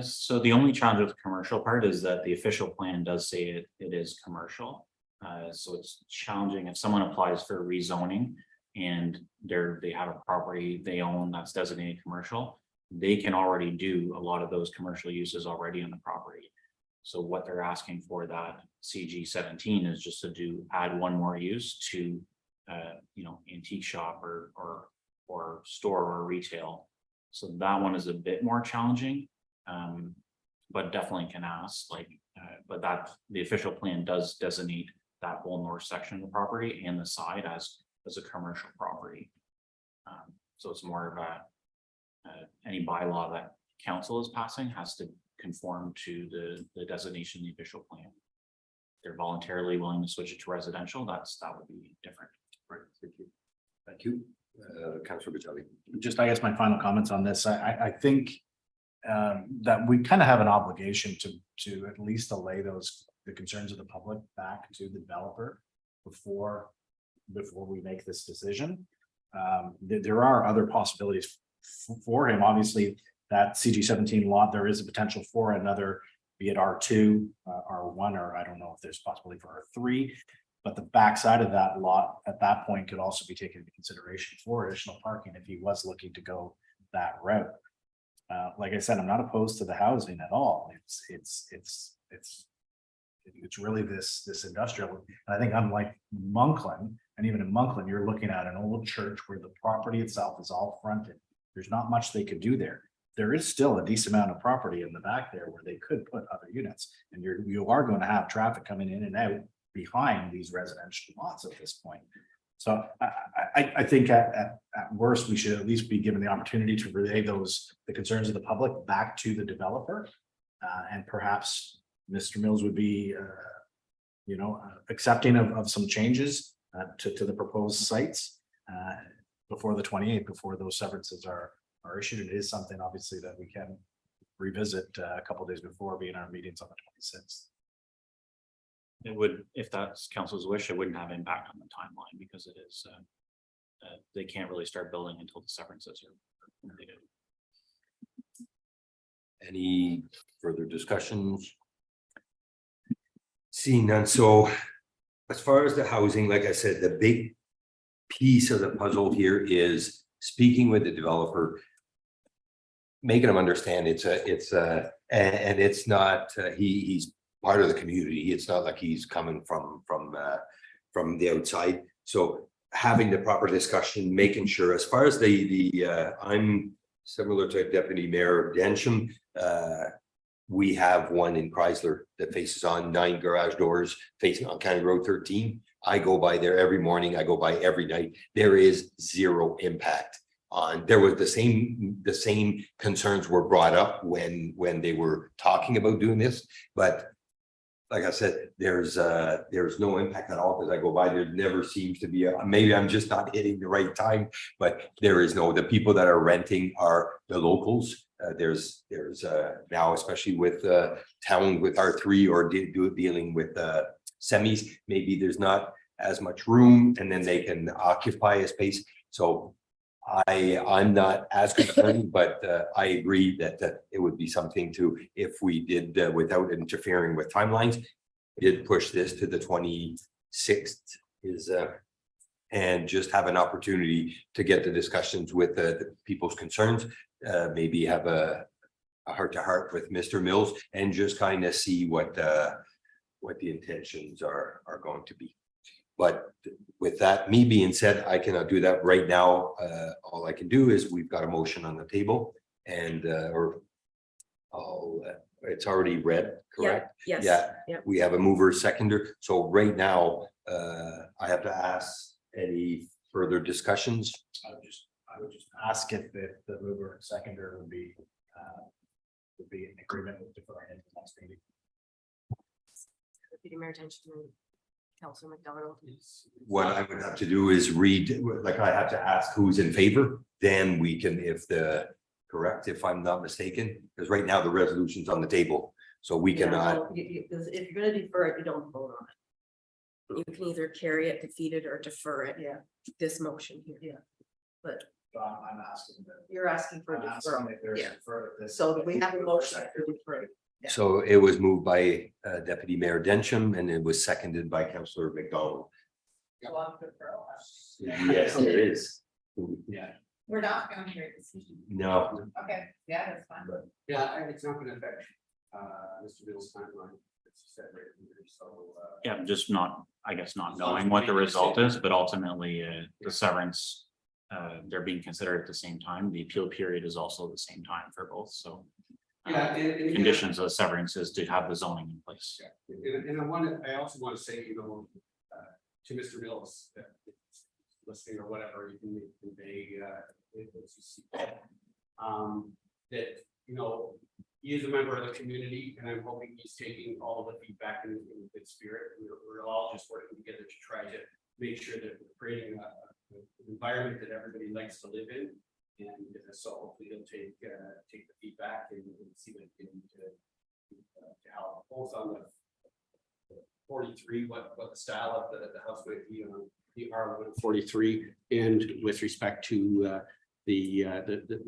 [SPEAKER 3] So the only challenge with the commercial part is that the official plan does say it is commercial. So it's challenging if someone applies for rezoning and they have a property they own that's designated commercial. They can already do a lot of those commercial uses already on the property. So what they're asking for that CG 17 is just to add one more use to, antique shop or store or retail. So that one is a bit more challenging. But definitely can ask but the official plan does designate that whole north section of the property and the side as a commercial property. So it's more of any bylaw that council is passing has to conform to the designation in the official plan. They're voluntarily willing to switch it to residential, that would be different.
[SPEAKER 2] Right, thank you. Thank you. Councilor Vitale.
[SPEAKER 4] Just, I guess my final comments on this, I think that we kind of have an obligation to at least allay the concerns of the public back to the developer before we make this decision. There are other possibilities for him. Obviously, that CG 17 lot, there is a potential for another, be it R2, R1, or I don't know if there's possibility for R3. But the backside of that lot at that point could also be taken into consideration for additional parking if he was looking to go that route. Like I said, I'm not opposed to the housing at all. It's really this industrial. And I think unlike Monkland, and even in Monkland, you're looking at an old church where the property itself is all fronted. There's not much they could do there. There is still a decent amount of property in the back there where they could put other units, and you are going to have traffic coming in and out behind these residential lots at this point. So I think at worst, we should at least be given the opportunity to relay the concerns of the public back to the developer. And perhaps Mr. Mills would be, accepting of some changes to the proposed sites before the 28th, before those severances are issued. It is something obviously that we can revisit a couple of days before, being our meetings on the 26th.
[SPEAKER 3] It would, if that's council's wish, it wouldn't have impact on the timeline because it is, they can't really start building until the severances are completed.
[SPEAKER 2] Any further discussions? Seeing none, so as far as the housing, like I said, the big piece of the puzzle here is speaking with the developer, making them understand and it's not, he's part of the community. It's not like he's coming from the outside. So having the proper discussion, making sure as far as I'm similar to Deputy Mayor Densham. We have one in Chrysler that faces on 9 garage doors facing on County Road 13. I go by there every morning. I go by every night. There is zero impact on, there was the same concerns were brought up when they were talking about doing this, but like I said, there's no impact at all because I go by there. Never seems to be maybe I'm just not hitting the right time, but there is no, the people that are renting are the locals. There's now, especially with town with R3 or dealing with semis, maybe there's not as much room and then they can occupy a space. So I'm not as concerned, but I agree that it would be something to, if we did without interfering with timelines, did push this to the 26th and just have an opportunity to get the discussions with the people's concerns, maybe have a heart-to-heart with Mr. Mills and just kind of see what the intentions are going to be. But with that, me being said, I cannot do that right now. All I can do is we've got a motion on the table and it's already read, correct?
[SPEAKER 1] Yeah, yes.
[SPEAKER 2] Yeah,
[SPEAKER 1] yeah.
[SPEAKER 2] we have a mover seconder. So right now, I have to ask any further discussions.
[SPEAKER 4] I would just ask if the mover and seconder would be in agreement with deferring into the next meeting.
[SPEAKER 1] Deputy Mayor Attention. Councilor McDonald.
[SPEAKER 2] What I would have to do is read, like I have to ask who's in favor, then we can, if I'm not mistaken, because right now the resolution's on the table, so we cannot.
[SPEAKER 14] If you're gonna defer it, you don't vote on it.
[SPEAKER 1] You can either carry it, defeat it, or defer it.
[SPEAKER 14] Yeah.
[SPEAKER 1] This motion here.
[SPEAKER 14] Yeah. but
[SPEAKER 4] I'm asking.
[SPEAKER 14] you're asking for a
[SPEAKER 4] I'm asking
[SPEAKER 14] deferral.
[SPEAKER 4] if there's
[SPEAKER 14] Yeah.
[SPEAKER 4] defer- this-
[SPEAKER 14] So we have a motion to defer. Yeah.
[SPEAKER 2] So it was moved by Deputy Mayor Dencham and it was seconded by Councillor McDonald. Yes, there is.
[SPEAKER 4] Yeah.
[SPEAKER 6] We're not going to make a decision.
[SPEAKER 2] No,
[SPEAKER 6] Okay, yeah, that's fine.
[SPEAKER 5] Yeah, and it's not gonna affect, Mr. Bill's timeline. It's set right here, so,
[SPEAKER 3] Yeah, just not, I guess, not knowing what the result is, but ultimately, the severance. They're being considered at the same time. The appeal period is also the same time for both, so.
[SPEAKER 5] Yeah, and-
[SPEAKER 3] Conditions of severance is to have the zoning in place.
[SPEAKER 5] And I also want to say, to Mr. Mills, listening or whatever, you can convey, as you see. That, he is a member of the community and I'm hoping he's taking all of the feedback in good spirit. We're all just working together to try to make sure that we're creating an environment that everybody likes to live in. And so hopefully he'll take the feedback and see what he can do to help both on the 43, what the style of the house might be on the R143 and with respect to the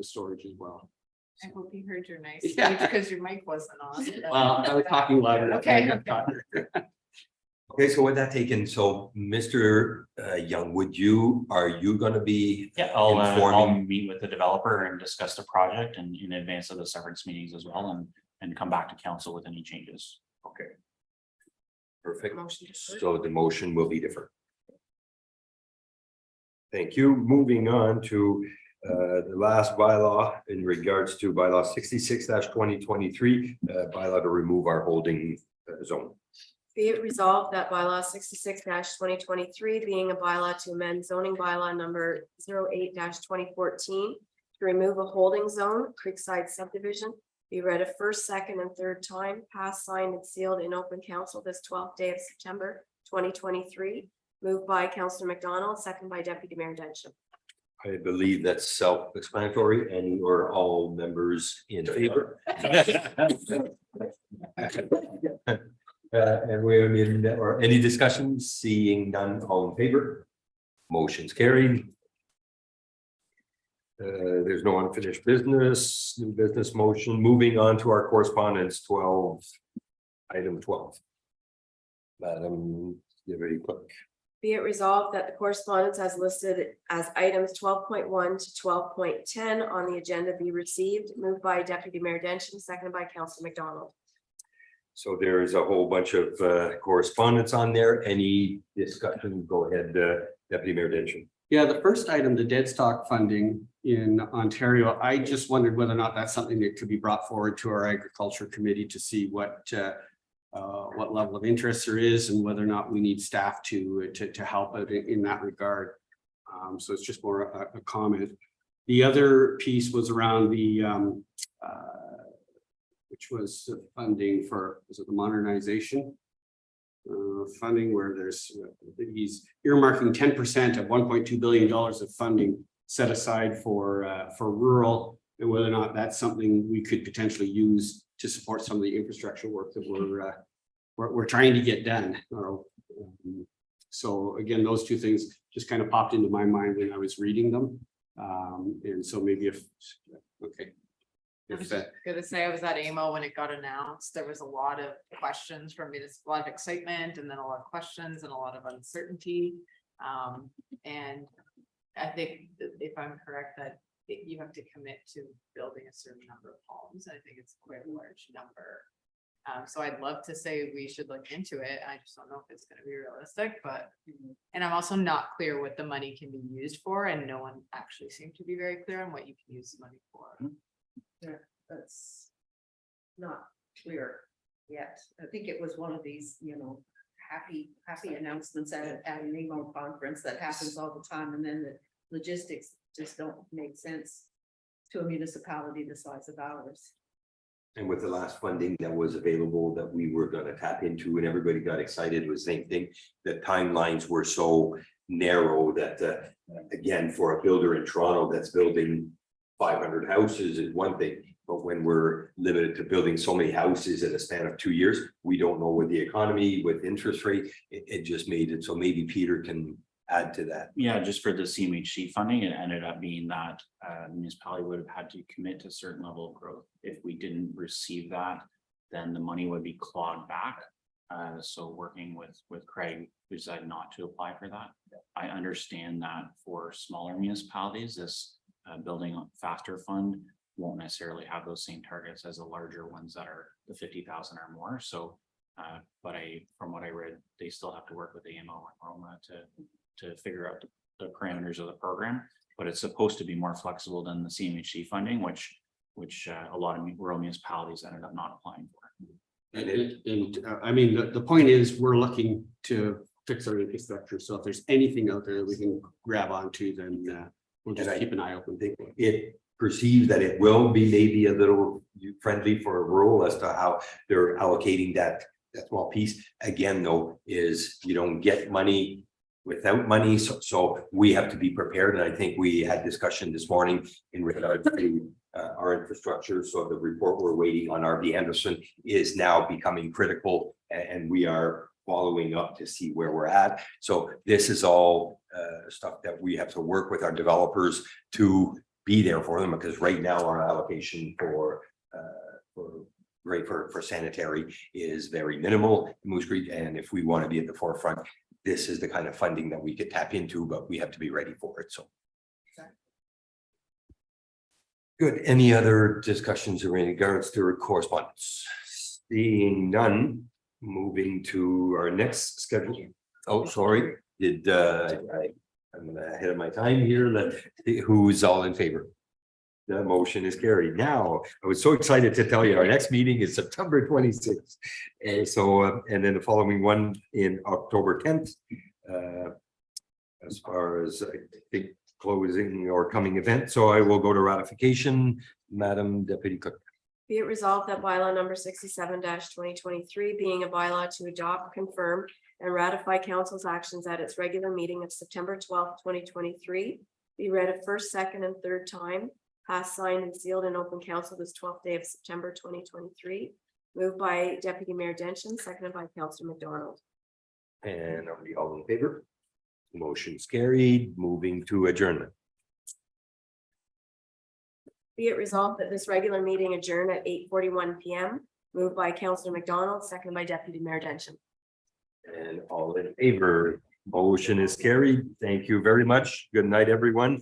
[SPEAKER 5] storage as well.
[SPEAKER 6] I hope you heard your nice,
[SPEAKER 5] Yeah.
[SPEAKER 6] because your mic wasn't on.
[SPEAKER 5] Well, I was talking louder.
[SPEAKER 6] Okay.
[SPEAKER 2] okay, so with that taken, so Mr. Young, are you gonna be?
[SPEAKER 3] Yeah, I'll
[SPEAKER 2] informing-
[SPEAKER 3] meet with the developer and discuss the project and in advance of the severance meetings as well and come back to council with any changes.
[SPEAKER 2] Okay. Perfect.
[SPEAKER 1] Motion deferred.
[SPEAKER 2] So the motion will be deferred. Thank you. Moving on to the last bylaw in regards to bylaw 66-2023, bylaw to remove our holding zone.
[SPEAKER 1] Be it resolved that bylaw 66-2023 being a bylaw to amend zoning bylaw number 08-2014 to remove a holding zone, Creekside subdivision, be read a first, second, and third time, passed, signed, and sealed in open council this 12th day of September 2023. Moved by Councillor McDonald, second by Deputy Mayor Dencham.
[SPEAKER 2] I believe that's self-explanatory and you're all members in favor. And we're in, or any discussion, seeing none, all in favor? Motion's carried. There's no unfinished business, new business motion, moving on to our correspondence 12, item 12. Madam, you're very quick.
[SPEAKER 1] Be it resolved that the correspondence as listed as items 12.1 to 12.10 on the agenda be received, moved by Deputy Mayor Dencham, seconded by Councillor McDonald.
[SPEAKER 2] So there is a whole bunch of correspondence on there. Any discussion? Go ahead, Deputy Mayor Dencham.
[SPEAKER 5] Yeah, the first item, the dead stock funding in Ontario, I just wondered whether or not that's something that could be brought forward to our agriculture committee to see what level of interest there is and whether or not we need staff to help out in that regard. So it's just more a comment. The other piece was around the which was funding for, was it the modernization? Funding where there's, he's earmarking 10% of $1.2 billion of funding set aside for rural, and whether or not that's something we could potentially use to support some of the infrastructure work that we're trying to get done. So again, those two things just kind of popped into my mind when I was reading them. And so maybe okay.
[SPEAKER 6] I was just gonna say, I was at AMO when it got announced. There was a lot of questions from me, a lot of excitement and then a lot of questions and a lot of uncertainty. And I think that if I'm correct, that you have to commit to building a certain number of homes. I think it's quite a large number. So I'd love to say we should look into it. I just don't know if it's gonna be realistic, but, and I'm also not clear what the money can be used for, and no one actually seemed to be very clear on what you can use the money for.
[SPEAKER 14] Yeah, that's not clear yet. I think it was one of these, happy announcements at an emo conference that happens all the time, and then the logistics just don't make sense to a municipality the size of ours.
[SPEAKER 2] And with the last funding that was available that we were going to tap into and everybody got excited was the same thing. The timelines were so narrow that, again, for a builder in Toronto that's building 500 houses is one thing, but when we're limited to building so many houses in a span of 2 years, we don't know with the economy, with interest rate, it just made it. So maybe Peter can add to that?
[SPEAKER 3] Yeah, just for the CMHC funding, it ended up being that municipality would have had to commit to a certain level of growth. If we didn't receive that, then the money would be clawed back. So working with Craig, we decided not to apply for that. I understand that for smaller municipalities, this building faster fund won't necessarily have those same targets as the larger ones that are the 50,000 or more. So, but from what I read, they still have to work with AMO and Roma to figure out the parameters of the program. But it's supposed to be more flexible than the CMHC funding, which a lot of rural municipalities ended up not applying for.
[SPEAKER 5] I mean, the point is, we're looking to fix our infrastructure. So if there's anything out there that we can grab onto, then we'll just keep an eye open.
[SPEAKER 2] It perceives that it will be maybe a little friendly for rural as to how they're allocating that small piece. Again, though, is you don't get money without money. So we have to be prepared. And I think we had discussion this morning in regards to our infrastructure. So the report we're waiting on RB Anderson is now becoming critical, and we are following up to see where we're at. So this is all stuff that we have to work with our developers to be there for them, because right now our allocation for sanitary is very minimal in Moose Creek. And if we want to be at the forefront, this is the kind of funding that we could tap into, but we have to be ready for it. So. Good. Any other discussions in regards to correspondence? Seeing none, moving to our next schedule. Oh, sorry. I'm ahead of my time here. Who's all in favor? The motion is carried. Now, I was so excited to tell you our next meeting is September 26th. And so, and then the following one in October 10th. As far as I think closing or coming event. So I will go to ratification, Madam Deputy Clerk.
[SPEAKER 1] Be it resolved that bylaw number 67-2023 being a bylaw to adopt, confirm, and ratify council's actions at its regular meeting of September 12th, 2023, be read a first, second, and third time, passed, signed, and sealed in open council this 12th day of September 2023. Moved by Deputy Mayor Denton, seconded by Councillor McDonald.
[SPEAKER 2] And are we all in favor? Motion's carried. Moving to adjournment.
[SPEAKER 1] Be it resolved that this regular meeting adjourn at 8:41 PM. Moved by Councillor McDonald, seconded by Deputy Mayor Denton.
[SPEAKER 2] And all in favor, motion is carried. Thank you very much. Good night, everyone.